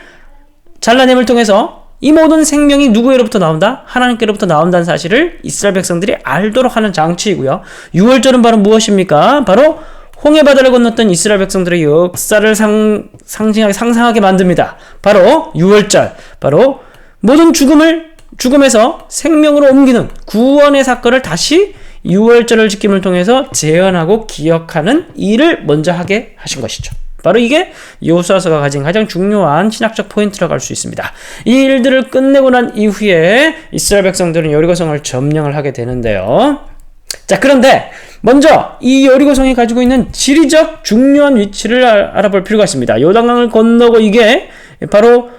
잘라냄을 통해서 이 모든 생명이 누구로부터 나온다? 하나님께로부터 나온다는 사실을 이스라엘 백성들이 알도록 하는 장치이고요. 유월절은 바로 무엇입니까? 바로 홍해바다를 건넜던 이스라엘 백성들의 역사를 상상하게 만듭니다. 바로 유월절, 바로 모든 죽음에서 생명으로 옮기는 구원의 사건을 다시 유월절을 지킴을 통해서 재현하고 기억하는 일을 먼저 하게 하신 것이죠. 바로 이게 여호수아서가 가진 가장 중요한 신학적 포인트라고 할 수 있습니다. 이 일들을 끝내고 난 이후에 이스라엘 백성들은 여리고성을 점령을 하게 되는데요. 자, 그런데 먼저 이 여리고성이 가지고 있는 지리적 중요한 위치를 알아볼 필요가 있습니다. 요단강을 건너고 이게 바로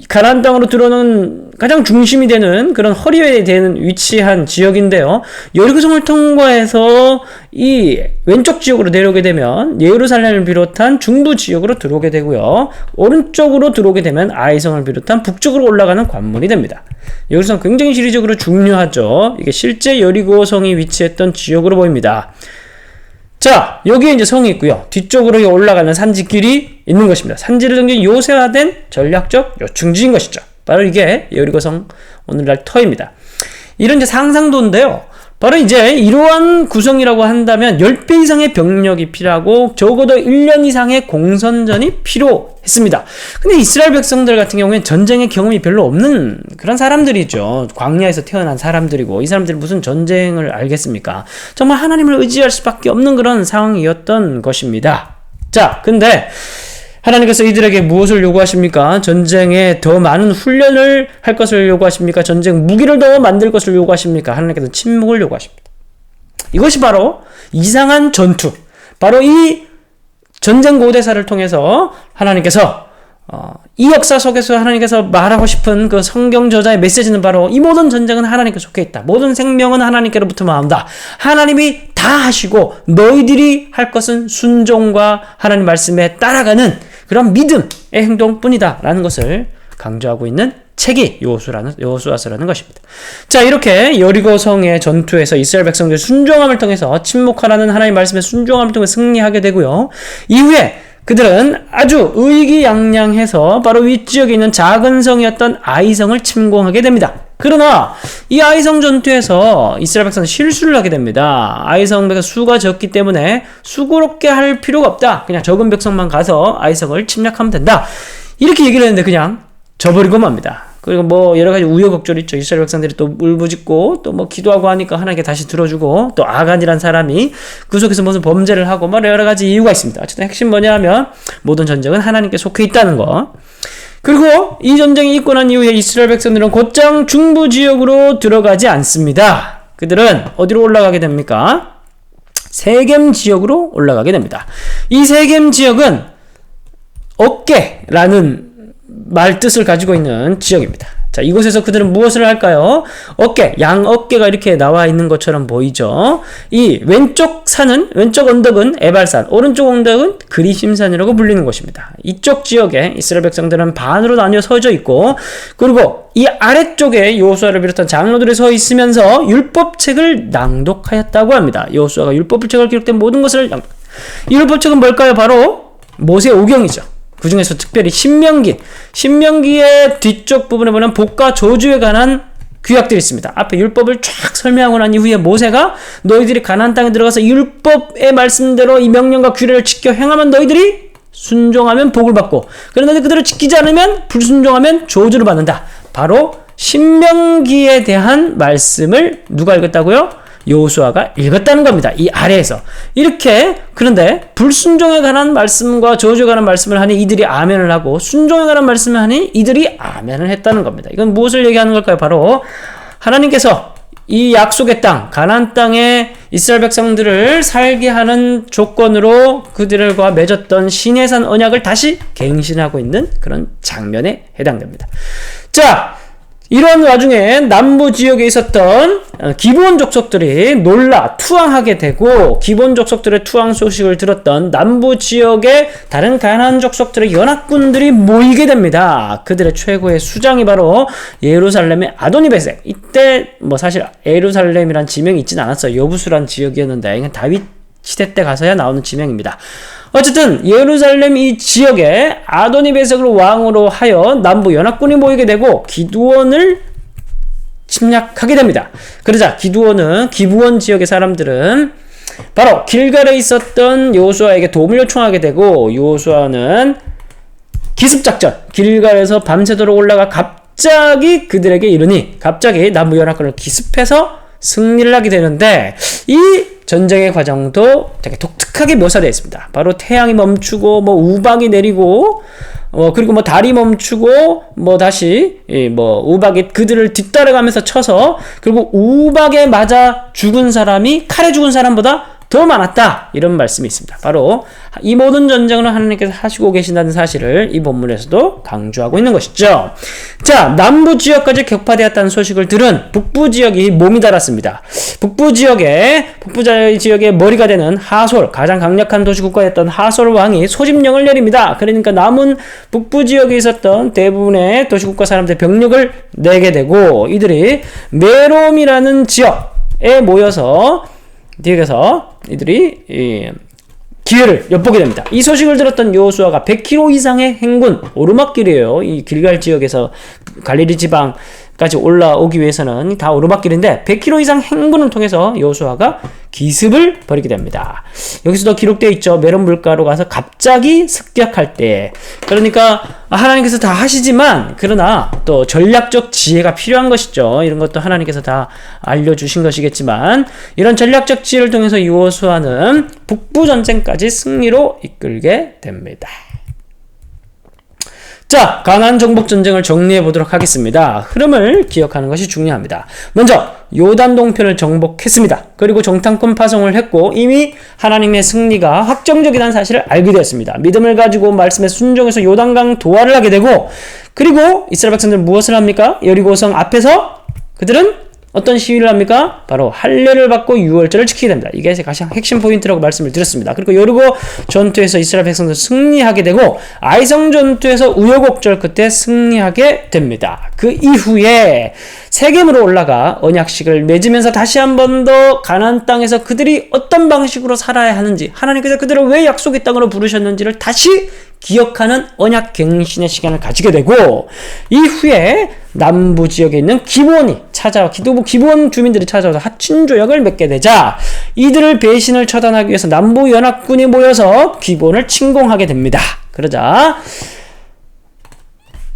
가나안 땅으로 들어오는 가장 중심이 되는 그런 허리에 위치한 지역인데요. 여리고성을 통과해서 이 왼쪽 지역으로 내려오게 되면 예루살렘을 비롯한 중부 지역으로 들어오게 되고요. 오른쪽으로 들어오게 되면 아이성을 비롯한 북쪽으로 올라가는 관문이 됩니다. 여기서 굉장히 지리적으로 중요하죠. 이게 실제 여리고성이 위치했던 지역으로 보입니다. 자, 여기에 이제 성이 있고요. 뒤쪽으로 올라가는 산지길이 있는 것입니다. 산지를 굉장히 요새화된 전략적 요충지인 것이죠. 바로 이게 여리고성 오늘날 터입니다. 이런 이제 상상도인데요. 바로 이제 이러한 구성이라고 한다면 10배 이상의 병력이 필요하고 적어도 1년 이상의 공선전이 필요했습니다. 근데 이스라엘 백성들 같은 경우에는 전쟁의 경험이 별로 없는 그런 사람들이죠. 광야에서 태어난 사람들이고 이 사람들이 무슨 전쟁을 알겠습니까? 정말 하나님을 의지할 수밖에 없는 그런 상황이었던 것입니다. 자, 근데 하나님께서 이들에게 무엇을 요구하십니까? 전쟁에 더 많은 훈련을 할 것을 요구하십니까? 전쟁 무기를 더 만들 것을 요구하십니까? 하나님께서 침묵을 요구하십니다. 이것이 바로 이상한 전투, 바로 이 전쟁 고대사를 통해서 하나님께서 이 역사 속에서 하나님께서 말하고 싶은 그 성경 저자의 메시지는 바로 이 모든 전쟁은 하나님께 속해 있다. 모든 생명은 하나님께로부터 나온다. 하나님이 다 하시고 너희들이 할 것은 순종과 하나님 말씀에 따라가는 그런 믿음의 행동뿐이다 라는 것을 강조하고 있는 책이 여호수아서라는 것입니다. 자, 이렇게 여리고성의 전투에서 이스라엘 백성들의 순종함을 통해서 침묵하라는 하나님의 말씀에 순종함을 통해 승리하게 되고요. 이후에 그들은 아주 의기양양해서 바로 윗지역에 있는 작은 성이었던 아이성을 침공하게 됩니다. 그러나 이 아이성 전투에서 이스라엘 백성은 실수를 하게 됩니다. 아이성 백성 수가 적기 때문에 수고롭게 할 필요가 없다. 그냥 적은 백성만 가서 아이성을 침략하면 된다. 이렇게 얘기를 했는데 그냥 져버리고 맙니다. 그리고 뭐 여러 가지 우여곡절이 있죠. 이스라엘 백성들이 또 울부짖고 또 뭐 기도하고 하니까 하나님께 다시 들어주고 또 아간이란 사람이 그 속에서 무슨 범죄를 하고 뭐 여러 가지 이유가 있습니다. 어쨌든 핵심 뭐냐면 모든 전쟁은 하나님께 속해 있다는 거. 그리고 이 전쟁이 있고 난 이후에 이스라엘 백성들은 곧장 중부 지역으로 들어가지 않습니다. 그들은 어디로 올라가게 됩니까? 세겜 지역으로 올라가게 됩니다. 이 세겜 지역은 어깨라는 말 뜻을 가지고 있는 지역입니다. 자, 이곳에서 그들은 무엇을 할까요? 어깨, 양 어깨가 이렇게 나와 있는 것처럼 보이죠? 이 왼쪽 언덕은 에발산, 오른쪽 언덕은 그리심산이라고 불리는 곳입니다. 이쪽 지역에 이스라엘 백성들은 반으로 나뉘어 서져 있고, 그리고 이 아래쪽에 여호수아를 비롯한 장로들이 서 있으면서 율법책을 낭독하였다고 합니다. 여호수아가 율법책을 기록된 모든 것을 이 율법책은 뭘까요? 바로 모세오경이죠. 그 중에서 특별히 신명기의 뒤쪽 부분에 보면 복과 저주에 관한 규약들이 있습니다. 앞에 율법을 쫙 설명하고 난 이후에 모세가 너희들이 가나안 땅에 들어가서 율법의 말씀대로 이 명령과 규례를 지켜 행하면 너희들이 순종하면 복을 받고, 그런데 그들을 지키지 않으면 불순종하면 저주를 받는다. 바로 신명기에 대한 말씀을 누가 읽었다고요? 여호수아가 읽었다는 겁니다. 이 아래에서. 이렇게, 그런데 불순종에 관한 말씀과 저주에 관한 말씀을 하니 이들이 아멘을 하고, 순종에 관한 말씀을 하니 이들이 아멘을 했다는 겁니다. 이건 무엇을 얘기하는 걸까요? 바로 하나님께서 이 약속의 땅, 가나안 땅에 이스라엘 백성들을 살게 하는 조건으로 그들과 맺었던 시내산 언약을 다시 갱신하고 있는 그런 장면에 해당됩니다. 자, 이런 와중에 남부 지역에 있었던 기브온 족속들이 놀라 투항하게 되고, 기브온 족속들의 투항 소식을 들었던 남부 지역의 다른 가나안 족속들의 연합군들이 모이게 됩니다. 그들의 최고의 수장이 바로 예루살렘의 아도니베섹. 이때 뭐 사실 예루살렘이란 지명이 있진 않았어요. 여부수란 지역이었는데 이건 다윗 시대 때 가서야 나오는 지명입니다. 어쨌든 예루살렘 이 지역에 아도니베섹을 왕으로 하여 남부 연합군이 모이게 되고 기드온을 침략하게 됩니다. 그러자 기브온 지역의 사람들은 바로 길갈에 있었던 여호수아에게 도움을 요청하게 되고, 여호수아는 기습작전, 길갈에서 밤새도록 올라가 갑자기 그들에게 이르니 갑자기 남부 연합군을 기습해서 승리를 하게 되는데, 이 전쟁의 과정도 되게 독특하게 묘사되어 있습니다. 바로 태양이 멈추고, 뭐 우박이 내리고, 그리고 뭐 달이 멈추고, 뭐 다시, 우박이 그들을 뒤따라가면서 쳐서, 그리고 우박에 맞아 죽은 사람이 칼에 죽은 사람보다 더 많았다. 이런 말씀이 있습니다. 바로 이 모든 전쟁을 하나님께서 하시고 계신다는 사실을 이 본문에서도 강조하고 있는 것이죠. 자, 남부 지역까지 격파되었다는 소식을 들은 북부 지역이 몸이 달았습니다. 북부 지역의 머리가 되는 하솔, 가장 강력한 도시국가였던 하솔 왕이 소집령을 내립니다. 그러니까 남은 북부 지역에 있었던 대부분의 도시국가 사람들의 병력을 내게 되고, 이들이 메롬이라는 지역에 모여서 이들이 기회를 엿보게 됩니다. 이 소식을 들었던 여호수아가 100km 이상의 행군, 오르막길이에요. 이 길갈 지역에서 갈릴리 지방까지 올라오기 위해서는 다 오르막길인데 100km 이상 행군을 통해서 여호수아가 기습을 벌이게 됩니다. 여기서도 기록되어 있죠. 메론 물가로 가서 갑자기 습격할 때. 그러니까 하나님께서 다 하시지만, 그러나 또 전략적 지혜가 필요한 것이죠. 이런 것도 하나님께서 다 알려주신 것이겠지만, 이런 전략적 지혜를 통해서 여호수아는 북부 전쟁까지 승리로 이끌게 됩니다. 자, 가나안 정복 전쟁을 정리해 보도록 하겠습니다. 흐름을 기억하는 것이 중요합니다. 먼저 요단 동편을 정복했습니다. 그리고 정탐꾼 파송을 했고 이미 하나님의 승리가 확정적이라는 사실을 알게 되었습니다. 믿음을 가지고 말씀에 순종해서 요단강 도하를 하게 되고, 그리고 이스라엘 백성들은 무엇을 합니까? 여리고성 앞에서 그들은 어떤 시위를 합니까? 바로 할례를 받고 유월절을 지키게 됩니다. 이게 가장 핵심 포인트라고 말씀을 드렸습니다. 그리고 여리고 전투에서 이스라엘 백성들은 승리하게 되고 아이성 전투에서 우여곡절 끝에 승리하게 됩니다. 그 이후에 세겜으로 올라가 언약식을 맺으면서 다시 한 번 더 가나안 땅에서 그들이 어떤 방식으로 살아야 하는지, 하나님께서 그들을 왜 약속의 땅으로 부르셨는지를 다시 기억하는 언약 갱신의 시간을 가지게 되고, 이후에 남부 지역에 있는 기브온이 찾아와 기브온 주민들이 찾아와서 하친 조약을 맺게 되자 이들을 배신을 처단하기 위해서 남부 연합군이 모여서 기브온을 침공하게 됩니다. 그러자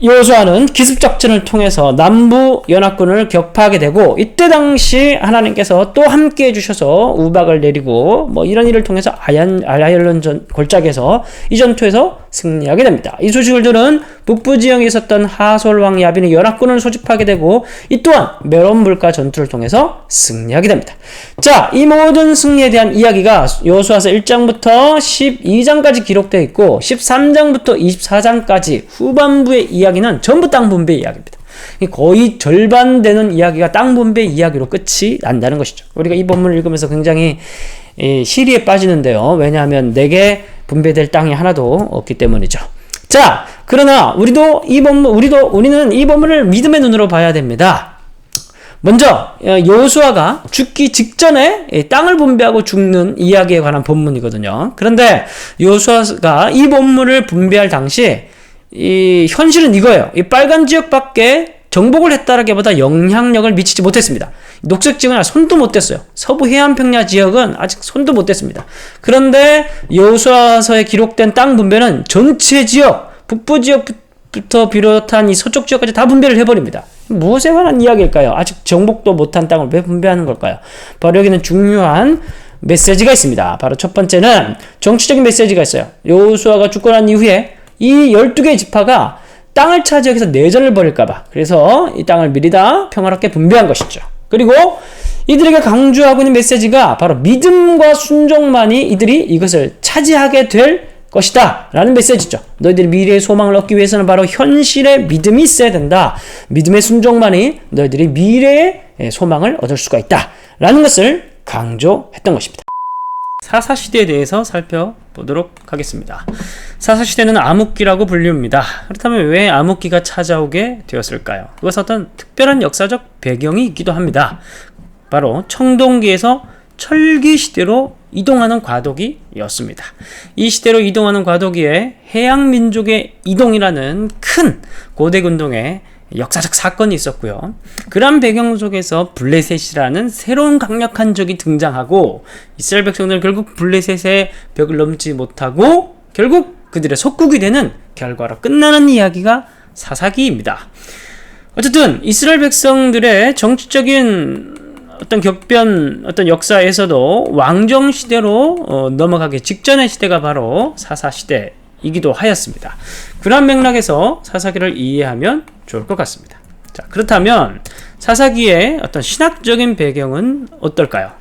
여호수아는 기습작전을 통해서 남부 연합군을 격파하게 되고, 이때 당시 하나님께서 또 함께 해주셔서 우박을 내리고 이런 일을 통해서 아얄론 골짜기에서 이 전투에서 승리하게 됩니다. 이 소식을 들은 북부 지역에 있었던 하솔 왕 야빈이 연합군을 소집하게 되고 이 또한 메론 불가 전투를 통해서 승리하게 됩니다. 자, 이 모든 승리에 대한 이야기가 여호수아서 1장부터 12장까지 기록되어 있고 13장부터 24장까지 후반부의 이야기는 전부 땅 분배 이야기입니다. 거의 절반 되는 이야기가 땅 분배 이야기로 끝이 난다는 것이죠. 우리가 이 본문을 읽으면서 굉장히 시리에 빠지는데요. 왜냐하면 내게 분배될 땅이 하나도 없기 때문이죠. 자, 그러나 우리는 이 본문을 믿음의 눈으로 봐야 됩니다. 먼저 여호수아가 죽기 직전에 땅을 분배하고 죽는 이야기에 관한 본문이거든요. 그런데 여호수아가 이 본문을 분배할 당시 이 현실은 이거예요. 이 빨간 지역밖에 정복을 했다라기보다 영향력을 미치지 못했습니다. 녹색 지역은 손도 못 댔어요. 서부 해안평야 지역은 아직 손도 못 댔습니다. 그런데 여호수아서에 기록된 땅 분배는 전체 지역, 북부 지역부터 비롯한 이 서쪽 지역까지 다 분배를 해버립니다. 무엇에 관한 이야기일까요? 아직 정복도 못한 땅을 왜 분배하는 걸까요? 바로 여기는 중요한 메시지가 있습니다. 바로 첫 번째는 정치적인 메시지가 있어요. 여호수아가 죽고 난 이후에 이 12개의 지파가 땅을 차지해서 내전을 벌일까봐, 그래서 이 땅을 미리 다 평화롭게 분배한 것이죠. 그리고 이들에게 강조하고 있는 메시지가 바로 믿음과 순종만이 이들이 이것을 차지하게 될 것이다 라는 메시지죠. 너희들이 미래의 소망을 얻기 위해서는 바로 현실의 믿음이 있어야 된다. 믿음의 순종만이 너희들이 미래의 소망을 얻을 수가 있다 라는 것을 강조했던 것입니다. 사사시대에 대해서 살펴보도록 하겠습니다. 사사시대는 암흑기라고 불립니다. 그렇다면 왜 암흑기가 찾아오게 되었을까요? 그것은 어떤 특별한 역사적 배경이 있기도 합니다. 바로 청동기에서 철기시대로 이동하는 과도기였습니다. 이 시대로 이동하는 과도기에 해양민족의 이동이라는 큰 고대군동의 역사적 사건이 있었고요. 그런 배경 속에서 블레셋이라는 새로운 강력한 적이 등장하고 이스라엘 백성들은 결국 블레셋의 벽을 넘지 못하고 결국 그들의 속국이 되는 결과로 끝나는 이야기가 사사기입니다. 어쨌든 이스라엘 백성들의 정치적인 어떤 격변, 어떤 역사에서도 왕정 시대로 넘어가기 직전의 시대가 바로 사사시대이기도 하였습니다. 그런 맥락에서 사사기를 이해하면 좋을 것 같습니다. 자, 그렇다면 사사기의 어떤 신학적인 배경은 어떨까요?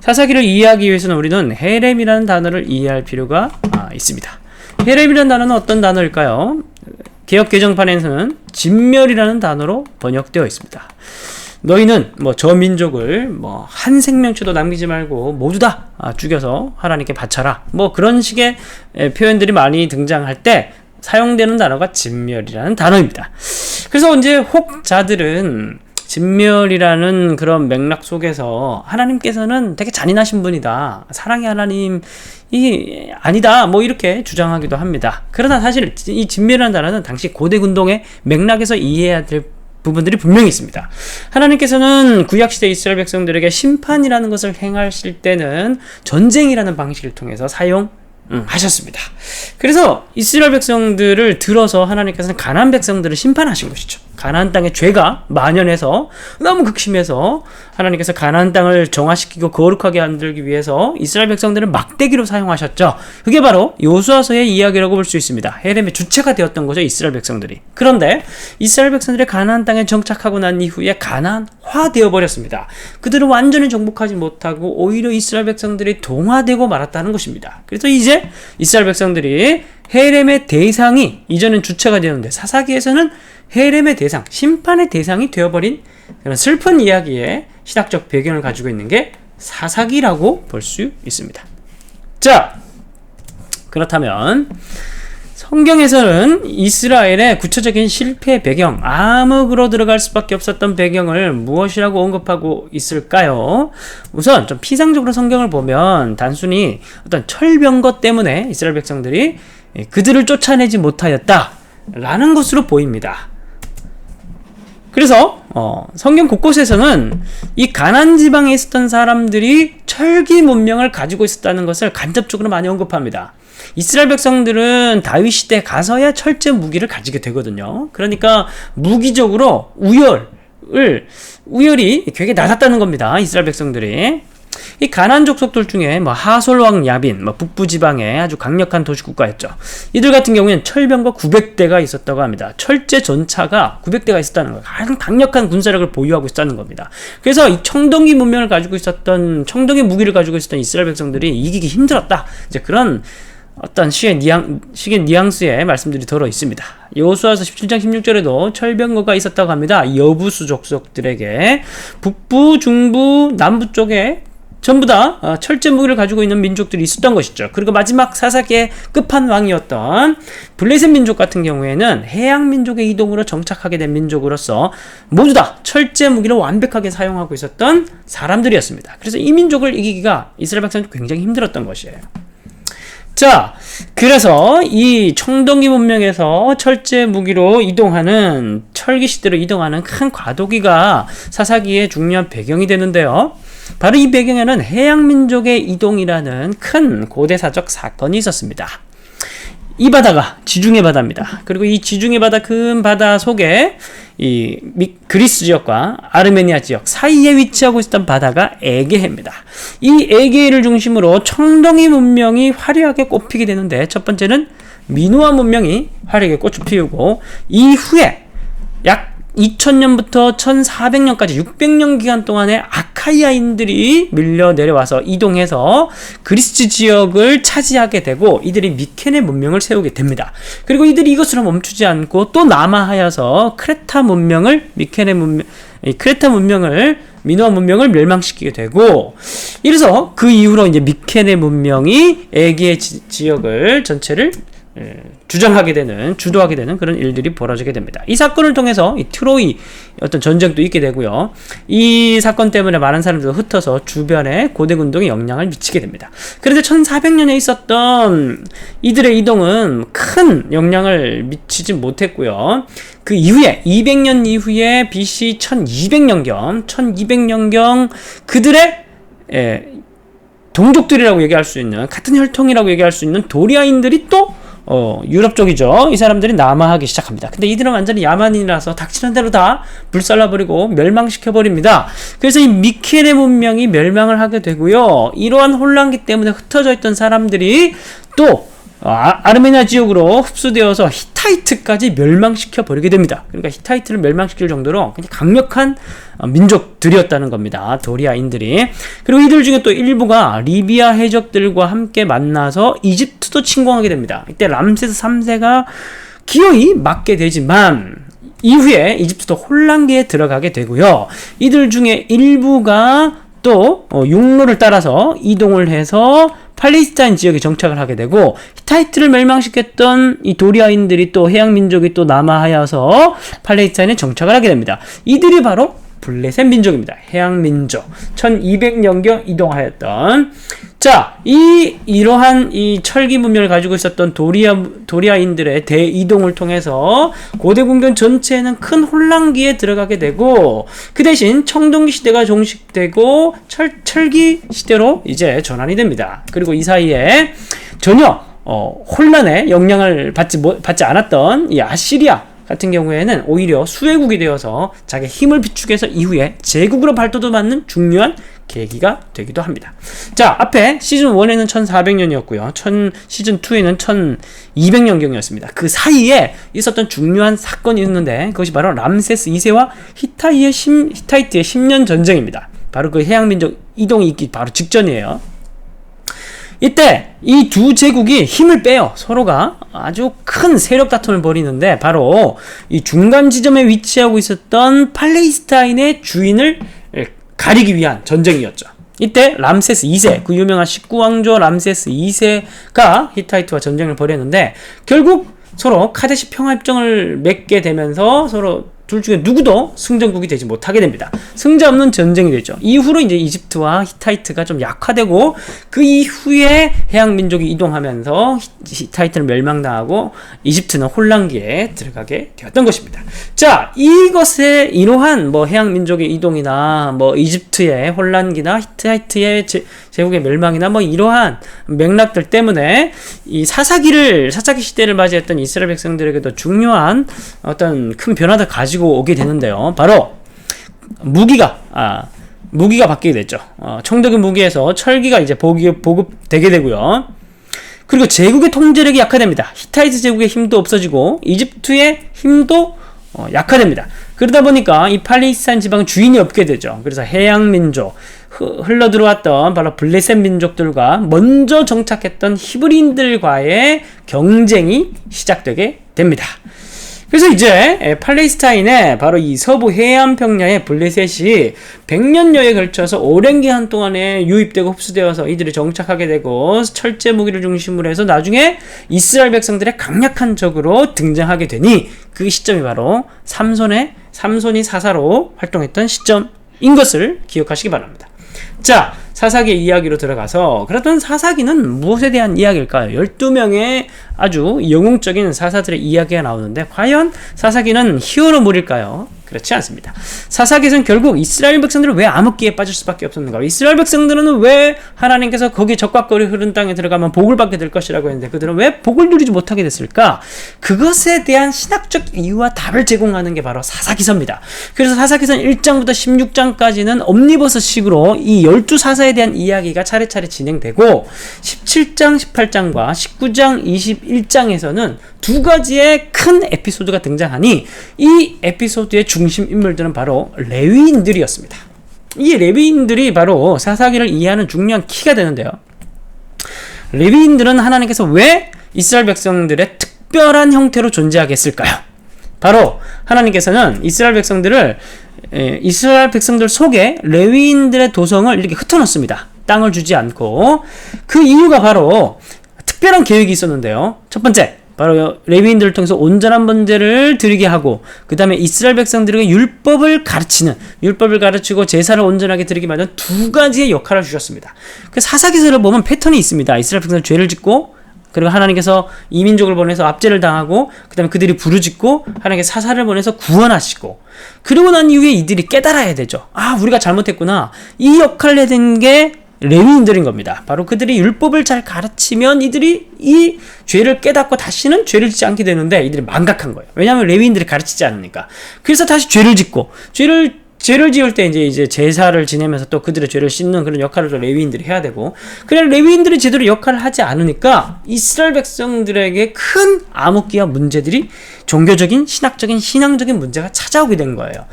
사사기를 이해하기 위해서는 우리는 헤렘이라는 단어를 이해할 필요가 있습니다. 헤렘이라는 단어는 어떤 단어일까요? 개역 개정판에서는 진멸이라는 단어로 번역되어 있습니다. 너희는 저 민족을 한 생명체도 남기지 말고 모두 다 죽여서 하나님께 바쳐라. 그런 식의 표현들이 많이 등장할 때 사용되는 단어가 진멸이라는 단어입니다. 그래서 이제 혹자들은 진멸이라는 그런 맥락 속에서 하나님께서는 되게 잔인하신 분이다, 사랑의 하나님이 아니다, 이렇게 주장하기도 합니다. 그러나 사실 이 진멸이라는 단어는 당시 고대 군동의 맥락에서 이해해야 될 부분들이 분명히 있습니다. 하나님께서는 구약시대 이스라엘 백성들에게 심판이라는 것을 행하실 때는 전쟁이라는 방식을 통해서 사용하셨습니다. 그래서 이스라엘 백성들을 들어서 하나님께서는 가나안 백성들을 심판하신 것이죠. 가나안 땅에 죄가 만연해서 너무 극심해서 하나님께서 가나안 땅을 정화시키고 거룩하게 만들기 위해서 이스라엘 백성들을 막대기로 사용하셨죠. 그게 바로 여호수아서의 이야기라고 볼 수 있습니다. 헤렘의 주체가 되었던 거죠, 이스라엘 백성들이. 그런데 이스라엘 백성들이 가나안 땅에 정착하고 난 이후에 가나안화 되어 버렸습니다. 그들은 완전히 정복하지 못하고 오히려 이스라엘 백성들이 동화되고 말았다는 것입니다. 그래서 이제 이스라엘 백성들이 헤렘의 대상이, 이전엔 주체가 되었는데 사사기에서는 헤렘의 대상, 심판의 대상이 되어버린 그런 슬픈 이야기의 신학적 배경을 가지고 있는 게 사사기라고 볼 수 있습니다. 자, 그렇다면 성경에서는 이스라엘의 구체적인 실패 배경, 암흑으로 들어갈 수밖에 없었던 배경을 무엇이라고 언급하고 있을까요? 우선 좀 피상적으로 성경을 보면 단순히 어떤 철병거 때문에 이스라엘 백성들이 그들을 쫓아내지 못하였다라는 것으로 보입니다. 그래서 성경 곳곳에서는 이 가나안 지방에 있었던 사람들이 철기 문명을 가지고 있었다는 것을 간접적으로 많이 언급합니다. 이스라엘 백성들은 다윗 시대에 가서야 철제 무기를 가지게 되거든요. 그러니까 무기적으로 우열이 되게 낮았다는 겁니다. 이스라엘 백성들이. 이 가나안 족속들 중에 하솔 왕 야빈, 북부 지방의 아주 강력한 도시 국가였죠. 이들 같은 경우에는 철병거 900대가 있었다고 합니다. 철제 전차가 900대가 있었다는 거예요. 가장 강력한 군사력을 보유하고 있었다는 겁니다. 그래서 이 청동기 문명을 가지고 있었던, 청동기 무기를 가지고 있었던 이스라엘 백성들이 이기기 힘들었다. 이제 그런 어떤 시의 뉘앙스의 말씀들이 들어 있습니다. 여호수아서 17장 16절에도 철병거가 있었다고 합니다. 여부수 족속들에게 북부, 중부, 남부 쪽에 전부 다 철제 무기를 가지고 있는 민족들이 있었던 것이죠. 그리고 마지막 사사기의 끝판왕이었던 블레셋 민족 같은 경우에는 해양 민족의 이동으로 정착하게 된 민족으로서 모두 다 철제 무기를 완벽하게 사용하고 있었던 사람들이었습니다. 그래서 이 민족을 이기기가 이스라엘 백성들이 굉장히 힘들었던 것이에요. 자, 그래서 이 청동기 문명에서 철제 무기로 이동하는, 철기 시대로 이동하는 큰 과도기가 사사기의 중요한 배경이 되는데요. 바로 이 배경에는 해양민족의 이동이라는 큰 고대사적 사건이 있었습니다. 이 바다가 지중해 바다입니다. 그리고 이 지중해 바다, 큰 바다 속에 이 그리스 지역과 아르메니아 지역 사이에 위치하고 있었던 바다가 에게해입니다. 이 에게해를 중심으로 청동기 문명이 화려하게 꽃피게 되는데, 첫 번째는 미노아 문명이 화려하게 꽃을 피우고, 이후에 약 2000년부터 1400년까지 600년 기간 동안에 아카이아인들이 밀려 내려와서 이동해서 그리스 지역을 차지하게 되고, 이들이 미케네 문명을 세우게 됩니다. 그리고 이들이 이것으로 멈추지 않고 또 남하하여서 크레타 문명을, 미노아 문명을 멸망시키게 되고, 이래서 그 이후로 이제 미케네 문명이 에게 지역을 전체를 주도하게 되는 그런 일들이 벌어지게 됩니다. 이 사건을 통해서 이 트로이 어떤 전쟁도 있게 되고요. 이 사건 때문에 많은 사람들이 흩어서 주변에 고대 군동에 영향을 미치게 됩니다. 그런데 1400년에 있었던 이들의 이동은 큰 영향을 미치지 못했고요. 그 이후에 200년 이후에 BC 1200년경 그들의 동족들이라고 얘기할 수 있는, 같은 혈통이라고 얘기할 수 있는 도리아인들이 또 유럽 쪽이죠. 이 사람들이 남하하기 시작합니다. 근데 이들은 완전히 야만인이라서 닥치는 대로 다 불살라버리고 멸망시켜버립니다. 그래서 이 미케네 문명이 멸망을 하게 되고요. 이러한 혼란기 때문에 흩어져 있던 사람들이 또 아르메니아 지역으로 흡수되어서 히타이트까지 멸망시켜 버리게 됩니다. 그러니까 히타이트를 멸망시킬 정도로 굉장히 강력한 민족들이었다는 겁니다. 도리아인들이. 그리고 이들 중에 또 일부가 리비아 해적들과 함께 만나서 이집트도 침공하게 됩니다. 이때 람세스 3세가 기어이 막게 되지만 이후에 이집트도 혼란기에 들어가게 되고요. 이들 중에 일부가 또 육로를 따라서 이동을 해서 팔레스타인 지역에 정착을 하게 되고, 히타이트를 멸망시켰던 이 도리아인들이 또 해양민족이 또 남하하여서 팔레스타인에 정착을 하게 됩니다. 이들이 바로 블레셋 민족입니다. 해양민족. 1200년경 이동하였던. 자, 이러한 이 철기 문명을 가지고 있었던 도리아인들의 대이동을 통해서 고대 국경 전체에는 큰 혼란기에 들어가게 되고, 그 대신 청동기 시대가 종식되고 철기 시대로 이제 전환이 됩니다. 그리고 이 사이에 전혀 혼란에 영향을 받지 않았던 이 아시리아 같은 경우에는 오히려 수혜국이 되어서 자기 힘을 비축해서 이후에 제국으로 발돋움 받는 중요한 계기가 되기도 합니다. 자, 앞에 시즌 1에는 1400년이었고요. 시즌 2에는 1200년경이었습니다. 그 사이에 있었던 중요한 사건이 있는데 그것이 바로 람세스 2세와 히타이트의 10년 전쟁입니다. 바로 그 해양민족 이동이 있기 바로 직전이에요. 이때 이 두 제국이 힘을 빼요. 서로가 아주 큰 세력 다툼을 벌이는데 바로 이 중간 지점에 위치하고 있었던 팔레스타인의 주인을 가리기 위한 전쟁이었죠. 이때 람세스 2세, 그 유명한 19왕조 람세스 2세가 히타이트와 전쟁을 벌였는데 결국 서로 카데시 평화협정을 맺게 되면서 서로 둘 중에 누구도 승전국이 되지 못하게 됩니다. 승자 없는 전쟁이 되죠. 이후로 이제 이집트와 히타이트가 좀 약화되고 그 이후에 해양 민족이 이동하면서 히타이트는 멸망당하고 이집트는 혼란기에 들어가게 되었던 것입니다. 자, 이것에 이러한 뭐 해양 민족의 이동이나 뭐 이집트의 혼란기나 히타이트의 제국의 멸망이나 뭐 이러한 맥락들 때문에 이 사사기 시대를 맞이했던 이스라엘 백성들에게도 중요한 어떤 큰 변화를 가지고 오게 되는데요. 바로 무기가 바뀌게 됐죠. 청동기 무기에서 철기가 이제 보급되게 되고요. 그리고 제국의 통제력이 약화됩니다. 히타이트 제국의 힘도 없어지고 이집트의 힘도 약화됩니다. 그러다 보니까 이 팔레스타인 지방은 주인이 없게 되죠. 그래서 해양 민족, 흘러들어왔던 바로 블레셋 민족들과 먼저 정착했던 히브리인들과의 경쟁이 시작되게 됩니다. 그래서 이제 팔레스타인의 바로 이 서부 해안 평야의 블레셋이 100년여에 걸쳐서 오랜 기간 동안에 유입되고 흡수되어서 이들이 정착하게 되고 철제 무기를 중심으로 해서 나중에 이스라엘 백성들의 강력한 적으로 등장하게 되니 그 시점이 바로 삼손이 사사로 활동했던 시점인 것을 기억하시기 바랍니다. 자, 사사기의 이야기로 들어가서 그렇다면 사사기는 무엇에 대한 이야기일까요? 12명의 아주 영웅적인 사사들의 이야기가 나오는데 과연 사사기는 히어로물일까요? 그렇지 않습니다. 사사기에서는 결국 이스라엘 백성들은 왜 암흑기에 빠질 수밖에 없었는가? 이스라엘 백성들은 왜 하나님께서 거기 적과 꿀이 흐른 땅에 들어가면 복을 받게 될 것이라고 했는데 그들은 왜 복을 누리지 못하게 됐을까? 그것에 대한 신학적 이유와 답을 제공하는 게 바로 사사기서입니다. 그래서 사사기서는 1장부터 16장까지는 옴니버스식으로 이 12사사에 대한 이야기가 차례차례 진행되고 17장, 18장과 19장, 21장에서는 두 가지의 큰 에피소드가 등장하니 이 에피소드의 중심 인물들은 바로 레위인들이었습니다. 이 레위인들이 바로 사사기를 이해하는 중요한 키가 되는데요. 레위인들은 하나님께서 왜 이스라엘 백성들의 특별한 형태로 존재하게 했을까요? 바로 하나님께서는 이스라엘 백성들 속에 레위인들의 도성을 이렇게 흩어놓습니다. 땅을 주지 않고. 그 이유가 바로 특별한 계획이 있었는데요. 첫 번째, 바로 레위인들을 통해서 온전한 번제를 드리게 하고 그 다음에 이스라엘 백성들에게 율법을 가르치고 제사를 온전하게 드리게 만든 두 가지의 역할을 주셨습니다. 그 사사기서를 보면 패턴이 있습니다. 이스라엘 백성들 죄를 짓고 그리고 하나님께서 이민족을 보내서 압제를 당하고 그 다음에 그들이 부르짖고 하나님께서 사사를 보내서 구원하시고 그러고 난 이후에 이들이 깨달아야 되죠. 우리가 잘못했구나. 이 역할을 해야 되는 게 레위인들인 겁니다. 바로 그들이 율법을 잘 가르치면 이들이 이 죄를 깨닫고 다시는 죄를 짓지 않게 되는데 이들이 망각한 거예요. 왜냐하면 레위인들이 가르치지 않으니까. 그래서 다시 죄를 짓고 죄를 지을 때 이제 제사를 지내면서 또 그들의 죄를 씻는 그런 역할을 또 레위인들이 해야 되고, 그래 레위인들이 제대로 역할을 하지 않으니까 이스라엘 백성들에게 큰 암흑기와 문제들이 종교적인, 신학적인, 신앙적인 문제가 찾아오게 된 거예요.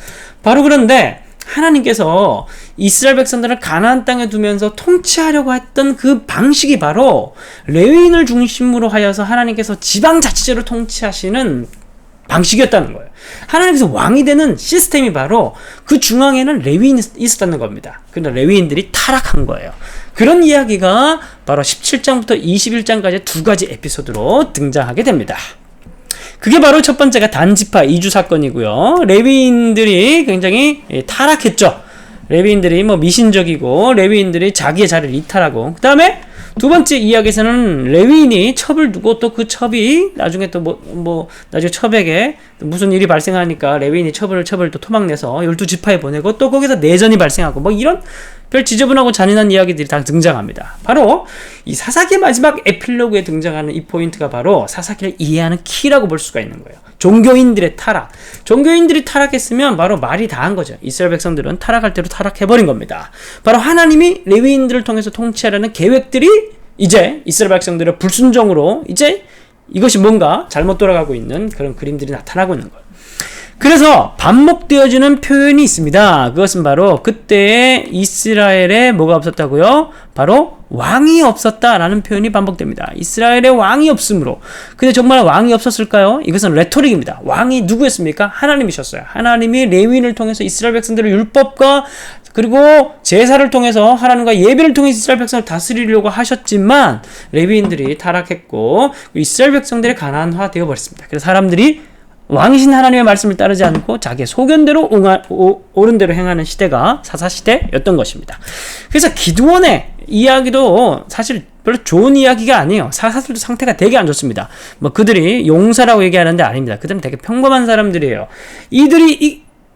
바로 그런데 하나님께서 이스라엘 백성들을 가나안 땅에 두면서 통치하려고 했던 그 방식이 바로 레위인을 중심으로 하여서 하나님께서 지방자치제로 통치하시는 방식이었다는 거예요. 하나님께서 왕이 되는 시스템이 바로 그 중앙에는 레위인이 있었다는 겁니다. 그런데 레위인들이 타락한 거예요. 그런 이야기가 바로 17장부터 21장까지 두 가지 에피소드로 등장하게 됩니다. 그게 바로 첫 번째가 단지파 이주 사건이고요. 레위인들이 굉장히 타락했죠. 레위인들이 미신적이고 레위인들이 자기의 자리를 이탈하고, 그 다음에 두 번째 이야기에서는 레위인이 첩을 두고 또 그 첩이 나중에 또 나중에 첩에게 무슨 일이 발생하니까 레위인이 첩을 또 토막내서 12지파에 보내고 또 거기서 내전이 발생하고 이런 별 지저분하고 잔인한 이야기들이 다 등장합니다. 바로 이 사사기의 마지막 에필로그에 등장하는 이 포인트가 바로 사사기를 이해하는 키라고 볼 수가 있는 거예요. 종교인들의 타락. 종교인들이 타락했으면 바로 말이 다 한 거죠. 이스라엘 백성들은 타락할 대로 타락해버린 겁니다. 바로 하나님이 레위인들을 통해서 통치하려는 계획들이 이제 이스라엘 백성들의 불순종으로 이제 이것이 뭔가 잘못 돌아가고 있는 그런 그림들이 나타나고 있는 거예요. 그래서 반복되어지는 표현이 있습니다. 그것은 바로 그때의 이스라엘에 뭐가 없었다고요? 바로 왕이 없었다라는 표현이 반복됩니다. 이스라엘에 왕이 없으므로. 근데 정말 왕이 없었을까요? 이것은 레토릭입니다. 왕이 누구였습니까? 하나님이셨어요. 하나님이 레위인을 통해서 이스라엘 백성들의 율법과 그리고 제사를 통해서 하나님과 예배를 통해서 이스라엘 백성을 다스리려고 하셨지만 레위인들이 타락했고 이스라엘 백성들이 가난화 되어버렸습니다. 그래서 사람들이 왕이신 하나님의 말씀을 따르지 않고 자기의 소견대로 옳은 대로 행하는 시대가 사사시대였던 것입니다. 그래서 기드온의 이야기도 사실 별로 좋은 이야기가 아니에요. 사사들도 상태가 되게 안 좋습니다. 뭐 그들이 용사라고 얘기하는데 아닙니다. 그들은 되게 평범한 사람들이에요.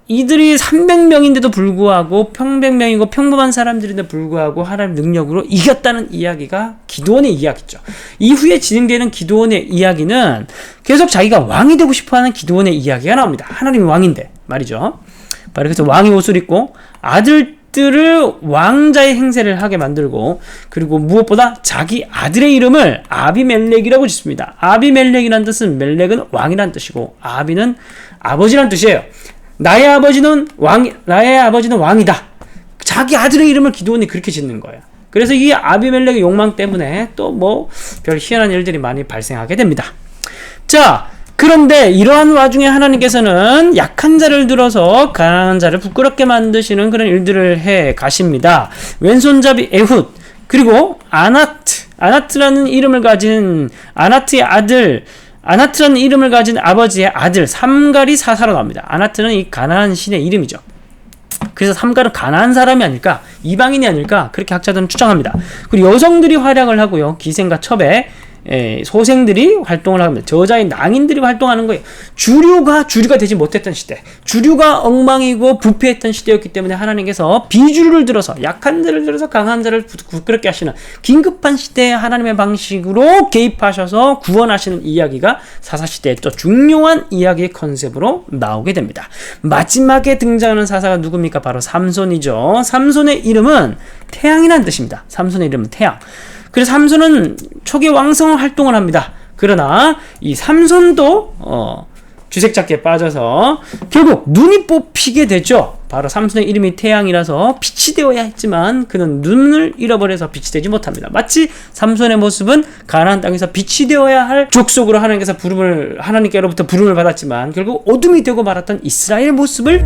이들이 300명인데도 불구하고 평백명이고 평범한 사람들인데도 불구하고 하나님의 능력으로 이겼다는 이야기가 기드온의 이야기죠. 이후에 진행되는 기드온의 이야기는 계속 자기가 왕이 되고 싶어하는 기드온의 이야기가 나옵니다. 하나님이 왕인데 말이죠. 바로 그래서 왕의 옷을 입고 아들들을 왕자의 행세를 하게 만들고 그리고 무엇보다 자기 아들의 이름을 아비멜렉이라고 짓습니다. 아비멜렉이라는 뜻은 멜렉은 왕이라는 뜻이고 아비는 아버지라는 뜻이에요. 나의 아버지는 왕이다. 자기 아들의 이름을 기드온이 그렇게 짓는 거예요. 그래서 이 아비멜렉의 욕망 때문에 또 뭐 별 희한한 일들이 많이 발생하게 됩니다. 자, 그런데 이러한 와중에 하나님께서는 약한 자를 들어서 가난한 자를 부끄럽게 만드시는 그런 일들을 해 가십니다. 왼손잡이 에훗, 그리고 아나트라는 이름을 가진 아나트라는 이름을 가진 아버지의 아들 삼갈이 사사로 나옵니다. 아나트는 이 가나안 신의 이름이죠. 그래서 삼갈은 가나안 사람이 아닐까, 이방인이 아닐까 그렇게 학자들은 추정합니다. 그리고 여성들이 활약을 하고요. 기생과 첩에 소생들이 활동을 합니다. 저자의 낭인들이 활동하는 거예요. 주류가 되지 못했던 시대, 주류가 엉망이고 부패했던 시대였기 때문에 하나님께서 비주류를 들어서 약한 자를 들어서 강한 자를 부끄럽게 하시는 긴급한 시대에 하나님의 방식으로 개입하셔서 구원하시는 이야기가 사사시대의 또 중요한 이야기의 컨셉으로 나오게 됩니다. 마지막에 등장하는 사사가 누굽니까? 바로 삼손이죠. 삼손의 이름은 태양이라는 뜻입니다. 삼손의 이름은 태양. 그래서 삼손은 초기 왕성 활동을 합니다. 그러나 이 삼손도 쥐새짝기에 빠져서 결국 눈이 뽑히게 되죠. 바로 삼손의 이름이 태양이라서 빛이 되어야 했지만 그는 눈을 잃어버려서 빛이 되지 못합니다. 마치 삼손의 모습은 가나안 땅에서 빛이 되어야 할 족속으로 하나님께로부터 부름을 받았지만 결국 어둠이 되고 말았던 이스라엘 모습을